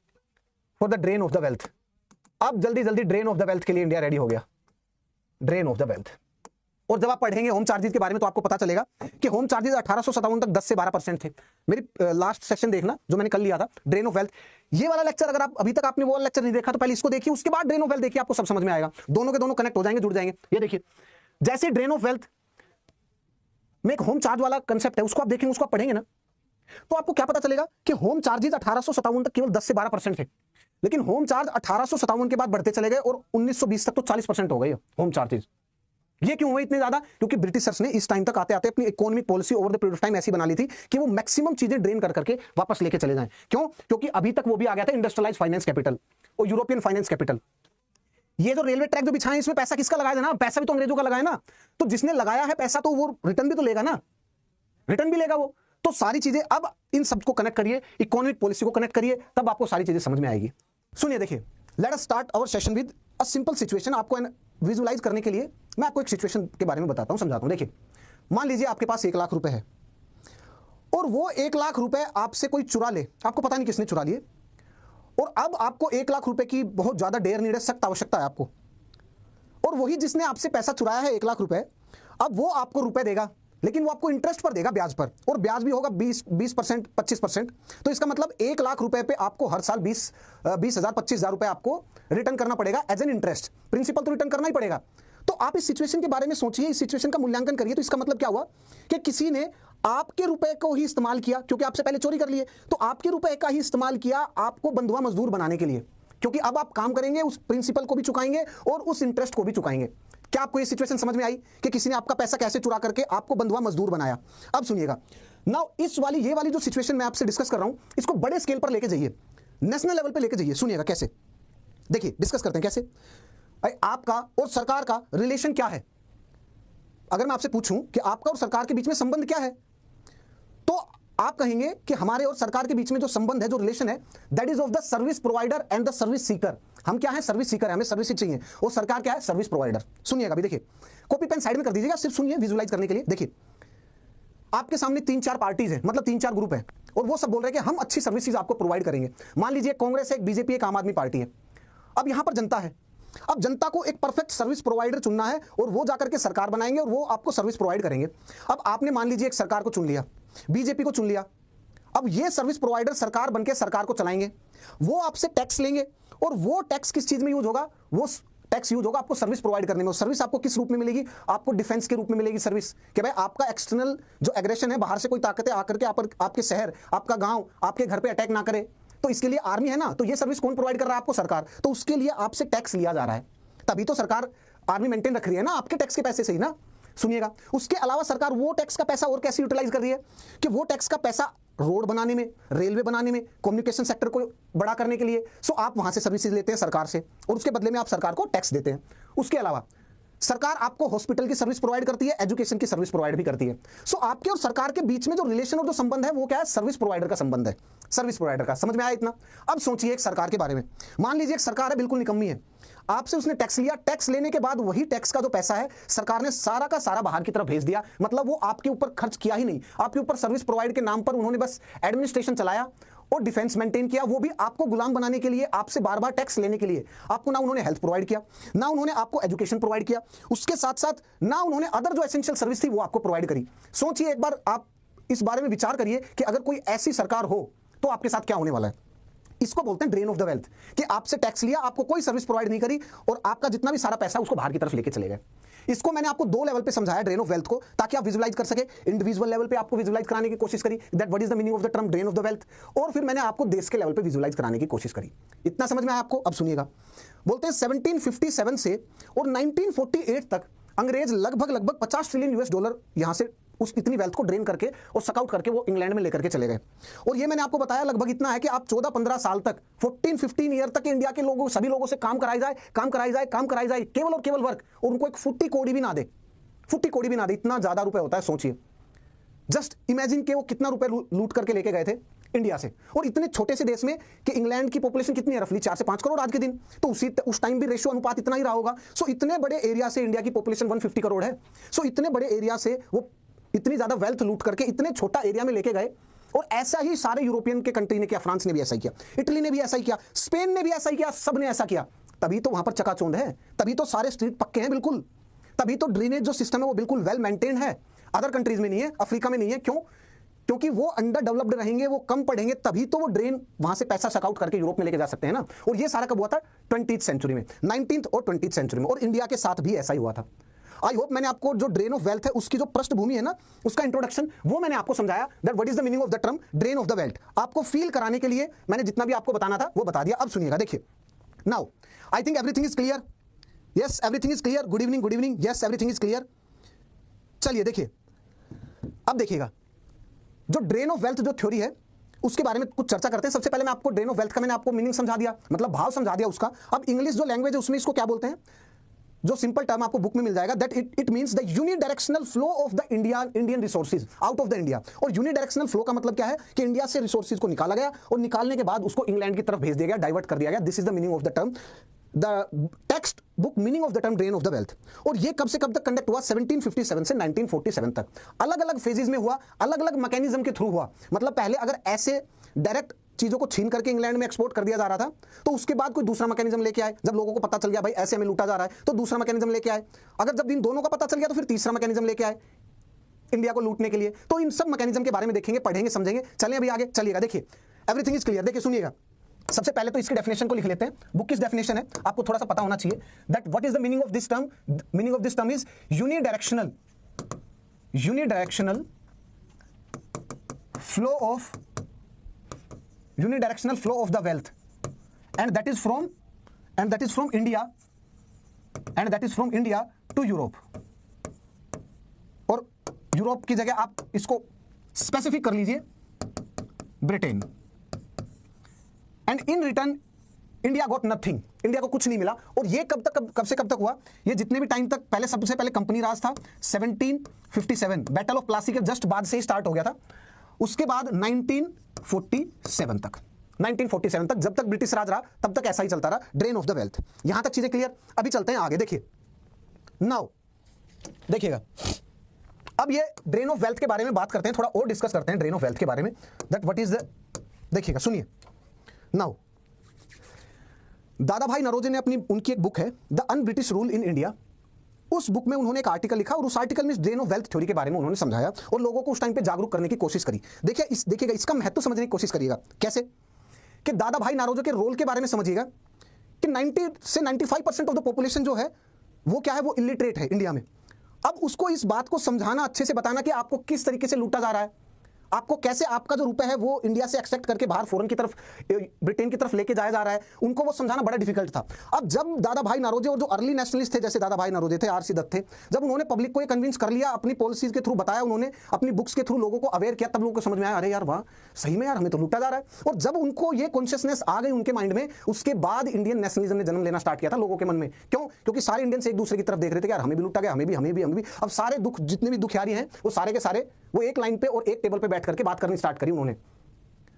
for the drain of the wealth. अब जल्दी ड्रेन ऑफ द वेल्थ के लिए इंडिया रेडी हो गया, ड्रेन ऑफ द वेल्थ। और जब आप पढ़ेंगे होम चार्जेस के बारे में तो आपको पता चलेगा कि होम चार्जेस 1857 तक 10 से 12% थे। मेरी लास्ट सेशन देखना जो मैंने कल लिया था, ड्रेन ऑफ वेल्थ, ये वाला लेक्चर अगर आप अभी तक आपने वो लेक्चर नहीं देखा तो पहले इसको देखिए, उसके बाद ड्रेन ऑफ वेल्थ देखिए, आपको सब समझ में आएगा, दोनों के दोनों कनेक्ट हो जाएंगे, जुड़ जाएंगे। ये देखिए, जैसे ड्रेन ऑफ वेल्थ में एक होम चार्ज वाला कंसेप्ट है, उसको आप देखेंगे, उसको आप पढ़ेंगे ना, तो आपको क्या पता चलेगा कि होम चार्जेस 1857 तक केवल 10 से 12% थे, लेकिन होम चार्ज 1857 के बाद बढ़ते चले गए और 1920 तक तो 40% हो गए होम चार्जेस। ये क्यों हुए इतने ज्यादा, क्योंकि ब्रिटिशर्स ने इस टाइम तक आते आते अपनी economic policy over the period of time ऐसी बना ली थी कि वो मैक्सिमम चीजें ड्रेन कर करके वापस लेके चले जाएं। क्यों, क्योंकि अभी तक वो भी आ गया था इंडस्ट्रियलाइज्ड फाइनेंस कैपिटल और यूरोपियन फाइनेंस कैपिटल। ये जो रेलवे ट्रैक जो बिछाए, इसमें पैसा किसका लगाया था ना, पैसा भी तो अंग्रेजों का लगाया ना, तो जिसने लगाया है पैसा तो वो रिटर्न भी तो लेगा ना, रिटर्न भी लेगा वो। तो सारी चीजें, अब इन सबको कनेक्ट करिए, इकोनॉमिक पॉलिसी को कनेक्ट करिए, तब आपको सारी चीजें समझ में आएगी। सुनिए, देखिए, let us start our session with a simple situation. आपको विजुलाइज करने के लिए मैं आपको एक सिचुएशन के बारे में बताता हूं, समझाता हूं। देखिए, मान लीजिए आपके पास 1 लाख रुपए है और वो 1 लाख रुपए आपसे कोई चुरा ले, आपको पता नहीं किसने चुरा लिए, और अब आपको 1 लाख रुपए की बहुत ज्यादा डेयर नीड है, सख्त आवश्यकता है आपको, और वही जिसने आपसे पैसा चुराया है 1 लाख रुपए, अब वो आपको रुपए देगा, लेकिन वो आपको इंटरेस्ट पर देगा, ब्याज पर, और ब्याज भी होगा 20%, 25%। तो इसका मतलब 1 लाख रुपए पे आपको हर साल 20,000, 25,000 रुपए आपको रिटर्न करना पड़ेगा एज एन इंटरेस्ट। प्रिंसिपल तो रिटर्न करना ही पड़ेगा। तो आप इस सिचुएशन के बारे में सोचिए, इस सिचुएशन का मूल्यांकन करिए। तो इसका मतलब क्या हुआ कि किसी ने आपके रुपए को ही इस्तेमाल किया, क्योंकि आपसे पहले चोरी कर लिए, तो आपके रुपए का ही इस्तेमाल किया आपको बंधुआ मजदूर बनाने के लिए, क्योंकि अब आप काम करेंगे, उस प्रिंसिपल को भी चुकाएंगे और उस इंटरेस्ट को भी चुकाएंगे। क्या आपको ये सिचुएशन समझ में आई कि किसी ने आपका पैसा कैसे चुरा करके आपको बंधुआ मजदूर बनाया? अब सुनिएगा, नाउ ये वाली जो सिचुएशन मैं आपसे डिस्कस कर रहा हूं, इसको बड़े स्केल पर लेके जाइए, नेशनल लेवल पे लेके जाइए। सुनिएगा कैसे, देखिए डिस्कस करते हैं कैसे। आपका और सरकार का रिलेशन क्या है? अगर मैं आपसे पूछूं कि आपका और सरकार के बीच में संबंध क्या है, तो आप कहेंगे कि हमारे और सरकार के बीच में जो संबंध है, जो रिलेशन है, that is of the service provider and the service Sikar. हम क्या है? सर्विस सीकर है, हमें सर्विस चाहिए, और सरकार क्या है? Service provider. सुनिएगा अभी, देखिए, कॉपी पेन साइड में कर दीजिएगा, सिर्फ सुनिए विजुलाइज करने के लिए। देखिए, आपके सामने 3-4 पार्टीज हैं, मतलब 3-4 ग्रुप हैं, और वो सब बोल रहे हैं कि हम अच्छी सर्विसेज आपको प्रोवाइड करेंगे। मान लीजिए कांग्रेस है, एक बीजेपी, एक आम आदमी पार्टी है। अब यहां पर जनता है, अब जनता को एक परफेक्ट सर्विस प्रोवाइडर चुनना है, और वो जाकर के सरकार बनाएंगे और वो आपको सर्विस प्रोवाइड करेंगे। अब आपने मान लीजिए एक सरकार को चुन लिया, बीजेपी को चुन लिया। अब ये सर्विस प्रोवाइडर सरकार बनके सरकार को चलाएंगे, वो आपसे टैक्स लेंगे, और वो टैक्स किस चीज में यूज होगा? वो टैक्स यूज होगा आपको सर्विस प्रोवाइड करने में। सर्विस आपको किस रूप में मिलेगी? आपको डिफेंस के रूप में मिलेगी सर्विस, कि भाई आपका एक्सटर्नल जो एग्रेशन है, बाहर से कोई ताकतें आकर के आपके शहर, आपका गांव, आपके घर पे अटैक ना करे, तो इसके लिए आर्मी है ना, तो ये सर्विस कौन प्रोवाइड कर रहा है आपको? सरकार। तो उसके लिए आपसे टैक्स लिया जा रहा है, तभी तो सरकार आर्मी मेंटेन रख रही है ना, आपके टैक्स के पैसे से ही ना। सुनिएगा, उसके अलावा सरकार वो टैक्स का पैसा और कैसे यूटिलाइज कर रही है कि वो टैक्स का पैसा रोड बनाने में, रेलवे बनाने में, कम्युनिकेशन सेक्टर को बड़ा करने के लिए। सो आप वहां से सर्विसेज लेते हैं सरकार से और उसके बदले में आप सरकार को टैक्स देते हैं। उसके अलावा सरकार आपको हॉस्पिटल की सर्विस प्रोवाइड करती है, एजुकेशन की सर्विस प्रोवाइड भी करती है। सो आपके और सरकार के बीच में जो रिलेशन और जो संबंध है वो क्या है? सर्विस प्रोवाइडर का संबंध है, सर्विस प्रोवाइडर का। समझ में आया इतना? अब सोचिए एक सरकार के बारे में। मान लीजिए एक सरकार है, बिल्कुल निकम्मी है, आपसे उसने टैक्स लिया, टैक्स लेने के बाद वही टैक्स का जो पैसा है सरकार ने सारा का सारा बाहर की तरफ भेज दिया, मतलब वो आपके ऊपर खर्च किया ही नहीं, आपके ऊपर सर्विस प्रोवाइड के नाम पर उन्होंने बस एडमिनिस्ट्रेशन चलाया और डिफेंस मेंटेन किया, वो भी आपको गुलाम बनाने के लिए, आपसे बार बार टैक्स लेने के लिए। आपको ना उन्होंने हेल्थ प्रोवाइड किया, ना उन्होंने आपको एजुकेशन प्रोवाइड किया, उसके साथ साथ ना उन्होंने अदर जो एसेंशियल सर्विस थी वो आपको प्रोवाइड करी। सोचिए एक बार, आप इस बारे में विचार करिए कि अगर कोई ऐसी सरकार हो तो आपके साथ क्या होने वाला है। इसको बोलते हैं ड्रेन ऑफ द वेल्थ, कि आपसे टैक्स लिया, आपको कोई सर्विस प्रोवाइड नहीं करी और आपका जितना भी सारा पैसा उसको बाहर की तरफ लेके चले गए। इसको मैंने आपको दो लेवल पे समझाया ड्रेन ऑफ वेल्थ को, ताकि आप विजुअलाइज कर सके। इंडिविजुअल लेवल पे आपको विजुअलाइज कराने की कोशिश करी that what is the meaning of the term drain of the wealth, और फिर मैंने आपको देश के लेवल पे विजुअलाइज कराने की कोशिश करी। इतना समझ में आया आपको? अब सुनिएगा, बोलते हैं 1757 से और 1948 तक अंग्रेज लगभग 50 ट्रिलियन यूएस डॉलर यहां से उस इतनी वेल्थ को ड्रेन करके और सकआउट करके वो इंग्लैंड में लेकर के चले गए। और ये मैंने आपको बताया लगभग इतना है कि आप 14-15 साल तक, 14-15 ईयर तक इंडिया के लोगों, सभी लोगों से काम कराई जाए, केवल और केवल वर्क, और उनको एक फुट्टी कोड़ी भी ना दे, इतना ज्यादा रुपए होता है। सोचिए, जस्ट इमेजिन के वो कितना रुपए लूट करके लेके गए थे इंडिया से, और इतने छोटे से देश में कि इंग्लैंड की पॉपुलेशन कितनी है? रफली 4 से 5 करोड़ आज के दिन, तो उस टाइम भी रेशियो अनुपात इतना ही रहा होगा। सो इतने बड़े एरिया से इंडिया की पॉपुलेशन 150 करोड़ है। सो इतने बड़े एरिया से वो इतनी ज्यादा वेल्थ लूट करके इतने छोटा एरिया में लेके गए, और ऐसा ही सारे यूरोपियन के कंट्री ने किया। फ्रांस ने भी ऐसा ही किया, इटली ने भी ऐसा ही किया, स्पेन ने भी ऐसा ही किया, सब ने ऐसा किया। तभी तो वहां पर चकाचौंध है, तभी तो सारे स्ट्रीट पक्के हैं बिल्कुल, तभी तो ड्रेनेज जो सिस्टम है वो बिल्कुल वेल मेंटेन्ड है। अदर कंट्रीज में नहीं है, अफ्रीका में नहीं है। क्यों? क्योंकि वो अंडर डेवलप्ड रहेंगे, वो कम पढ़ेंगे, तभी तो वो ड्रेन वहां से पैसा सकआउट करके यूरोप में लेके जा सकते हैं ना। और ये सारा कब हुआ था? 20th सेंचुरी में, 19th और 20th सेंचुरी में, और इंडिया के साथ भी ऐसा ही हुआ था। आई होप मैंने आपको जो ड्रेन ऑफ वेल्थ है उसकी जो पृष्ठभूमि है ना, उसका इंट्रोडक्शन वो मैंने आपको समझाया, that what is the meaning of the term drain of the wealth. आपको फील कराने के लिए मैंने जितना भी आपको बताना था वो बता दिया। अब सुनिएगा, देखिए, now I think everything is clear. Yes, everything is clear. Good evening. Yes, everything is clear. चलिए देखिए, अब देखिएगा, जो ड्रेन ऑफ वेल्थ जो थ्योरी है उसके बारे में कुछ चर्चा करते हैं। सबसे पहले मैं आपको ड्रेन ऑफ वेल्थ का मैंने आपको मीनिंग समझा दिया, मतलब भाव समझा दिया उसका। अब इंग्लिश जो लैंग्वेज है उसमें इसको क्या बोलते हैं, जो सिंपल टर्म आपको बुक में मिल जाएगा, that it means the unidirectional flow of the Indian resources out of the India. और यूनिडायरेक्शनल फ्लो का मतलब क्या है कि इंडिया से रिसोर्सेज को निकाला गया और निकालने के बाद उसको इंग्लैंड की तरफ भेज दिया गया, डाइवर्ट कर दिया गया। This is the meaning of the term, the text book meaning of the term drain of the wealth. और ये कब से कब तक कंडक्ट हुआ? 1757 से 1947 तक। अलग अलग फेजेस में हुआ, अलग अलग मैकेनिज्म के थ्रू हुआ। मतलब पहले अगर ऐसे डायरेक्ट चीजों को छीन करके इंग्लैंड में एक्सपोर्ट कर दिया जा रहा था, तो उसके बाद कोई दूसरा मैकेनिज्म लेके आए। जब लोगों को पता चल गया भाई ऐसे हमें लूटा जा रहा है, तो दूसरा मैकेनिज्म लेके आए। अगर जब इन दोनों का पता चल गया तो फिर तीसरा मैकेनिज्म लेके आए इंडिया को लूटने के लिए। तो इन सब मैकेनिज्म के बारे में देखेंगे, पढ़ेंगे, समझेंगे। चलिए अभी आगे चलिएगा, देखिए एवरीथिंग इज क्लियर। देखिए सुनिएगा, सबसे पहले तो इसकी डेफिनेशन को लिख लेते हैं। बुक किस डेफिनेशन है आपको थोड़ा सा पता होना चाहिए, that what is the meaning of this term. Meaning of this term is unidirectional flow of the wealth, and that is from India to Europe। और यूरोप की जगह आप इसको स्पेसिफिक कर लीजिए Britain. And in return India got nothing, India को कुछ नहीं मिला। और ये कब से कब तक हुआ? ये जितने भी टाइम तक, पहले सबसे पहले कंपनी राज था 1757, बैटल ऑफ प्लासी के जस्ट बाद से ही स्टार्ट हो गया था। उसके बाद 1947 तक जब तक ब्रिटिश राज रहा तब तक ऐसा ही चलता रहा, ड्रेन ऑफ द वेल्थ। यहां तक चीजें क्लियर। अभी चलते हैं आगे, देखिए नाउ देखिएगा, अब ये ड्रेन ऑफ वेल्थ के बारे में बात करते हैं, थोड़ा और डिस्कस करते हैं ड्रेन ऑफ वेल्थ के बारे में, दैट व्हाट इज द, देखिएगा सुनिए नाउ, दादा भाई नरोजे ने उनकी एक बुक है the un-British rule in India, उस बुक में उन्होंने एक आर्टिकल लिखा और उस आर्टिकल में ड्रेन ऑफ वेल्थ थ्योरी के बारे में उन्होंने समझाया और लोगों को उस टाइम पे जागरूक करने की कोशिश करी। देखिएगा इसका महत्व समझने की कोशिश करिएगा। कैसे कि दादा भाई नरोजे के रोल के बारे में समझिएगा कि 90 से 95% ऑफ द पॉपुलेशन जो है वो क्या है, वो इलिटरेट है इंडिया में। अब उसको इस बात को समझाना, अच्छे से बताना कि आपको किस तरीके से लूटा जा रहा है, आपको कैसे आपका जो रुपए है वो इंडिया से एक्सट्रैक्ट करके बाहर फॉरेन की तरफ, ब्रिटेन की तरफ लेके जाया जा रहा है, उनको वो समझाना बड़ा डिफिकल्ट था। अब जब दादा भाई नौरोजी और जो अर्ली नेशनलिस्ट थे जैसे दादा भाई नौरोजी थे, आरसी दत्त थे, जब उन्होंने पब्लिक को ये कन्विंस कर लिया, अपनी पॉलिसीज के थ्रू बताया, उन्होंने अपनी बुक्स के थ्रू लोगों को अवेयर किया, तब लोगों को समझ में आया अरे यार वाह, सही में यार हमें तो लूटा जा रहा है। और जब उनको ये कॉन्शियसनेस आ गई उनके माइंड में, उसके बाद इंडियन नेशनलिज्म ने जन्म लेना स्टार्ट किया था लोगों के मन में। क्यों? क्योंकि सारे इंडियंस एक दूसरे की तरफ देख रहे थे कि यार हमें भी लूटा गया, हमें भी। अब सारे दुख, जितने भी दुखियारी हैं, वो सारे के सारे वो एक लाइन पे और एक टेबल पे बैठ करके बात करनी स्टार्ट करी उन्होंने।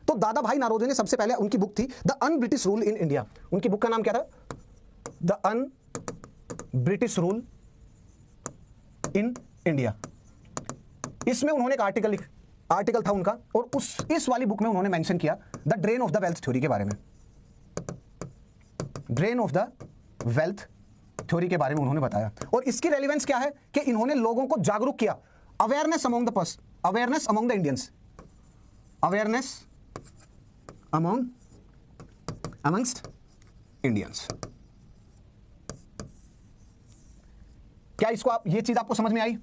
तो दादा भाई नौरोजी ने सबसे पहले, उनकी बुक थी the un-British rule in India. उनकी बुक का नाम क्या था? The un-British rule in India. इसमें उन्होंने एक आर्टिकल था उनका, और इस वाली बुक में उन्होंने मेंशन किया the drain of the wealth theory के बारे में। Drain of the wealth theory के बारे में उन्होंने बताया। और इसकी रेलिवेंस क्या है कि इन्होंने लोगों को जागरूक किया, awareness among the Indians, awareness amongst Indians. क्या इसको ये चीज आपको समझ में आई?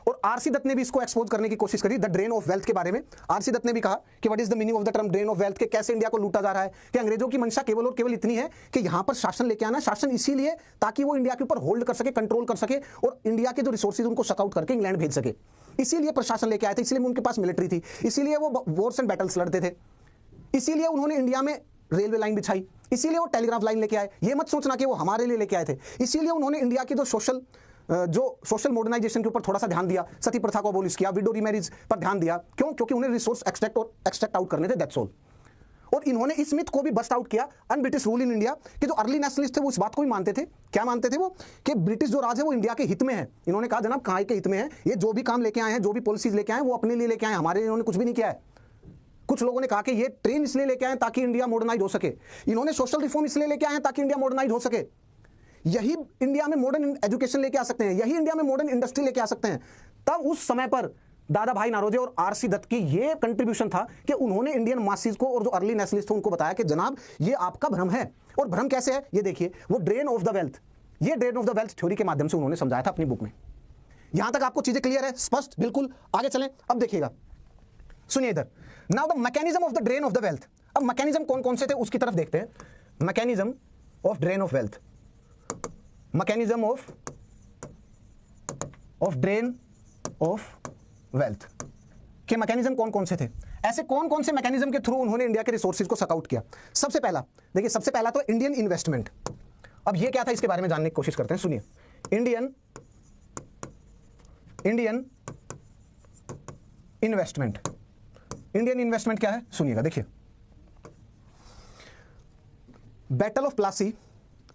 और आरसी दत्त ने भी इसको एक्सपोज करने की कोशिश करी द ड्रेन ऑफ वेल्थ के बारे में। आरसी दत्त ने भी कहा कि what is the meaning of the term drain of wealth, के कैसे इंडिया को लूटा जा रहा है, कि अंग्रेजों की मंशा केवल और केवल इतनी है कि यहां पर शासन लेके आना, शासन इसीलिए ताकि वो इंडिया के ऊपर होल्ड कर सके, कंट्रोल कर सके, और इंडिया के जो रिसोर्सेज उनको शकआउट करके इंग्लैंड भेज सके। इसीलिए प्रशासन लेके आए थे, इसलिए उनके पास मिलिट्री थी, इसीलिए वो वॉर्स एंड बैटल्स लड़ते थे, इसीलिए उन्होंने इंडिया में रेलवे लाइन बिछाई, इसीलिए वो टेलीग्राफ लाइन लेके आए। ये मत सोचना कि वो हमारे लिए लेके आए थे, इसीलिए उन्होंने इंडिया की जो सोशल मॉडर्नाइजेशन के ऊपर थोड़ा सा ध्यान दिया, सती प्रथा को अबॉलिश किया, विडो रीमैरिज पर ध्यान दिया। क्यों? क्योंकि उन्हें रिसोर्स एक्सट्रैक्ट आउट करने थे, दैट्स ऑल। और इन्होंने इस मिथ को भी बस्ट आउट किया, un British rule in India, कि जो अर्ली नेशनलिस्ट थे वो इस बात को भी मानते थे। क्या मानते थे वो? कि ब्रिटिश जो राज है वो इंडिया के हित में है। इन्होंने कहा जनाब कहाँ के हित में है, ये जो भी काम लेके आए हैं, जो भी पॉलिसीज लेके आए हैं, वो अपने लिए लेके आए, हमारे लिए इन्होंने कुछ भी नहीं किया है। कुछ लोगों ने कहा कि ये ट्रेन इसलिए लेके आए ताकि इंडिया मॉडर्नाइज हो सके, इन्होंने सोशल रिफॉर्म इसलिए लेके आए ताकि इंडिया मॉडर्नाइज हो सके। यही इंडिया में मॉडर्न एजुकेशन लेके आ सकते हैं, यही इंडिया में मॉडर्न इंडस्ट्री लेके आ सकते हैं। तब उस समय पर दादा भाई नौरोजी और आरसी दत्त की ये कंट्रीब्यूशन था कि उन्होंने इंडियन मासेस को और जो अर्ली नेशनलिस्ट थे उनको बताया कि जनाब ये आपका भ्रम है। और भ्रम कैसे है ये देखिए, वो ड्रेन ऑफ द वेल्थ, ये drain of the wealth theory के माध्यम से उन्होंने समझाया था अपनी बुक में। यहां तक आपको चीजें क्लियर है, स्पष्ट? बिल्कुल। आगे चलें, अब देखिएगा, सुनिए इधर। Now the mechanism of the drain of the wealth. अब मैकेनिज्म कौन कौन से थे उसकी तरफ देखते हैं। Mechanism of drain of wealth, mechanism of drain of wealth के मैकेनिज्म कौन कौन से थे? ऐसे कौन कौन से मैकेनिज्म के थ्रू उन्होंने इंडिया के रिसोर्सेज को सकआउट किया? सबसे पहला देखिए, सबसे पहला तो इंडियन इन्वेस्टमेंट। अब ये क्या था इसके बारे में जानने की कोशिश करते हैं, सुनिए। इंडियन इन्वेस्टमेंट, इंडियन इन्वेस्टमेंट क्या है सुनिएगा, देखिए। बैटल ऑफ प्लासी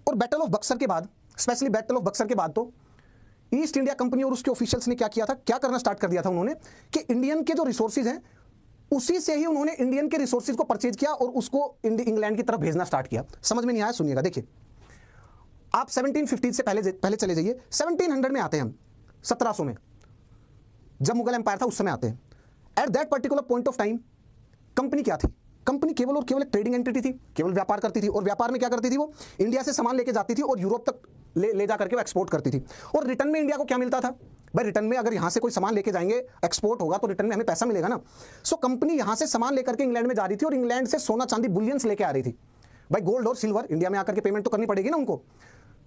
और बैटल ऑफ बक्सर के बाद, स्पेशली बैटल ऑफ बक्सर के बाद तो ईस्ट इंडिया कंपनी और उसके ऑफिशियल्स ने क्या किया था, क्या करना स्टार्ट कर दिया था उन्होंने, कि इंडियन के जो रिसोर्सेज हैं उसी से ही उन्होंने इंडियन के रिसोर्सेज को परचेज किया और उसको इंग्लैंड की तरफ भेजना स्टार्ट किया। समझ में नहीं आया? सुनिएगा, देखिए। आप 1750 से पहले चले जाइए, 1700 में आते हैं हम, 1700 में जब मुगल एम्पायर था उस समय आते हैं। At that particular point of time company क्या थी? कंपनी केवल और केवल एक ट्रेडिंग एंटिटी थी, केवल व्यापार करती थी। और व्यापार में क्या करती थी? वो इंडिया से सामान लेके जाती थी और यूरोप तक ले जा करके वो एक्सपोर्ट करती थी। और रिटर्न में इंडिया को क्या मिलता था भाई? रिटर्न में अगर यहाँ से कोई सामान लेके जाएंगे, एक्सपोर्ट होगा, तो रिटर्न में हमें पैसा मिलेगा ना। सो कंपनी यहाँ से सामान लेकर के इंग्लैंड में जा रही थी और इंग्लैंड से सोना चांदी बुलियंस लेके आ रही थी। भाई गोल्ड और सिल्वर इंडिया में आकर के पेमेंट तो करनी पड़ेगी ना उनको।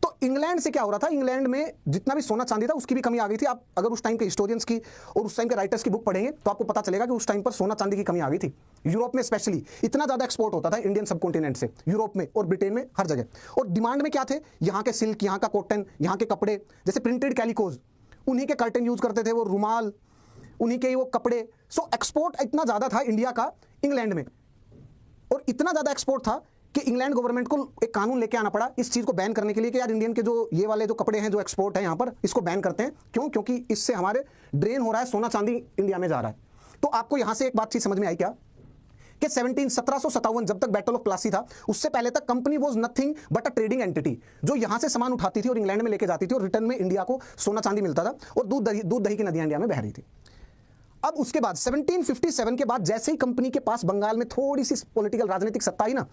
तो इंग्लैंड से क्या हो रहा था, इंग्लैंड में जितना भी सोना चांदी था उसकी भी कमी आ गई थी। आप अगर उस टाइम के हिस्टोरियंस की और उस टाइम के राइटर्स की बुक पढ़ेंगे तो आपको पता चलेगा कि उस टाइम पर सोना चांदी की कमी आ गई थी। यूरोप में स्पेशली इतना ज़्यादा एक्सपोर्ट होता था इंडियन सबकॉन्टिनेंट से, यूरोप में और ब्रिटेन में, हर जगह। और डिमांड में क्या थे? यहाँ के सिल्क, यहाँ का कॉटन, यहाँ के कपड़े, जैसे प्रिंटेड कैलिकोज, उन्हीं के कर्टन यूज करते थे, वो रुमाल, उन्हीं के वो कपड़े। सो एक्सपोर्ट इतना ज़्यादा था इंडिया का इंग्लैंड में, और इतना ज़्यादा एक्सपोर्ट था कि इंग्लैंड गवर्नमेंट को एक कानून लेके आना पड़ा इस चीज़ को बैन करने के लिए कि यार इंडियन के जो ये वाले जो कपड़े हैं जो एक्सपोर्ट है यहाँ पर, इसको बैन करते हैं। क्यों? क्योंकि इससे हमारे ड्रेन हो रहा है, सोना चांदी इंडिया में जा रहा है। तो आपको यहाँ से एक बात चीज समझ में आई क्या, कि 1757 जब तक बैटल ऑफ प्लासी था उससे पहले तक company was nothing but a trading entity, जो यहाँ से सामान उठाती थी और इंग्लैंड में लेके जाती थी और रिटर्न में इंडिया को सोना चांदी मिलता था और दूध दही की नदियां इंडिया में बह रही थी। अब उसके बाद 1757 के बाद जैसे ही कंपनी के पास बंगाल में थोड़ी सी पॉलिटिकल राजनीतिक सत्ता आई ना,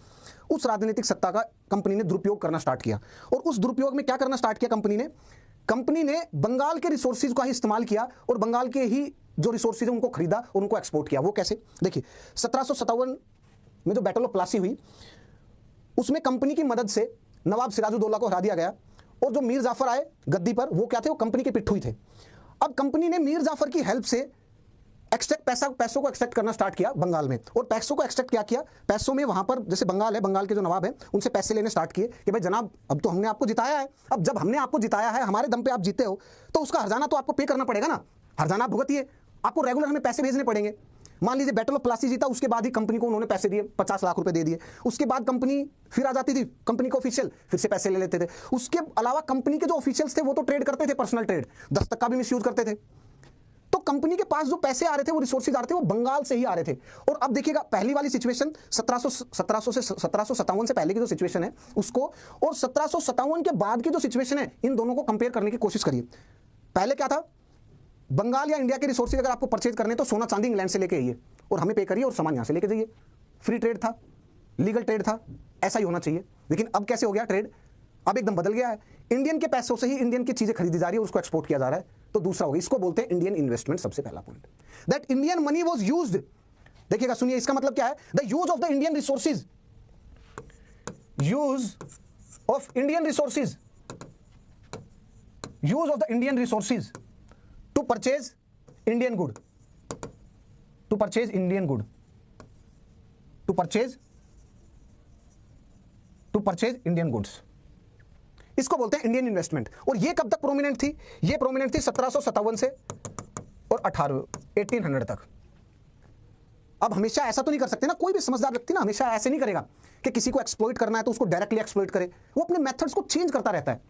उस राजनीतिक सत्ता का कंपनी ने दुरुपयोग करना स्टार्ट किया। और उस दुरुपयोग में क्या करना स्टार्ट किया कंपनी ने, कंपनी ने बंगाल के रिसोर्सेज का ही इस्तेमाल किया और बंगाल के ही जो रिसोर्सेज है उनको खरीदा और उनको एक्सपोर्ट किया। वो कैसे? देखिए 1757 में जो बैटल ऑफ प्लासी हुई उसमें कंपनी की मदद से नवाब सिराजुद्दौला को हरा दिया गया और जो मीर जाफर आए गद्दी पर वो क्या थे? वो कंपनी के पिट्ठू ही थे। अब कंपनी ने मीर जाफर की हेल्प से पैसों को एक्सट्रैक्ट करना स्टार्ट किया बंगाल में। और पैसों को एक्सट्रैक्ट क्या किया? पैसों में वहां पर जैसे बंगाल है, बंगाल के जो नवाब है उनसे पैसे लेने स्टार्ट किए कि भाई जनाब अब तो हमने आपको जिताया है, अब जब हमने आपको जिताया है, हमारे दम पे आप जीते हो, तो उसका हर्जाना तो आपको पे करना पड़ेगा ना, हर्जाना आप भुगतिए, आपको रेगुलर हमें पैसे भेजने पड़ेंगे। मान लीजिए बैटल ऑफ प्लासी जीता, उसके बाद ही कंपनी को उन्होंने पैसे दिए, 50 लाख रुपए दे दिए। उसके बाद कंपनी फिर आ जाती थी, कंपनी के ऑफिशियल फिर से पैसे ले लेते थे। उसके अलावा कंपनी के जो ऑफिशियल्स थे वो तो ट्रेड करते थे, पर्सनल ट्रेड, दस्तक का भी मिसयूज करते थे। तो कंपनी के पास जो पैसे आ रहे थे, वो रिसोर्सेज आ रहे थे, वो बंगाल से ही आ रहे थे। और अब देखिएगा पहली वाली सिचुएशन 1757 से पहले की जो सिचुएशन है उसको, और 1757 के बाद की जो सिचुएशन है, इन दोनों को कंपेयर करने की कोशिश करिए। पहले क्या था? बंगाल या इंडिया के रिसोर्सेज अगर आपको परचेज करने तो सोना चांदी इंग्लैंड से लेके आइए और हमें पे करिए और सामान यहां से लेके जाइए। फ्री ट्रेड था, लीगल ट्रेड था, ऐसा ही होना चाहिए। लेकिन अब कैसे हो गया ट्रेड? अब एकदम बदल गया है। इंडियन के पैसों से ही इंडियन की चीजें खरीदी जा रही है, उसको एक्सपोर्ट किया जा रहा है। तो दूसरा होगा, इसको बोलते हैं इंडियन इन्वेस्टमेंट। सबसे पहला point, that Indian money was used. देखिएगा, सुनिए, इसका मतलब क्या है? The use of the Indian resources, use of Indian resources, use of the Indian resources to purchase Indian good, to purchase Indian good, to purchase Indian goods, इसको बोलते हैं Indian investment. और ये कब तक प्रोमिनेंट थी? ये प्रोमिनेंट थी 1757 से और 1800 तक। अब हमेशा ऐसा तो नहीं कर सकते ना, कोई भी समझदार व्यक्ति ना हमेशा ऐसे नहीं करेगा कि किसी को एक्सप्लॉइट करना है तो उसको डायरेक्टली एक्सप्लॉइट करे। वो अपने मेथड्स को चेंज करता रहता है।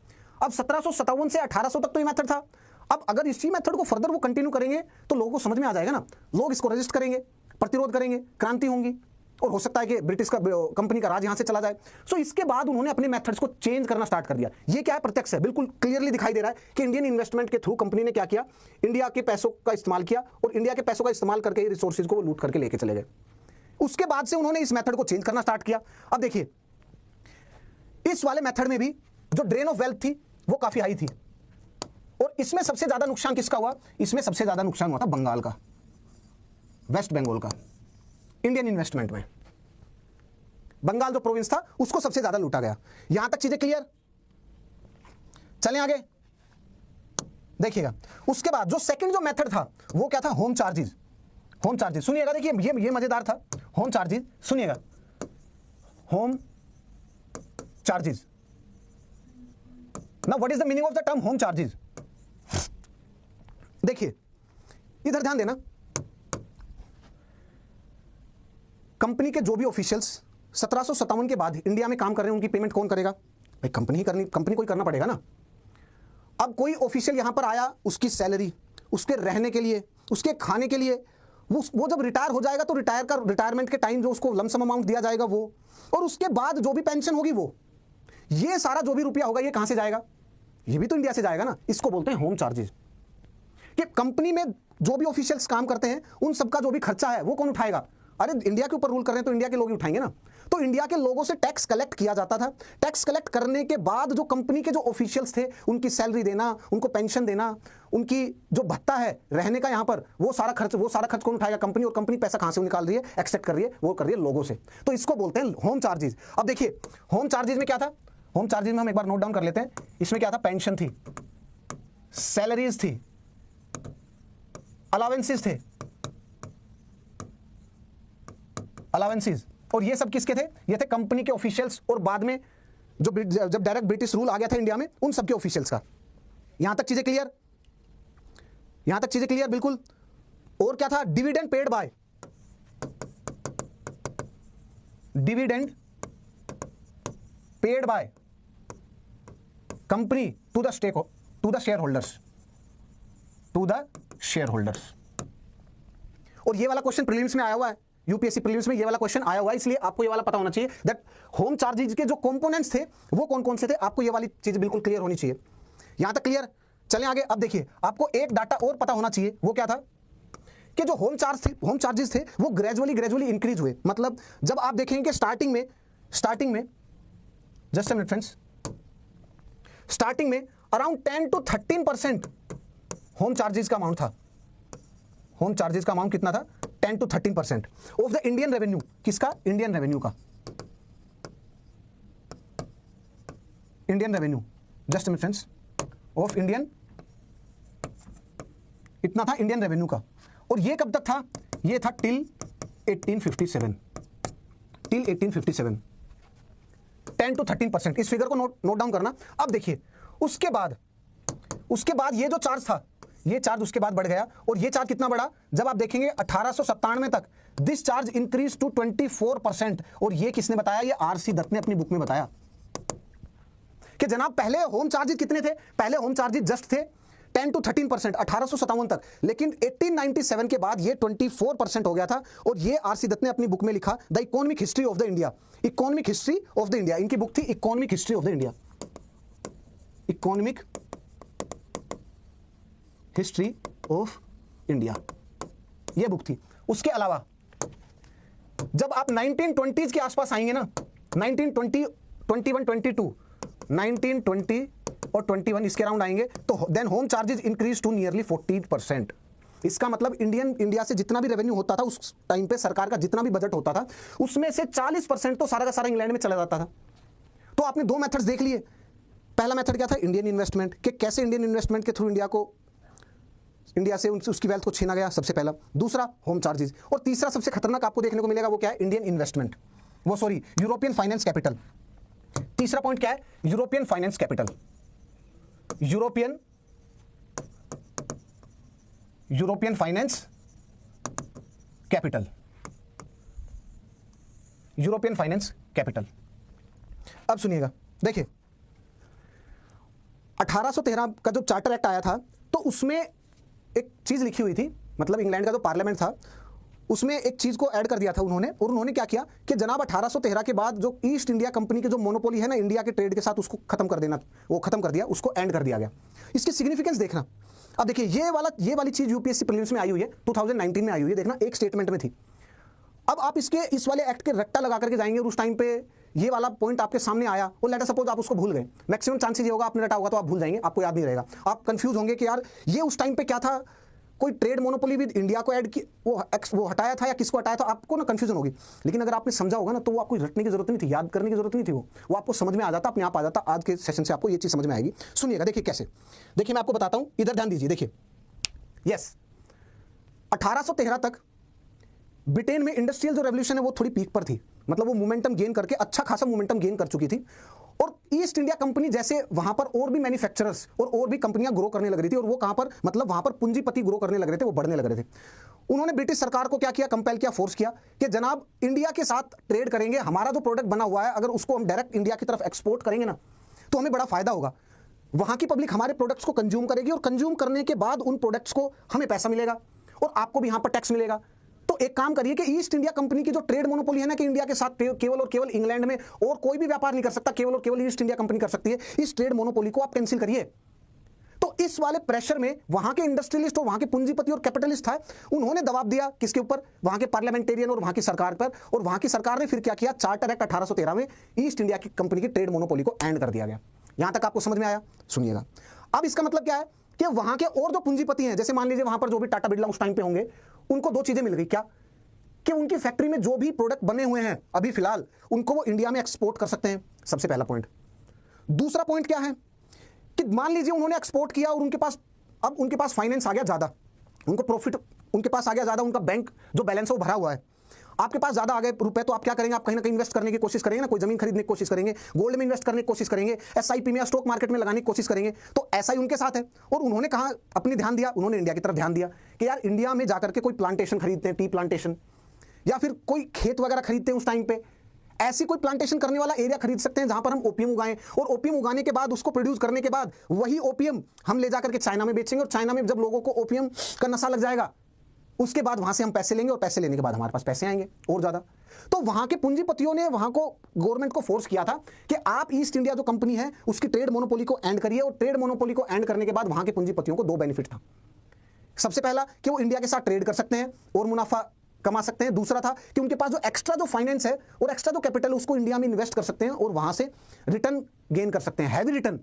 अब 1757 से 1800 तक तो ये मेथड था। अब अगर इसी मेथड को फर्दर वो कंटिन्यू करेंगे तो लोगों को समझ में आ जाएगा ना, लोग इसको रजिस्ट करेंगे, प्रतिरोध करेंगे, क्रांति होंगी और हो सकता है कि ब्रिटिश का कंपनी का राज यहां से चला जाए। सो इसके बाद उन्होंने अपने मेथड्स को चेंज करना स्टार्ट कर दिया। ये क्या है? प्रत्यक्ष है, बिल्कुल क्लियरली दिखाई दे रहा है कि इंडियन इन्वेस्टमेंट के थ्रू कंपनी ने क्या किया? इंडिया के पैसों का इस्तेमाल किया और इंडिया के पैसों का इस्तेमाल करके रिसोर्सेज को लूट करके लेके चले गए। उसके बाद से उन्होंने इस मेथड को चेंज करना स्टार्ट किया। अब देखिए, इस वाले मेथड में भी जो ड्रेन ऑफ वेल्थ थी वो काफी हाई थी। और इसमें सबसे ज्यादा नुकसान किसका हुआ? इसमें सबसे ज्यादा नुकसान हुआ था बंगाल का, वेस्ट बंगाल का। इंडियन इन्वेस्टमेंट में बंगाल जो प्रोविंस था उसको सबसे ज्यादा लूटा गया। यहां तक चीजें क्लियर? चलें आगे, देखिएगा। उसके बाद जो सेकंड जो मेथड था वो क्या था? Home charges. होम चार्जेस सुनिएगा, देखिए ये मजेदार था। होम चार्जेस सुनिएगा, home charges. Now what is the meaning of the term home charges? देखिए इधर ध्यान देना, कंपनी के जो भी ऑफिशियल्स 1757 के बाद इंडिया में काम कर रहे हैं उनकी पेमेंट कौन करेगा? भाई कंपनी ही करनी, कंपनी को ही करना पड़ेगा ना। अब कोई ऑफिशियल यहां पर आया, उसकी सैलरी, उसके रहने के लिए, उसके खाने के लिए, वो जब रिटायर हो जाएगा तो रिटायरमेंट के टाइम जो उसको लमसम अमाउंट दिया जाएगा वो, और उसके बाद जो भी पेंशन होगी वो, ये सारा जो भी रुपया होगा ये कहां से जाएगा? ये भी तो इंडिया से जाएगा ना। इसको बोलते हैं होम चार्जेस। कि कंपनी में जो भी ऑफिशियल्स काम करते हैं उन सबका जो भी खर्चा है वो कौन उठाएगा? अरे इंडिया के ऊपर रूल कर रहे हैं तो इंडिया के लोग ही उठाएंगे ना। तो इंडिया के लोगों से टैक्स कलेक्ट किया जाता था। टैक्स कलेक्ट करने के बाद जो कंपनी के जो ऑफिशियल्स थे उनकी सैलरी देना, उनको पेंशन देना, उनकी जो भत्ता है रहने का यहाँ पर, वो सारा खर्च कौन उठाएगा? कंपनी। और कंपनी पैसा कहां से निकाल रही है? एक्सेप्ट कर रही है, वो कर रही है लोगों से। तो इसको बोलते हैं होम चार्जेस। अब देखिए होम चार्जेस में क्या था? होम चार्जेस में हम एक बार नोट डाउन कर लेते हैं। इसमें क्या था? पेंशन थी, सैलरीज थी, अलावेंसेस थे, अलावेंसेस। और ये सब किसके थे? ये थे कंपनी के ऑफिशियल्स और बाद में जब डायरेक्ट ब्रिटिश रूल आ गया था इंडिया में उन सबके ऑफिशियल्स का। यहां तक चीजें क्लियर? यहां तक चीजें क्लियर? बिल्कुल। और क्या था? Dividend paid by, dividend paid by company to the shareholders, to the shareholders. और ये वाला क्वेश्चन प्रीलिम्स में आया हुआ है, यूपीएससी प्रीलिम्स में ये वाला क्वेश्चन आया हुआ है, इसलिए आपको ये वाला पता होना चाहिए दैट होम चार्जेज के जो कंपोनेंट्स थे वो कौन कौन से थे। आपको ये वाली चीज बिल्कुल क्लियर होनी चाहिए। यहां तक क्लियर? चलें आगे। अब देखिए आपको एक डाटा और पता होना चाहिए, वो क्या था? कि जो होम चार्जेस थे वो ग्रेजुअली इंक्रीज हुए। मतलब जब आप देखेंगे कि स्टार्टिंग में just a minute friends, starting में अराउंड 10 to 13% होम चार्जेस का अमाउंट था। होम चार्जेस का अमाउंट कितना था? 10 to 13% of the Indian revenue. किसका? इंडियन रेवेन्यू का। Indian revenue, just minute friends, of Indian, इतना था इंडियन रेवेन्यू का। और ये कब तक था? ये था टिल 1857, टिल 1857, 10 to 13%। इस फिगर को नोट डाउन करना। अब देखिए उसके बाद ये जो चार्ज था, ये चार्ज उसके बाद बढ़ गया। और ये चार्ज कितना बढ़ा? जब आप देखेंगे 1897 तक दिस चार्ज इंक्रीज टू 24%। और ये किसने बताया? ये आरसी दत्त ने अपनी बुक में बताया कि जनाब पहले होम चार्जेस कितने थे? पहले होम चार्जेस जस्ट थे 10 to 13% 1857 तक, लेकिन 1897 के बाद ये 24% हो गया था। और ये आरसी दत्त ने अपनी बुक में लिखा the economic history of the India. Economic history of the India, इनकी बुक थी economic history of the India, economic history of India, ये बुक थी। उसके अलावा जब आप 1920s के आसपास आएंगे ना, 1920, 21, 22, 1920 और 21 इसके अराउंड आएंगे, तो then home charges increase to nearly 40%। इसका मतलब इंडिया से जितना भी रेवेन्यू होता था उस टाइम पे, सरकार का जितना भी बजट होता था, उसमें से 40% तो सारा का सारा इंग्लैंड में चला जाता था। तो आपने दो मेथड्स देख लिए। पहला मेथड क्या था? इंडियन इन्वेस्टमेंट, कि कैसे इंडियन इन्वेस्टमेंट के थ्रू इंडिया से उसकी वेल्थ को छीना गया, सबसे पहला। दूसरा होम चार्जेस। और तीसरा सबसे खतरनाक आपको देखने को मिलेगा, वो क्या है? इंडियन इन्वेस्टमेंट, वो सॉरी यूरोपियन फाइनेंस कैपिटल। तीसरा पॉइंट क्या है? European finance capital, European finance capital, European finance capital. अब सुनिएगा, देखिए 1813 का जो चार्टर एक्ट आया था, तो उसमें एक चीज लिखी हुई थी, मतलब इंग्लैंड का जो पार्लियामेंट था उसमें एक चीज को ऐड कर दिया था उन्होंने। और उन्होंने क्या किया कि जनाब 1813 के बाद जो ईस्ट इंडिया कंपनी की जो मोनोपोली है ना इंडिया के ट्रेड के साथ, उसको खत्म कर देना, वो खत्म कर दिया, उसको एंड कर दिया गया। इसकी सिग्निफिकेंस देखना। अब देखिए ये वाली चीज यूपीएससी प्रीलिम्स में आई हुई है, 2019 में आई हुई है, देखना एक स्टेटमेंट में थी। अब आप इस वाले एक्ट के रट्टा लगा करके जाएंगे और उस टाइम पे ये वाला पॉइंट आपके सामने आया और लेटर सपोज आप उसको भूल गए। मैक्सिमम चांसेस ये होगा आपने रटा होगा तो आप भूल जाएंगे, आपको याद नहीं रहेगा। आप कंफ्यूज होंगे कि यार ये उस टाइम पे क्या था, कोई ट्रेड मोनोपोली विद इंडिया को ऐड की वो हटाया था या किसको हटाया था, आपको ना कंफ्यूजन होगी। लेकिन अगर आपने समझा होगा ना तो वो आपको रटने की जरूरत नहीं थी, याद करने की जरूरत नहीं थी, वो आपको समझ में आ जाता, अपने आप आ जाता। आज के सेशन से आपको ये चीज समझ में आएगी। सुनिएगा, देखिए कैसे, देखिए मैं आपको बताता हूं, इधर ध्यान दीजिए। देखिए यस, 1813 तक ब्रिटेन में इंडस्ट्रियल जो रेवोल्यूशन है वो थोड़ी पीक पर थी, मतलब वो मोमेंटम गेन करके अच्छा खासा मोमेंटम गेन कर चुकी थी। और ईस्ट इंडिया कंपनी जैसे वहां पर और भी मैन्युफैक्चरर्स और भी कंपनियां ग्रो करने लग रही थी, और वो कहां पर, मतलब वहां पर पूंजीपति ग्रो करने लग रहे थे, वो बढ़ने लग रहे थे। उन्होंने ब्रिटिश सरकार को क्या किया? कंपेल किया, फोर्स किया कि जनाब इंडिया के साथ ट्रेड करेंगे, हमारा जो प्रोडक्ट बना हुआ है अगर उसको हम डायरेक्ट इंडिया की तरफ एक्सपोर्ट करेंगे ना तो हमें बड़ा फायदा होगा। वहां की पब्लिक हमारे प्रोडक्ट्स को कंज्यूम करेगी और कंज्यूम करने के बाद उन प्रोडक्ट्स को हमें पैसा मिलेगा और आपको भी यहां पर टैक्स मिलेगा। तो एक काम करिए कि ईस्ट इंडिया कंपनी की जो ट्रेड मोनोपोली है ना कि इंडिया के साथ केवल और केवल इंग्लैंड में और कोई भी व्यापार नहीं कर सकता, केवल और केवल ईस्ट इंडिया कंपनी कर सकती है, इस ट्रेड मोनोपोली को आप कैंसिल करिए। तो इस वाले प्रेशर में वहां के इंडस्ट्रियलिस्ट और वहां के पूंजीपति और कैपिटलिस्ट था, उन्होंने दबाव दिया किसके ऊपर? वहां के पार्लियामेंटेरियन और वहां की सरकार पर। और वहां की सरकार ने फिर क्या किया? चार्टर एक्ट 1813 में ईस्ट इंडिया की कंपनी की ट्रेड मोनोपोली को एंड कर दिया गया। यहां तक आपको समझ में आया? सुनिएगा, अब इसका मतलब क्या है कि वहां के और जो पूंजीपति हैं, जैसे मान लीजिए वहां पर जो भी टाटा बिरला उस टाइम पे होंगे, उनको दो चीजें मिल गई। क्या? कि उनकी फैक्ट्री में जो भी प्रोडक्ट बने हुए हैं अभी फिलहाल, उनको वो इंडिया में एक्सपोर्ट कर सकते हैं, सबसे पहला पॉइंट। दूसरा पॉइंट क्या है कि मान लीजिए उन्होंने एक्सपोर्ट किया और उनके पास फाइनेंस आ गया ज्यादा, उनको प्रॉफिट उनके पास आ गया ज्यादा, उनका बैंक जो बैलेंस है वो भरा हुआ है, आपके पास ज्यादा आ गए रुपए, तो आप क्या करेंगे? आप कहीं ना कहीं इन्वेस्ट करने की कोशिश करेंगे ना, कोई जमीन खरीदने की कोशिश करेंगे, गोल्ड में इन्वेस्ट करने की कोशिश करेंगे, एसआईपी में या स्टॉक मार्केट में लगाने की कोशिश करेंगे। तो ऐसा ही उनके साथ है। और उन्होंने कहा, अपनी ध्यान दिया, उन्होंने इंडिया की तरफ ध्यान दिया कि यार इंडिया में जाकर के कोई प्लांटेशन खरीदते हैं, टी प्लांटेशन, या फिर कोई खेत वगैरह खरीदते हैं उस टाइम पे, ऐसी कोई प्लांटेशन करने वाला एरिया खरीद सकते हैं जहां पर हम ओपियम उगाएं, और ओपियम उगाने के बाद उसको प्रोड्यूस करने के बाद वही ओपियम हम ले जाकर के चाइना में बेचेंगे, और चाइना में जब लोगों को ओपियम का नशा लग जाएगा उसके बाद वहां से हम पैसे लेंगे, और पैसे लेने के बाद हमारे पास पैसे आएंगे और ज्यादा। तो वहां के पूंजीपतियों ने वहां को गवर्नमेंट को फोर्स किया था कि आप ईस्ट इंडिया जो कंपनी है उसकी ट्रेड मोनोपोली को एंड करिए, और ट्रेड मोनोपोली को एंड करने के बाद वहां के पूंजीपतियों को दो बेनिफिट था। सबसे पहला कि वो इंडिया के साथ ट्रेड कर सकते हैं और मुनाफा कमा सकते हैं। दूसरा था कि उनके पास जो एक्स्ट्रा जो फाइनेंस है और एक्स्ट्रा जो कैपिटल है उसको इंडिया में इन्वेस्ट कर सकते हैं और वहां से रिटर्न गेन कर सकते हैं, हैवी रिटर्न।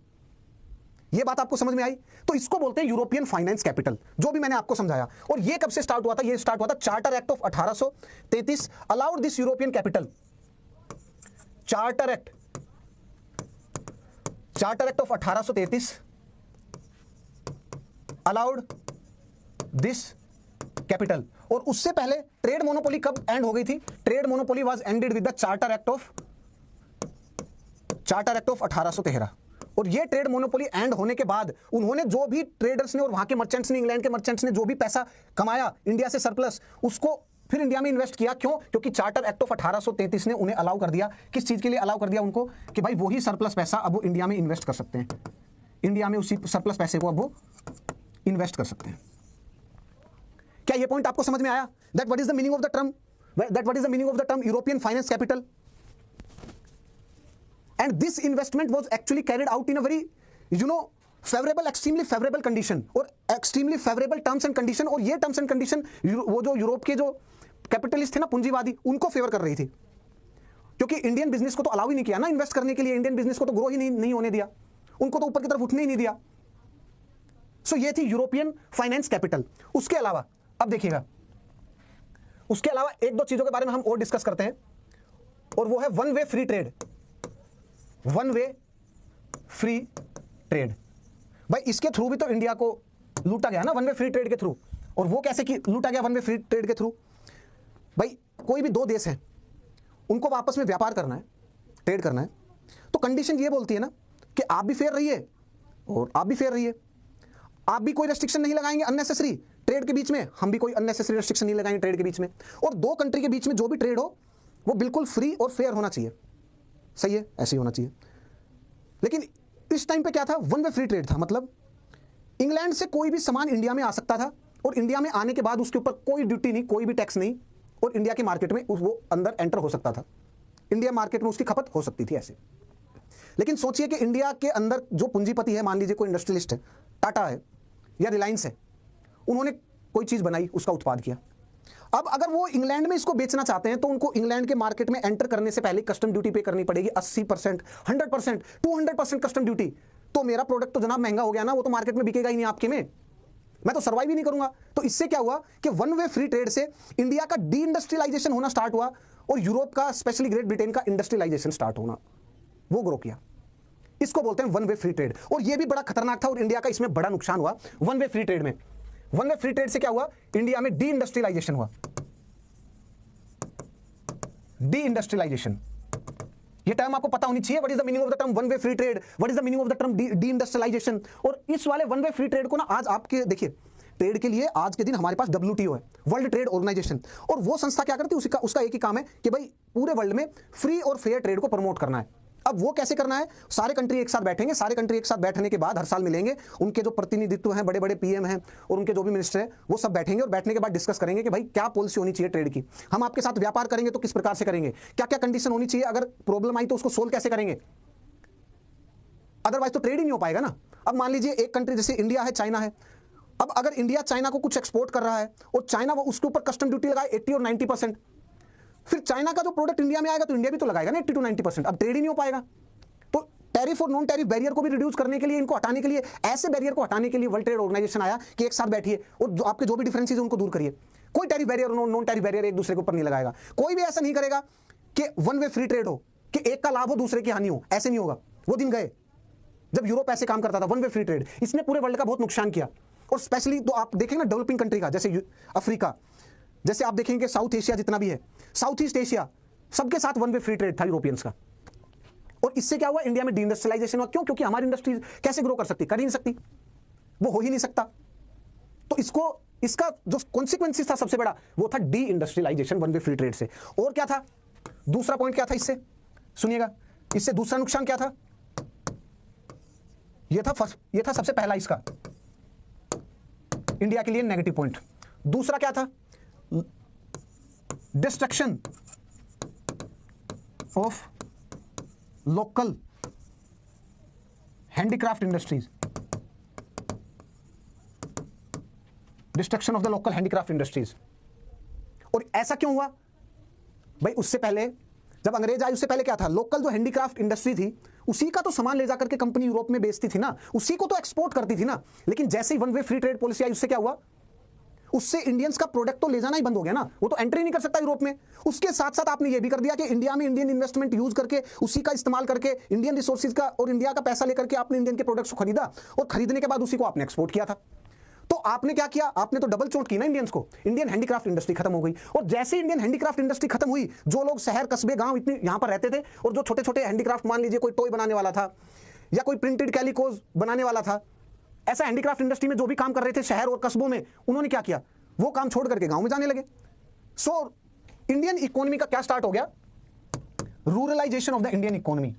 ये बात आपको समझ में आई? तो इसको बोलते हैं यूरोपियन फाइनेंस कैपिटल, जो भी मैंने आपको समझाया। और ये कब से स्टार्ट हुआ था? ये स्टार्ट हुआ था charter act of 1833 allowed this European capital. Charter act of 1833 allowed this capital. और उससे पहले ट्रेड मोनोपोली कब एंड हो गई थी? Trade monopoly was ended with the charter act of 1813। और ये ट्रेड मोनोपोली एंड होने के बाद उन्होंने जो भी ट्रेडर्स ने और वहां के मर्चेंट्स ने, इंग्लैंड के मर्चेंट्स ने जो भी पैसा कमाया इंडिया से सरप्लस, उसको फिर इंडिया में इन्वेस्ट किया। क्यों? क्योंकि चार्टर एक्ट ऑफ 1833 ने उन्हें अलाउ कर दिया। किस चीज के लिए अलाउ कर दिया उनको? कि भाई वही सरप्लस पैसा अब वो इंडिया में इन्वेस्ट कर सकते हैं, इंडिया में उसी सरप्लस पैसे को अब वो इन्वेस्ट कर सकते हैं। क्या ये पॉइंट आपको समझ में आया? That what is the meaning of the term European finance capital. And this investment was actually carried out in a very, extremely favorable condition और extremely favorable terms and condition। और ये terms and condition वो जो Europe के जो capitalist थे ना, पूंजीवादी, उनको फेवर कर रही थी। क्योंकि इंडियन बिजनेस को तो अलाउ ही नहीं किया ना इन्वेस्ट करने के लिए, इंडियन बिजनेस को तो ग्रो ही नहीं होने दिया, उनको तो ऊपर की तरफ उठने ही नहीं दिया। सो ये थी यूरोपियन फाइनेंस कैपिटल। उसके अलावा अब देखिएगा, उसके अलावा एक दो चीजों के बारे में हम और डिस्कस करते हैं, और वो है one way free trade. One way free trade, भाई इसके थ्रू भी तो इंडिया को लूटा गया ना, वन वे फ्री ट्रेड के थ्रू। और वो कैसे लूटा गया वन वे फ्री ट्रेड के थ्रू? भाई कोई भी दो देश हैं, उनको आपस में व्यापार करना है, ट्रेड करना है, तो कंडीशन ये बोलती है ना कि आप भी फेयर रहिए और आप भी फेयर रहिए। आप भी कोई रेस्ट्रिक्शन नहीं लगाएंगे अननेसेसरी ट्रेड के बीच में, हम भी कोई अननेसेसरी रेस्ट्रिक्शन नहीं लगाएंगे ट्रेड के बीच में। और दो कंट्री के बीच में जो भी ट्रेड हो वो बिल्कुल फ्री और फेयर होना चाहिए। सही है, ऐसे ही होना चाहिए। लेकिन इस टाइम पे क्या था? वन वे फ्री ट्रेड था। मतलब इंग्लैंड से कोई भी सामान इंडिया में आ सकता था, और इंडिया में आने के बाद उसके ऊपर कोई ड्यूटी नहीं, कोई भी टैक्स नहीं, और इंडिया के मार्केट में वो अंदर एंटर हो सकता था, इंडिया मार्केट में उसकी खपत हो सकती थी ऐसे। लेकिन सोचिए कि इंडिया के अंदर जो पूंजीपति है, मान लीजिए कोई इंडस्ट्रियलिस्ट है, टाटा है या रिलायंस है, उन्होंने कोई चीज बनाई, उसका उत्पाद किया। अब अगर वो इंग्लैंड में इसको बेचना चाहते हैं तो उनको इंग्लैंड के मार्केट में एंटर करने से पहले कस्टम ड्यूटी पे करनी पड़ेगी 80%, 100%, 200% कस्टम ड्यूटी। तो मेरा प्रोडक्ट तो जनाब महंगा हो गया ना, वो तो मार्केट में बिकेगा ही नहीं आपके में, मैं तो सर्वाइव ही नहीं करूंगा। तो इससे क्या हुआ कि वन वे फ्री ट्रेड से इंडिया का डी इंडस्ट्रियलाइजेशन होना स्टार्ट हुआ, और यूरोप का, स्पेशली ग्रेट ब्रिटेन का इंडस्ट्रियलाइजेशन स्टार्ट होना, वो ग्रो किया। इसको बोलते हैं वन वे फ्री ट्रेड। और ये भी बड़ा खतरनाक था, और इंडिया का इसमें बड़ा नुकसान हुआ वन वे फ्री ट्रेड में। वन वे फ्री ट्रेड से क्या हुआ? इंडिया में डी इंडस्ट्रियलाइजेशन हुआ। डी इंडस्ट्रियलाइजेशन, ये टर्म आपको पता होनी चाहिए। What is the meaning of the term one way free trade, what is the meaning of the term deindustrialisation. और इस वाले वन वे फ्री ट्रेड को ना आज आपके देखिए, ट्रेड के लिए आज के दिन हमारे पास WTO है, वर्ल्ड ट्रेड ऑर्गेनाइजेशन, और वो संस्था क्या करती है? उसका एक ही काम है कि भाई पूरे वर्ल्ड में फ्री और फेयर ट्रेड को प्रमोट करना है। अब वो कैसे करना है? सारे कंट्री एक साथ बैठेंगे, सारे कंट्री एक साथ बैठने के बाद हर साल मिलेंगे, उनके जो प्रतिनिधित्व हैं, बड़े बड़े PM हैं और उनके जो भी मिनिस्टर हैं, वो सब बैठेंगे, और बैठने के बाद डिस्कस करेंगे कि भाई क्या पॉलिसी होनी चाहिए ट्रेड की, हम आपके साथ व्यापार करेंगे तो किस प्रकार से करेंगे, क्या क्या कंडीशन होनी चाहिए, अगर प्रॉब्लम आई तो उसको सोल्व कैसे करेंगे, अदरवाइज तो ट्रेड ही नहीं हो पाएगा ना। अब मान लीजिए एक कंट्री जैसे इंडिया है, चाइना है, अब अगर इंडिया चाइना को कुछ एक्सपोर्ट कर रहा है और चाइना वो उसके ऊपर कस्टम ड्यूटी लगाए 80 और 90%, फिर चाइना का जो प्रोडक्ट इंडिया में आएगा तो इंडिया भी तो लगाएगा ना 80 to 90%, अब ट्रेड ही नहीं हो पाएगा। तो टैरिफ और नॉन टैरिफ बैरियर को भी रिड्यूस करने के लिए, इनको हटाने के लिए, ऐसे बैरियर को हटाने के लिए वर्ल्ड ट्रेड ऑर्गेनाइजेशन आया कि एक साथ बैठिए और जो आपके जो भी डिफरेंसेस है उनको दूर करिए। कोई टैरिफ बैरियर और नॉन टैरिफ बैरियर एक दूसरे के ऊपर नहीं लगाएगा। कोई भी ऐसा नहीं करेगा कि वन वे फ्री ट्रेड हो, कि एक का लाभ हो दूसरे की हानि हो, ऐसे नहीं होगा। वो दिन गए जब यूरोप ऐसे काम करता था, वन वे फ्री ट्रेड। इसने पूरे वर्ल्ड का बहुत नुकसान किया, और स्पेशली तो आप देखेंगे ना डेवलपिंग कंट्री का, जैसे अफ्रीका, जैसे आप देखेंगे साउथ एशिया, जितना भी है साउथ ईस्ट एशिया, सबके साथ वन वे फ्री ट्रेड था यूरोपियंस का। और इससे क्या हुआ? इंडिया में डी इंडस्ट्रियलाइजेशन हुआ। क्यों? क्योंकि हमारी इंडस्ट्री कैसे ग्रो कर सकती? कर ही नहीं सकती, वो हो ही नहीं सकता। तो इसका जो कॉन्सिक्वेंसेस था सबसे बड़ा, वो था deindustrialisation one way free trade से। और क्या था दूसरा पॉइंट? क्या था इससे? सुनिएगा, इससे दूसरा नुकसान क्या था? ये था सबसे पहला इसका इंडिया के लिए नेगेटिव पॉइंट। दूसरा क्या था? Destruction of local handicraft industries, destruction of the local handicraft industries. और ऐसा क्यों हुआ भाई? उससे पहले जब अंग्रेज आए उससे पहले क्या था, लोकल जो हैंडीक्राफ्ट इंडस्ट्री थी उसी का तो सामान ले जाकर के कंपनी यूरोप में बेचती थी ना, उसी को तो एक्सपोर्ट करती थी ना। लेकिन जैसे ही one way free trade policy आई उससे क्या हुआ, उससे इंडियंस का प्रोडक्ट तो ले जाना ही बंद हो गया ना, वो तो एंट्री नहीं कर सकता यूरोप में। उसके साथ साथ आपने ये भी कर दिया कि इंडिया में इंडियन इन्वेस्टमेंट यूज करके उसी का इस्तेमाल करके इंडियन रिसोर्सेज का और इंडिया का पैसा लेकर के आपने इंडियन के प्रोडक्ट्स को खरीदा और खरीदने के बाद उसी को आपने एक्सपोर्ट किया था। तो आपने क्या किया, आपने तो डबल चोट की ना इंडियंस को। इंडियन हैंडीक्राफ्ट इंडस्ट्री खत्म हो गई, और जैसे इंडियन हैंडीक्राफ्ट इंडस्ट्री खत्म हुई, जो लोग शहर कस्बे गांव इतने यहां पर रहते थे और जो छोटे छोटे हैंडीक्राफ्ट, मान लीजिए कोई टॉय बनाने वाला था या कोई प्रिंटेड कैलिकोज बनाने वाला था, ऐसा हैंडीक्राफ्ट इंडस्ट्री में जो भी काम कर रहे थे शहर और कस्बों में, उन्होंने क्या किया, वो काम छोड़ करके गांव में जाने लगे। सो इंडियन इकोनॉमी का क्या स्टार्ट हो गया, ruralisation of the Indian economy,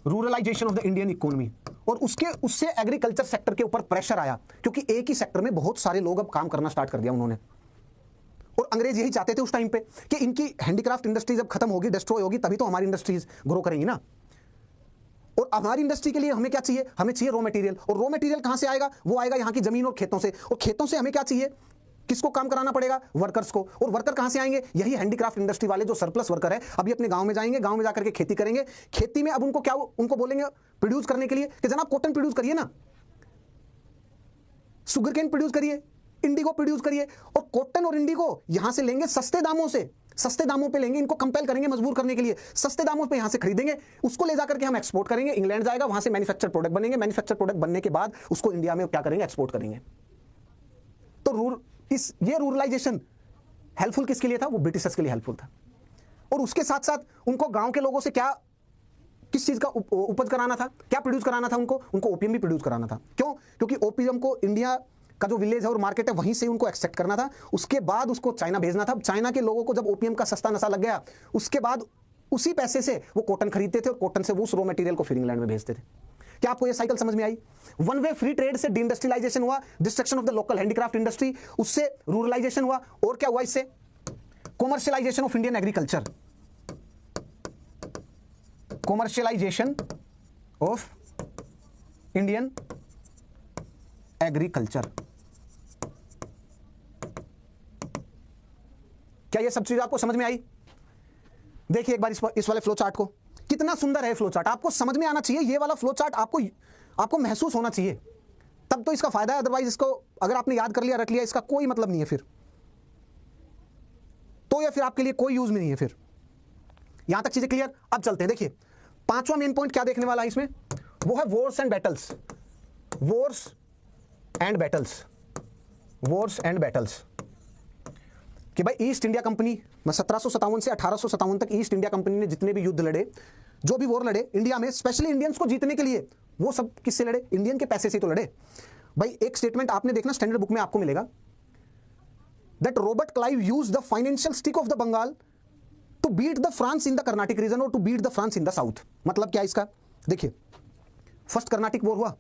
ruralisation of the Indian economy. और उससे एग्रीकल्चर सेक्टर के ऊपर प्रेशर आया, क्योंकि एक ही सेक्टर में बहुत सारे लोग अब काम करना स्टार्ट कर दिया उन्होंने। और अंग्रेज यही चाहते थे उस टाइम पे कि इनकी हैंडीक्राफ्ट इंडस्ट्री जब खत्म होगी, डिस्ट्रॉय होगी, तभी तो हमारी इंडस्ट्रीज ग्रो करेंगी ना। और हमारी इंडस्ट्री के लिए हमें क्या चाहिए, हमें चाहिए रॉ मटेरियल। और रॉ मटेरियल कहां से आएगा, वो आएगा यहाँ की जमीन और खेतों से। और खेतों से हमें क्या चाहिए, किसको काम कराना पड़ेगा, वर्कर्स को। और वर्कर कहां से आएंगे, यही हैंडीक्राफ्ट इंडस्ट्री वाले जो सरप्लस वर्कर है, अभी अपने गांव में जाएंगे, गांव में जाकर के खेती करेंगे। खेती में अब उनको क्या, उनको बोलेंगे प्रोड्यूस करने के लिए कि जनाब कॉटन प्रोड्यूस करिए ना, सुगर केन प्रोड्यूस करिए, इंडिगो प्रोड्यूस करिए। और कॉटन और इंडिगो यहां से लेंगे सस्ते दामों से, सस्ते दामों पे लेंगे, इनको कंपेल करेंगे मजबूर करने के लिए, सस्ते दामों पे यहां से खरीदेंगे, उसको ले जाकर के हम एक्सपोर्ट करेंगे, इंग्लैंड जाएगा, वहां से मैन्युफैक्चर प्रोडक्ट बनेंगे, मैन्युफैक्चर प्रोडक्ट बनने के बाद उसको इंडिया में क्या करेंगे, एक्सपोर्ट करेंगे। तो ये रूरलाइजेशन हेल्पफुल किसके लिए था, वो ब्रिटिशर्स के लिए हेल्पफुल था। और उसके साथ साथ उनको गांव के लोगों से क्या, किस चीज का उपज कराना था, क्या प्रोड्यूस कराना था, उनको ओपियम भी प्रोड्यूस कराना था। क्यों, क्योंकि ओपियम को इंडिया का जो विलेज है और मार्केट है वहीं से उनको एक्सट्रैक्ट करना था, उसके बाद उसको चाइना भेजना था। चाइना के लोगों को जब ओपियम का सस्ता नशा लग गया, उसके बाद उसी पैसे से वो कॉटन खरीदते थे और कॉटन से वो उस रॉ मटेरियल को फिर इंग्लैंड में भेजते थे। क्या आपको ये साइकिल समझ में आई? वन वे फ्री ट्रेड से डिइंडस्ट्रियलाइजेशन हुआ, destruction of the local handicraft industry, उससे रूरलाइजेशन हुआ, और क्या हुआ, इससे commercialisation of Indian agriculture, commercialisation of Indian agriculture. क्या ये सब चीज आपको समझ में आई? देखिए एक बार इस वाले फ्लो चार्ट को, कितना सुंदर है फ्लो चार्ट, आपको समझ में आना चाहिए। ये वाला फ्लो चार्ट आपको महसूस होना चाहिए, तब तो इसका फायदा है। अदरवाइज इसको अगर आपने याद कर लिया, रख लिया, इसका कोई मतलब नहीं है फिर तो, या फिर आपके लिए कोई यूज में नहीं है फिर। यहां तक चीजें क्लियर? अब चलते हैं। देखिए पांचवा मेन पॉइंट क्या देखने वाला है इसमें, वो है Wars and battles. Wars and battles, Wars and battles, कि भाई ईस्ट इंडिया कंपनी में 1757 से 1857 तक ईस्ट इंडिया कंपनी ने जितने भी युद्ध लड़े, जो भी वॉर लड़े इंडिया में, स्पेशली इंडियंस को जीतने के लिए, वो सब किससे लड़े, इंडियन के पैसे से तो लड़े। भाई एक स्टेटमेंट आपने देखना स्टैंडर्ड बुक में आपको मिलेगा, that Robert Clive use the financial stick of the Bengal to beat the France in the Carnatic region और to beat the France in the south. मतलब क्या इसका, देखिए फर्स्ट कर्नाटिक वॉर हुआ,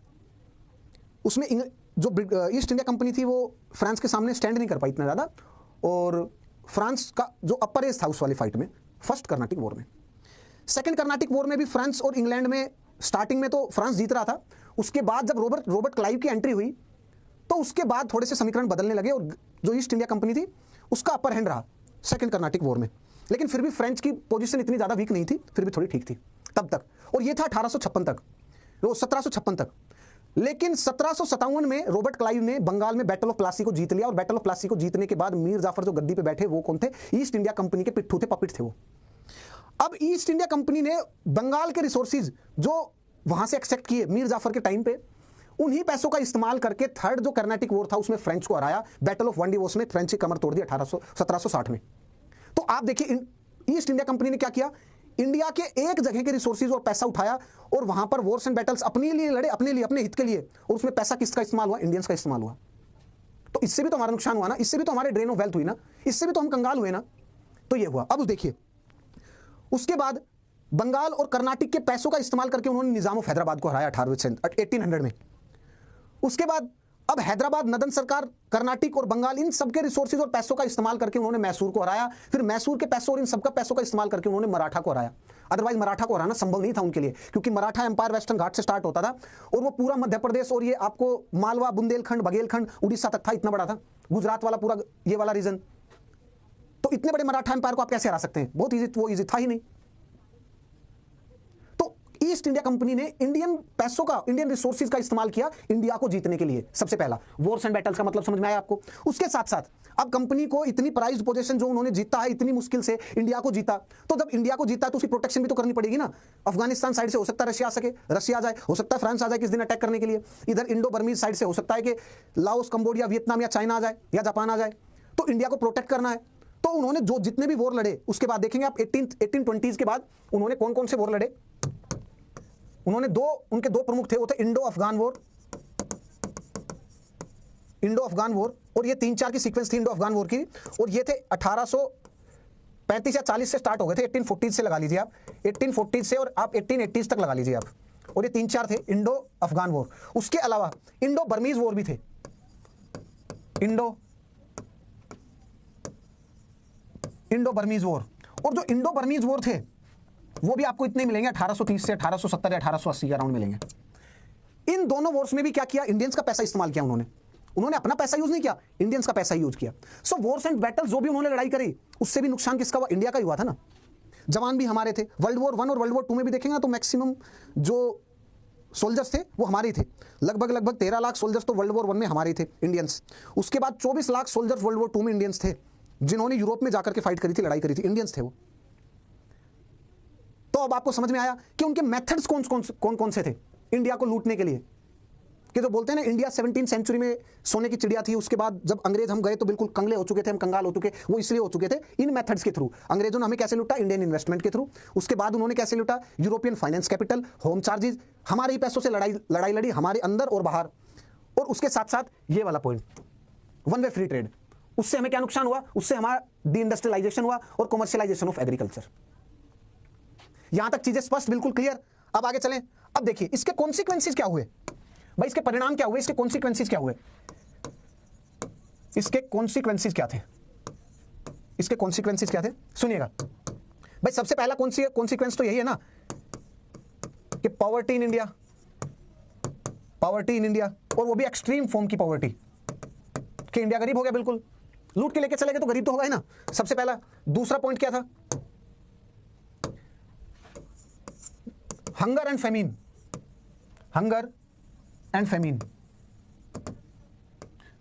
उसमें जो ईस्ट इंडिया कंपनी थी वो फ्रांस के सामने स्टैंड नहीं कर पाई इतना ज़्यादा, और फ्रांस का जो अपर एज था उस वाली फाइट में, फर्स्ट कर्नाटिक वॉर में। सेकंड कर्नाटिक वॉर में भी फ्रांस और इंग्लैंड में स्टार्टिंग में तो फ्रांस जीत रहा था, उसके बाद जब रॉबर्ट क्लाइव की एंट्री हुई तो उसके बाद थोड़े से समीकरण बदलने लगे और जो ईस्ट इंडिया कंपनी थी उसका अपर हैंड रहा सेकंड कर्नाटिक वॉर में। लेकिन फिर भी फ्रेंच की पोजीशन इतनी ज़्यादा वीक नहीं थी, फिर भी थोड़ी ठीक थी तब तक, और ये था 1856 तक, 1756 तक। लेकिन 1757 में रॉबर्ट क्लाइव ने बंगाल में बैटल ऑफ प्लासी को जीत लिया, और बैटल ऑफ प्लासी को जीतने के बाद मीर जाफर जो गद्दी पे बैठे वो कौन थे, ईस्ट इंडिया कंपनी के पिट्ठू थे, पपिट थे वो। अब ईस्ट इंडिया कंपनी ने बंगाल के रिसोर्सेज जो वहां से एक्सट्रैक्ट किए मीर जाफर के टाइम पे, उन्हीं पैसों का इस्तेमाल करके थर्ड जो कर्नाटिक वॉर था उसमें फ्रेंच को हराया, बैटल ऑफ वनडिवोस में फ्रेंच की कमर तोड़ दी 1760 में। तो आप देखिए ईस्ट इंडिया कंपनी ने क्या किया, इंडिया के एक जगह के रिसोर्सेज और पैसा उठाया और वहां पर वॉर्स एंड बैटल्स अपने लिए लड़े, अपने लिए, अपने हित के लिए, और उसमें पैसा किसका इस्तेमाल हुआ, इंडियंस का इस्तेमाल हुआ। तो इससे भी तो हमारा नुकसान हुआ ना, इससे भी तो हमारे ड्रेन ऑफ वेल्थ हुई ना, इससे भी तो हम कंगाल हुए ना। तो ये हुआ। अब देखिए उसके बाद बंगाल और कर्नाटक के पैसों का इस्तेमाल करके उन्होंने निजाम ऑफ हैदराबाद को हराया 1800 में। उसके बाद अब हैदराबाद, नदन सरकार, कर्नाटक और बंगाल, इन सबके रिसोर्सेज और पैसों का इस्तेमाल करके उन्होंने मैसूर को हराया। फिर मैसूर के पैसों और इन सबका पैसों का इस्तेमाल करके उन्होंने मराठा को हराया। अदरवाइज मराठा को हराना संभव नहीं था उनके लिए, क्योंकि मराठा एम्पायर वेस्टर्न घाट से स्टार्ट होता था और वो पूरा मध्य प्रदेश और ये आपको मालवा, बुंदेलखंड, बघेलखंड, उड़ीसा तक था, इतना बड़ा था, गुजरात वाला पूरा ये वाला रीजन। तो इतने बड़े मराठा एम्पायर को आप कैसे हरा सकते हैं? बहुत इजी, वो इजी था ही नहीं। तो ईस्ट इंडिया कंपनी ने इंडियन पैसों का, इंडियन रिसोर्सेज का इस्तेमाल किया इंडिया को जीतने के लिए। सबसे पहला वॉर्स एंड बैटल्स का मतलब समझ में आया आपको? उसके साथ साथ अब कंपनी को इतनी प्राइज्ड पोजीशन जो उन्होंने जीता है, इतनी मुश्किल से इंडिया को जीता, तो जब इंडिया को जीता तो उसकी प्रोटेक्शन भी तो करनी पड़ेगी ना। अफगानिस्तान साइड से हो सकता है रशिया आ सके, रशिया आ जाए, हो सकता है फ्रांस आ जाए किस दिन अटैक करने के लिए। इधर इंडो बर्मीज साइड से हो सकता है कि लाओस, कंबोडिया, वियतनाम या चाइना आ जाए या जापान आ जाए। तो इंडिया को प्रोटेक्ट करना है। तो उन्होंने जो जितने भी वॉर लड़े, उसके बाद देखेंगे आप 1820s के बाद उन्होंने कौन कौन से वॉर लड़े। उन्होंने उनके दो प्रमुख थे, वो थे Indo Afghan war, Indo Afghan war, और ये 3-4 की सीक्वेंस थी इंडो अफगान वॉर की। और ये थे 1835 या 40 से स्टार्ट हो गए थे, 1840 से लगा लीजिए आप, 1840 से और आप 1880s तक लगा लीजिए आप। और ये 3-4 थे इंडो अफगान वॉर। उसके अलावा इंडो बर्मीज वॉर भी थे, इंडो बर्मीज वॉर। और जो इंडो बर्मीज वॉर थे वो भी आपको इतने मिलेंगे 1830 से 1870 या 1880 के अराउंड मिलेंगे। इन दोनों वॉर्स में भी क्या किया? इंडियंस का पैसा इस्तेमाल किया उन्होंने अपना पैसा यूज नहीं किया, इंडियंस का पैसा यूज किया। सो वॉर्स एंड बैटल्स जो भी उन्होंने लड़ाई करी, उससे भी नुकसान किसका हुआ? इंडिया का ही हुआ था ना। जवान भी हमारे थे। वर्ल्ड वॉर 1 और वर्ल्ड वॉर 2 में भी देखेंगे ना तो मैक्सिमम जो सोल्जर्स थे वो हमारे ही थे। लगभग 13 लाख सोल्जर्स तो वर्ल्ड वॉर 1 में हमारे ही थे, इंडियंस। उसके बाद 24 लाख सोल्जर्स वर्ल्ड वॉर 2 में इंडियंस थे, जिन्होंने यूरोप में जाकर के फाइट करी थी, लड़ाई करी थी, इंडियंस थे वो। तो अब आपको समझ में आया कि उनके मेथड्स कौन कौन से थे इंडिया को लूटने के लिए। कि जो बोलते हैं ना इंडिया 17वीं सेंचुरी में सोने की चिड़िया थी, उसके बाद जब अंग्रेज हम गए तो बिल्कुल कंगले हो चुके थे, हम कंगाल हो चुके। वो इसलिए हो चुके थे इन मेथड्स के थ्रू। अंग्रेजों ने हमें कैसे लूटा? इंडियन इन्वेस्टमेंट के थ्रू। उसके बाद उन्होंने कैसे लूटा? European finance capital, home charges, हमारे ही पैसों से लड़ाई लड़ी, हमारे अंदर और बाहर। और उसके साथ साथ ये वाला point, one way free trade, उससे हमें क्या नुकसान हुआ? उससे हमारा डी इंडस्ट्रियलाइजेशन हुआ और कमर्शियलाइजेशन ऑफ एग्रीकल्चर। यहां तक चीजें स्पष्ट, बिल्कुल क्लियर। अब आगे चलें। अब देखिए इसके कॉन्सिक्वेंसेस क्या हुए भाई, इसके परिणाम क्या हुए, इसके कॉन्सिक्वेंसेस क्या हुए, इसके कॉन्सिक्वेंसेस क्या थे, इसके कॉन्सिक्वेंसेस क्या थे? सुनिएगा भाई। सबसे पहला कॉन्सिक्वेंस तो यही है ना कि poverty in India, poverty in India, और वो भी एक्सट्रीम फॉर्म की पॉवर्टी, कि इंडिया गरीब हो गया, बिल्कुल लूट के लेके चले गए तो गरीब तो होगा ही ना, सबसे पहला। दूसरा पॉइंट क्या था? Hunger and famine, hunger and famine.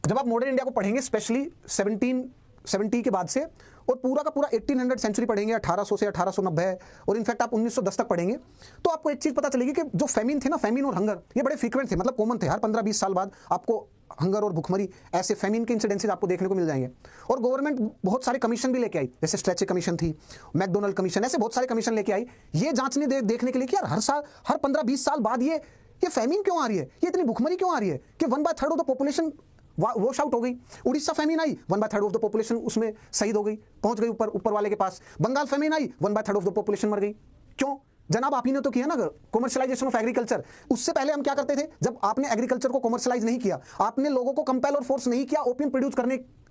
जब आप मॉडर्न इंडिया को पढ़ेंगे, स्पेशली 1770 के बाद से, और पूरा का पूरा 1800 सेंचुरी पढ़ेंगे, 1800 से 1890, और इनफैक्ट आप 1910 तक पढ़ेंगे, तो आपको एक चीज पता चलेगी कि जो फेमिन थे ना, फेमिन और हंगर, ये बड़े फ्रीक्वेंट थे, मतलब कॉमन थे। हर 15-20 साल बाद आपको हंगर और भुखमरी, ऐसे फेमिन के इंसिडेंसेस आपको देखने को मिल जाएंगे। और गवर्नमेंट बहुत सारे कमीशन भी लेके आई, जैसे स्ट्रेचे कमीशन थी, मैकडोनल्ड कमीशन, ऐसे बहुत सारे कमीशन लेके आई, ये जांचने देखने के लिए कि यार हर 15-20 साल बाद ये फेमिन क्यों आ रही है, ये इतनी भुखमरी क्यों आ रही है कि 1/3 of the population wash out हो गई। उड़ीसा फेमिन आई, 1/3 ऑफ द पॉपुलेशन उसमें शहीद हो गई, पहुंच गई ऊपर वाले के पास। बंगाल फेमिन आई, 1/3 ऑफ द पॉपुलेशन मर गई। क्यों जनाब? आप ही ने तो किया ना कॉमर्शियलाइजेशन ऑफ एग्रीकल्चर। उससे पहले हम क्या करते थे? जब आपने एग्रीकल्चर को कॉमर्शियलाइज नहीं किया, आपने लोगों को कंपेल और फोर्स नहीं किया ओपियम प्रोड्यूस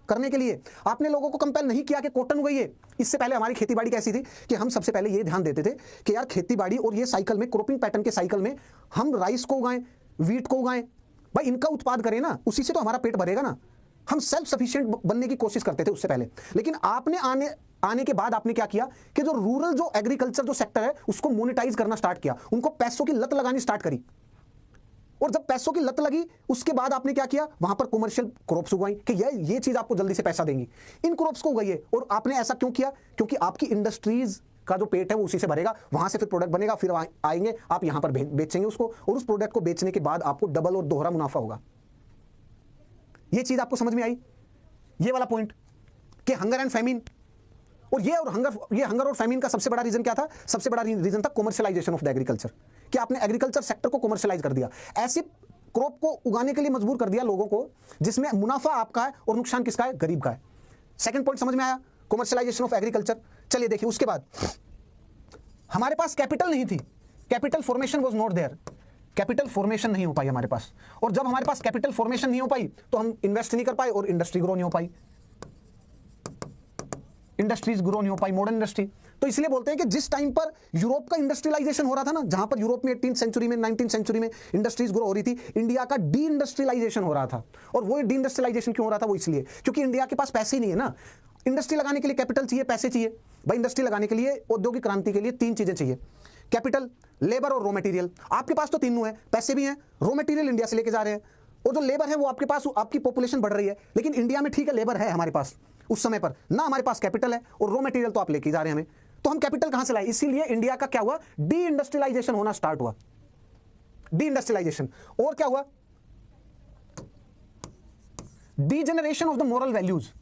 करने के लिए, आपने लोगों को कंपेल नहीं किया कि कॉटन उगाइए। इससे पहले हमारी खेतीबाड़ी कैसी थी कि हम सबसे पहले ये ध्यान देते थे कि यार खेतीबाड़ी और ये साइकिल में, क्रॉपिंग पैटर्न के साइकिल में, हम राइस को उगाएं, वीट को उगाएं, भाई इनका उत्पाद करें ना, उसी से तो हमारा पेट भरेगा ना। हम सेल्फ सफिशिएंट बनने की कोशिश करते थे उससे पहले। लेकिन आपने आने के बाद आपने क्या किया कि जो रूरल, जो एग्रीकल्चर जो सेक्टर है, उसको मोनेटाइज करना स्टार्ट किया, उनको पैसों की लत लगानी स्टार्ट करी। और जब पैसों की लत लगी, उसके बाद आपने क्या किया? वहां पर कमर्शियल क्रॉप्स उगाई कि ये चीज आपको जल्दी से पैसा देंगी, इन क्रॉप्स को उगाइए। और आपने ऐसा क्यों किया? क्योंकि आपकी इंडस्ट्रीज का जो पेट है वो उसी से भरेगा, वहां से फिर प्रोडक्ट बनेगा, फिर आएंगे, आप यहां पर बेचेंगे उसको, और उस प्रोडक्ट को बेचने के बाद आपको डबल और दोहरा मुनाफा होगा। ये चीज आपको समझ में आई? ये वाला पॉइंट कि हंगर एंड फेमिन, और ये हंगर और फेमिन का सबसे बड़ा रीजन क्या था? सबसे बड़ा रीजन था कॉमर्शियलाइजेशन ऑफ द एग्रीकल्चर, कि आपने एग्रीकल्चर सेक्टर को कॉमर्शियलाइज कर दिया, ऐसी क्रॉप को उगाने के लिए मजबूर कर दिया लोगों को जिसमें मुनाफा आपका है और नुकसान किसका है? गरीब का है। सेकंड पॉइंट समझ में आया? Commercialisation of agriculture. चलिए देखिए, उसके बाद हमारे पास कैपिटल नहीं थी, capital formation was not there, capital formation नहीं हो पाई हमारे पास। और जब हमारे पास कैपिटल फॉर्मेशन नहीं हो पाई तो हम इन्वेस्ट नहीं कर पाए और इंडस्ट्री ग्रो नहीं हो पाई, इंडस्ट्रीज ग्रो नहीं हो पाई, मॉडर्न इंडस्ट्री। तो इसलिए बोलते हैं कि जिस टाइम पर यूरोप का इंडस्ट्रियलाइजेशन हो रहा था ना, जहां पर यूरोप में 18th सेंचुरी में, 19th सेंचुरी में इंडस्ट्रीज ग्रो हो रही थी, इंडिया का डी इंडस्ट्रियलाइजेशन हो रहा था। और वो डी इंडस्ट्रियलाइजेशन क्यों हो रहा था? वो इसलिए क्योंकि इंडिया के पास पैसे ही नहीं है ना। इंडस्ट्री लगाने के लिए कैपिटल चाहिए, पैसे चाहिए। भाई इंडस्ट्री लगाने के लिए, औद्योगिक क्रांति के लिए 3 चीजें चाहिए, कैपिटल, लेबर और रॉ मटेरियल। आपके पास तो तीनों है, पैसे भी हैं, रॉ मटेरियल इंडिया से लेके जा रहे हैं, और जो लेबर है वो आपके पास, आपकी पॉपुलेशन बढ़ रही है, लेकिन इंडिया में ठीक है लेबर है हमारे पास उस समय पर ना, हमारे पास कैपिटल है और रॉ मटेरियल तो आप लेके जा रहे हैं हमें, तो हम कैपिटल कहां से लाए? इसीलिए इंडिया का क्या हुआ, डी इंडस्ट्रियलाइजेशन होना स्टार्ट हुआ, डी इंडस्ट्रियलाइजेशन। और क्या हुआ, degeneration of the moral values,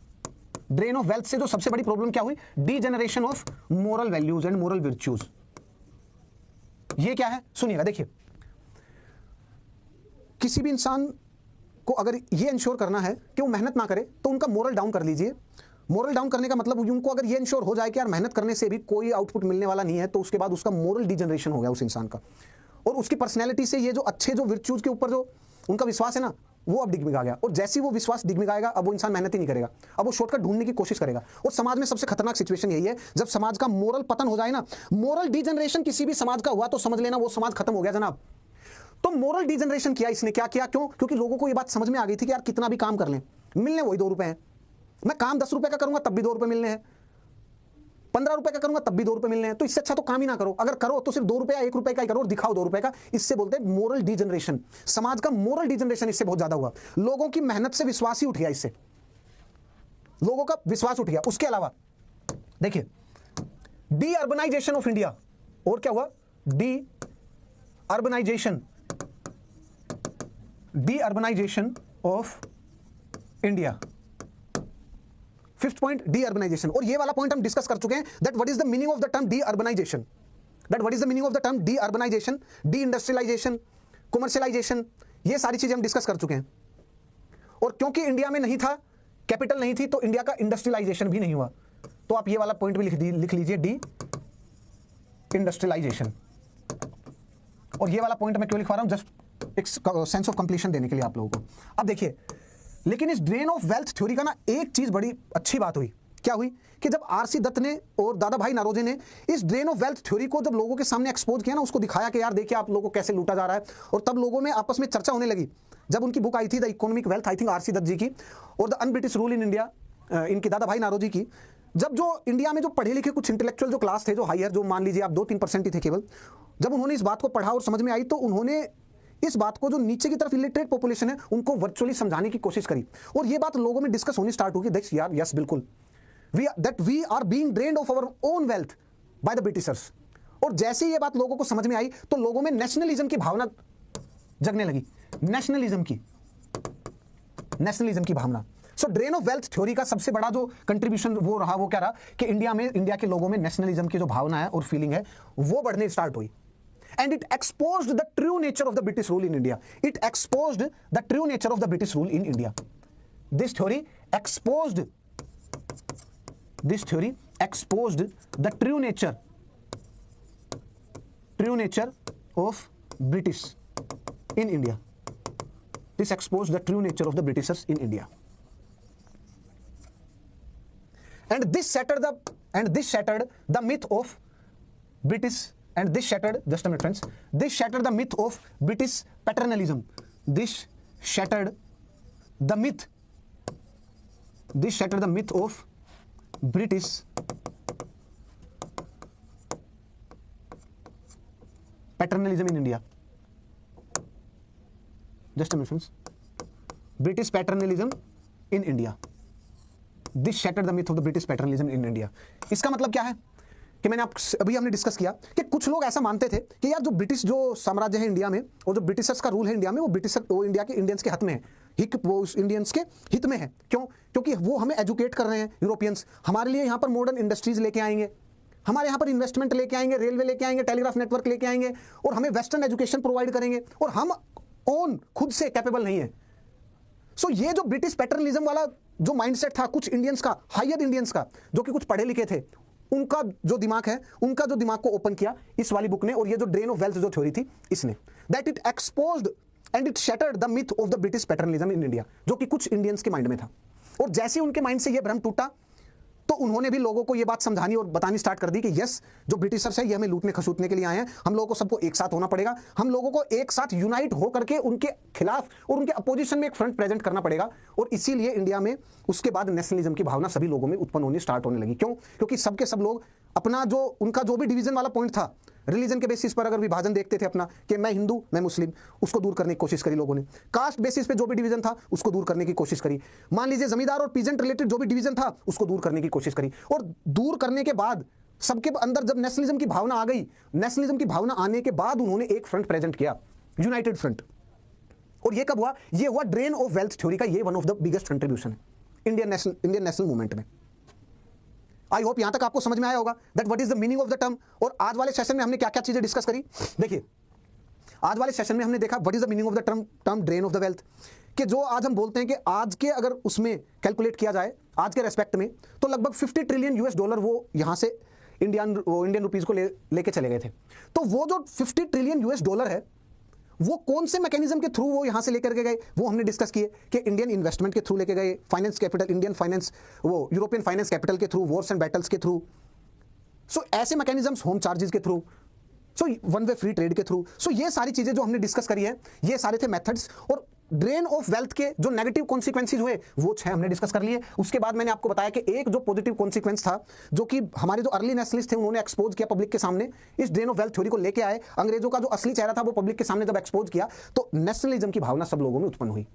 drain of wealth से जो सबसे बड़ी प्रॉब्लम क्या हुई, degeneration of moral values and moral virtues. ये क्या है सुनिएगा, देखिए किसी भी इंसान को अगर ये इंश्योर करना है कि वो मेहनत ना करे तो उनका मोरल डाउन कर लीजिए। मोरल डाउन करने का मतलब उनको अगर ये इंश्योर हो जाए कि यार मेहनत करने से भी कोई आउटपुट मिलने वाला नहीं है, तो उसके बाद उसका मोरल डीजनरेशन हो गया उस इंसान का, और उसकी पर्सनैलिटी से ये जो अच्छे जो विर्च्यूज के ऊपर जो उनका विश्वास है ना, वो अब डिगमिगा गया। और जैसे ही वो विश्वास डिगमिगाएगा, अब वो इंसान मेहनत ही नहीं करेगा, अब वो शॉर्टकट ढूंढने की कोशिश करेगा। और समाज में सबसे खतरनाक सिचुएशन यही है, जब समाज का मोरल पतन हो जाए ना, मोरल डीजनरेशन किसी भी समाज का हुआ तो समझ लेना वो समाज खत्म हो गया जनाब। तो मोरल डीजनरेशन किया इसने, क्या किया, क्यों? क्योंकि लोगों को ये बात समझ में आ गई थी कि यार कितना भी काम कर लें, मिलने वही 2 रुपए हैं। मैं काम 10 रुपए का करूंगा तब भी 2 रुपए मिलने हैं, 15 रुपए का करूंगा तब भी 2 रुपए मिलने हैं, तो इससे अच्छा तो काम ही ना करो। अगर करो तो सिर्फ 2 रुपए या 1 रुपए का ही करो और दिखाओ 2 रुपए का। इससे बोलते हैं मोरल डीजनरेशन। समाज का मोरल डीजनरेशन इससे बहुत ज्यादा हुआ, लोगों की मेहनत से विश्वास ही उठ गया, इससे लोगों का विश्वास उठ गया। उसके अलावा देखिए डी अर्बनाइजेशन ऑफ इंडिया, और क्या हुआ, deurbanisation, deurbanisation of India. 5th point deurbanisation, और ये वाला पॉइंट हम डिस्कस कर चुके हैं, that what is the meaning of the term deurbanisation, that what is the meaning of the term deurbanisation, deindustrialisation, commercialisation, ये सारी चीजें हम डिस्कस कर चुके हैं। और क्योंकि इंडिया में नहीं था, कैपिटल नहीं थी, तो इंडिया का इंडस्ट्रियलाइजेशन भी नहीं हुआ। तो आप ये वाला पॉइंट भी लिख लीजिए, डी इंडस्ट्रियलाइजेशन। और ये वाला पॉइंट मैं क्यों लिखवा रहा हूं, जस्ट एक सेंस ऑफ कंप्लीशन देने के लिए आप लोगों को। अब देखिए, लेकिन इस ड्रेन ऑफ वेल्थ थ्योरी का ना एक चीज बड़ी अच्छी बात हुई, क्या हुई कि जब आरसी दत्त ने और दादा भाई नारोजे ने इस ड्रेन ऑफ वेल्थ थ्योरी को जब लोगों के सामने एक्सपोज किया ना, उसको दिखाया कि यार देखिए आप लोगों को कैसे लूटा जा रहा है, और तब लोगों में आपस में चर्चा होने लगी। जब उनकी बुक आई थी the economic wealth, I think RC Dutt ji की, और the un-British rule in India, इनकी दादा भाई नारोजी की, जब जो इंडिया में जो पढ़े लिखे कुछ इंटेलेक्चुअल जो क्लास थे, जो हायर, जो मान लीजिए आप 2-3% ही थे केवल, जब उन्होंने इस बात को पढ़ा और समझ में आई, तो उन्होंने इस बात को जो नीचे की तरफ इलिटरेट पॉपुलेशन है उनको वर्चुअली समझाने की कोशिश करी, और ये बात लोगों में डिस्कस होनी स्टार्ट होगी। देख यार, यस बिल्कुल, we are being drained of our own wealth by the Britishers. और जैसे ही ये बात लोगों को समझ में आई, तो लोगों में नेशनलिज्म की भावना जगने लगी, नेशनलिज्म की भावना। सो ड्रेन ऑफ वेल्थ थ्योरी का सबसे बड़ा जो कंट्रीब्यूशन वो रहा, वो क्या रहा कि इंडिया के लोगों में नेशनलिज्म की जो भावना है और फीलिंग है वो बढ़ने स्टार्ट हुई। And it exposed the true nature of the British rule in India. It exposed the true nature of the British rule in India. This theory exposed the true nature of British in India. This exposed the true nature of the Britishers in India. And this shattered the myth of British. And this shattered, just a minute friends, this shattered the myth of British paternalism. This shattered the myth of British paternalism in India. Just a minute friends, British paternalism in India. This shattered the myth of the British paternalism in India. इसका मतलब क्या है कि अभी हमने discuss किया कि कुछ लोग ऐसा मानते थे कि यार जो ब्रिटिश जो साम्राज्य है इंडिया में, और जो ब्रिटिशर्स का रूल है इंडिया में, वो इंडिया के इंडियंस के हित में है, वो इंडियंस के हित में है। क्यों? क्योंकि वो हमें एजुकेट कर रहे हैं, यूरोपियंस हमारे लिए यहाँ पर मॉडर्न इंडस्ट्रीज लेके आएंगे, हमारे यहाँ पर इन्वेस्टमेंट लेके आएंगे, रेलवे लेके आएंगे, टेलीग्राफ नेटवर्क लेके आएंगे, और हमें वेस्टर्न एजुकेशन प्रोवाइड करेंगे, और हम खुद से कैपेबल नहीं है। सो ये जो ब्रिटिश पैटर्नलिज्म वाला जो माइंडसेट था कुछ इंडियंस का, हायर इंडियंस का, जो कि कुछ पढ़े लिखे थे, उनका जो दिमाग है, उनका जो दिमाग को ओपन किया इस वाली बुक ने, और ये जो ड्रेन ऑफ वेल्थ जो थ्योरी थी इसने, that it exposed and it shattered the myth of the British paternalism in India, जो कि कुछ इंडियंस के माइंड में था। और जैसे उनके माइंड से ये भ्रम टूटा, तो उन्होंने भी लोगों को ये बात समझानी और बतानी स्टार्ट कर दी कि यस, जो ब्रिटिशर्स है ये हमें लूटने खसूटने के लिए आए हैं, हम लोगों को सबको एक साथ होना पड़ेगा, हम लोगों को एक साथ यूनाइट हो करके उनके खिलाफ और उनके अपोजिशन में एक फ्रंट प्रेजेंट करना पड़ेगा। और इसीलिए इंडिया में उसके बाद नेशनलिज्म की भावना सभी लोगों में उत्पन्न होनी स्टार्ट होने लगी। क्यों? क्योंकि सबके सब लोग अपना जो उनका जो भी डिवीजन वाला पॉइंट था, रिलीजन के बेसिस पर अगर विभाजन देखते थे अपना कि मैं हिंदू मैं मुस्लिम, उसको दूर करने की कोशिश करी लोगों ने। कास्ट बेसिस पे जो भी डिवीजन था उसको दूर करने की कोशिश करी। मान लीजिए जमींदार और पीजेंट रिलेटेड जो भी डिवीजन था उसको दूर करने की कोशिश करी। और दूर करने के बाद सबके अंदर जब नेशनलिज्म की भावना आ गई, नेशनलिज्म की भावना आने के बाद उन्होंने एक फ्रंट प्रेजेंट किया, यूनाइटेड फ्रंट। और ये कब हुआ? ये हुआ ड्रेन ऑफ वेल्थ थ्योरी का, ये one of the biggest contribution है इंडियन नेशनल मूवमेंट में। आई होप यहां तक आपको समझ में आया होगा that what is the meaning of the term. और आज वाले सेशन में हमने क्या क्या चीजें डिस्कस करी। देखिए, आज वाले सेशन में हमने देखा what is the meaning of the term drain of the wealth, कि जो आज हम बोलते हैं कि आज के अगर उसमें कैलकुलेट किया जाए आज के रेस्पेक्ट में, तो लगभग 50 ट्रिलियन यूएस डॉलर वो यहां से इंडियन रुपीज को लेके चले गए थे। तो वो जो 50 ट्रिलियन यूएस डॉलर है वो कौन से मैकेनिज्म के थ्रू वो यहां से लेकर के गए, वो हमने डिस्कस किए कि इंडियन इन्वेस्टमेंट के थ्रू लेके गए, फाइनेंस कैपिटल, इंडियन फाइनेंस, वो यूरोपियन फाइनेंस कैपिटल के थ्रू, वॉर्स एंड बैटल्स के थ्रू, सो ऐसे मैकेनिज्म्स, होम चार्जेस के through, so one way free trade के थ्रू। सो ये सारी चीजें जो हमने डिस्कस करी है ये सारे थे मेथड्स। और ड्रेन ऑफ वेल्थ के जो नेगेटिव कॉन्सिक्वेंसेज हुए वो 6 हमने डिस्कस कर लिए। उसके बाद मैंने आपको बताया कि एक जो पॉजिटिव कॉन्सिक्वेंस था जो कि हमारे जो अर्ली नेशनलिस्ट थे उन्होंने एक्सपोज किया पब्लिक के सामने, इस ड्रेन ऑफ वेल्थ थ्योरी को लेके आए, अंग्रेजों का जो असली चेहरा था वो पब्लिक के सामने जब एक्सपोज किया तो नेशनलिज्म की भावना सब लोगों में उत्पन्न हुई।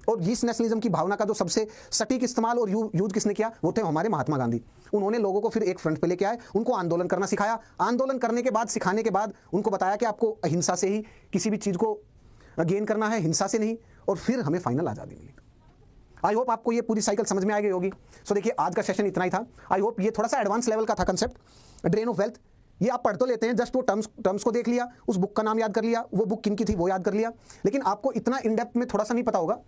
और इस नेशनलिज्म की भावना का जो सबसे सटीक इस्तेमाल और यूज किसने किया, वो थे हमारे महात्मा गांधी। उन्होंने लोगों को फिर एक फ्रंट पे लेके आए, उनको आंदोलन करना सिखाया, आंदोलन करने के बाद, सिखाने के बाद उनको बताया कि आपको अहिंसा से ही किसी भी चीज को गेन करना है, हिंसा से नहीं, और फिर हमें फाइनल आजादी मिली। आई होप आपको ये पूरी साइकिल समझ में आ गई होगी। सो देखिए, आज का सेशन इतना ही था। आई होप ये थोड़ा सा एडवांस लेवल का था कंसेप्ट ड्रेन ऑफ वेल्थ। ये आप पढ़ तो लेते हैं, जस्ट वो टर्म्स को देख लिया, उस बुक का नाम याद कर लिया, वो बुक किन की थी वो याद कर लिया, लेकिन आपको इतना इन डेप्थ में थोड़ा सा नहीं पता होगा,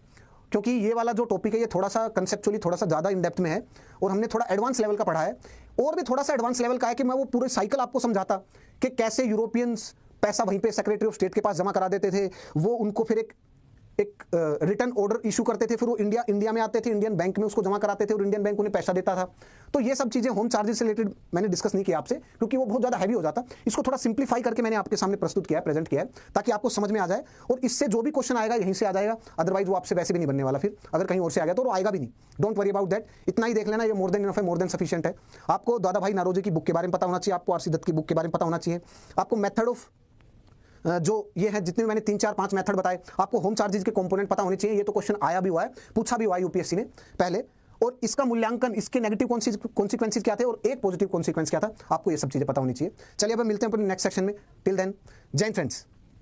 क्योंकि ये वाला जो टॉपिक है ये थोड़ा सा कंसेप्चुअली थोड़ा सा ज़्यादा इन डेप्थ में है और हमने थोड़ा एडवांस लेवल का पढ़ा है। और भी थोड़ा सा एडवांस लेवल का है कि मैं वो पूरे साइकिल आपको समझाता कि कैसे यूरोपियंस पैसा वहीं पे सेक्रेटरी ऑफ स्टेट के पास जमा करा देते थे, वो उनको फिर एक रिटर्न ऑर्डर इशू करते थे, फिर वो इंडिया में आते थे, इंडियन बैंक में उसको जमा कराते थे और इंडियन बैंक उन्हें पैसा देता था। तो ये सब चीज़ें होम चार्जेस से रिलेटेड मैंने डिस्कस नहीं किया आपसे, क्योंकि वो बहुत ज़्यादा हैवी हो जाता। इसको थोड़ा सिंप्लीफाई करके मैंने आपके सामने प्रस्तुत किया है, प्रेजेंट किया है, ताकि आपको समझ में आ जाए और इससे जो भी क्वेश्चन आएगा यहीं से आ जाएगा। अदरवाइज वो आपसे वैसे भी नहीं बनने वाला, फिर अगर कहीं और से आ गया तो वो आएगा भी नहीं। डोंट वरी अबाउट दैट, इतना ही देख लेना, ये मोर देन इनफ है, मोर देन सफिशिएंट है। आपको दादा भाई नारोजी की बुक के बारे में पता होना चाहिए, आपको आरसी दत्त की बुक के बारे में पता होना चाहिए, आपको मेथड ऑफ जो ये है, जितने मैंने 3 4 5 मेथड बताए, आपको होम चार्जेस के कंपोनेंट पता होने चाहिए। ये तो क्वेश्चन आया भी हुआ है, पूछा भी हुआ है यूपीएससी ने पहले, और इसका मूल्यांकन, इसके नेगेटिव कॉन्सिक्वेंसेज क्या थे और एक पॉजिटिव कॉन्सिक्वेंस क्या था, आपको ये सब चीजें पता होनी चाहिए। चलिए अब मिलते हैं अपने नेक्स्ट सेक्शन में। टिल देन, जय हिंद फ्रेंड्स।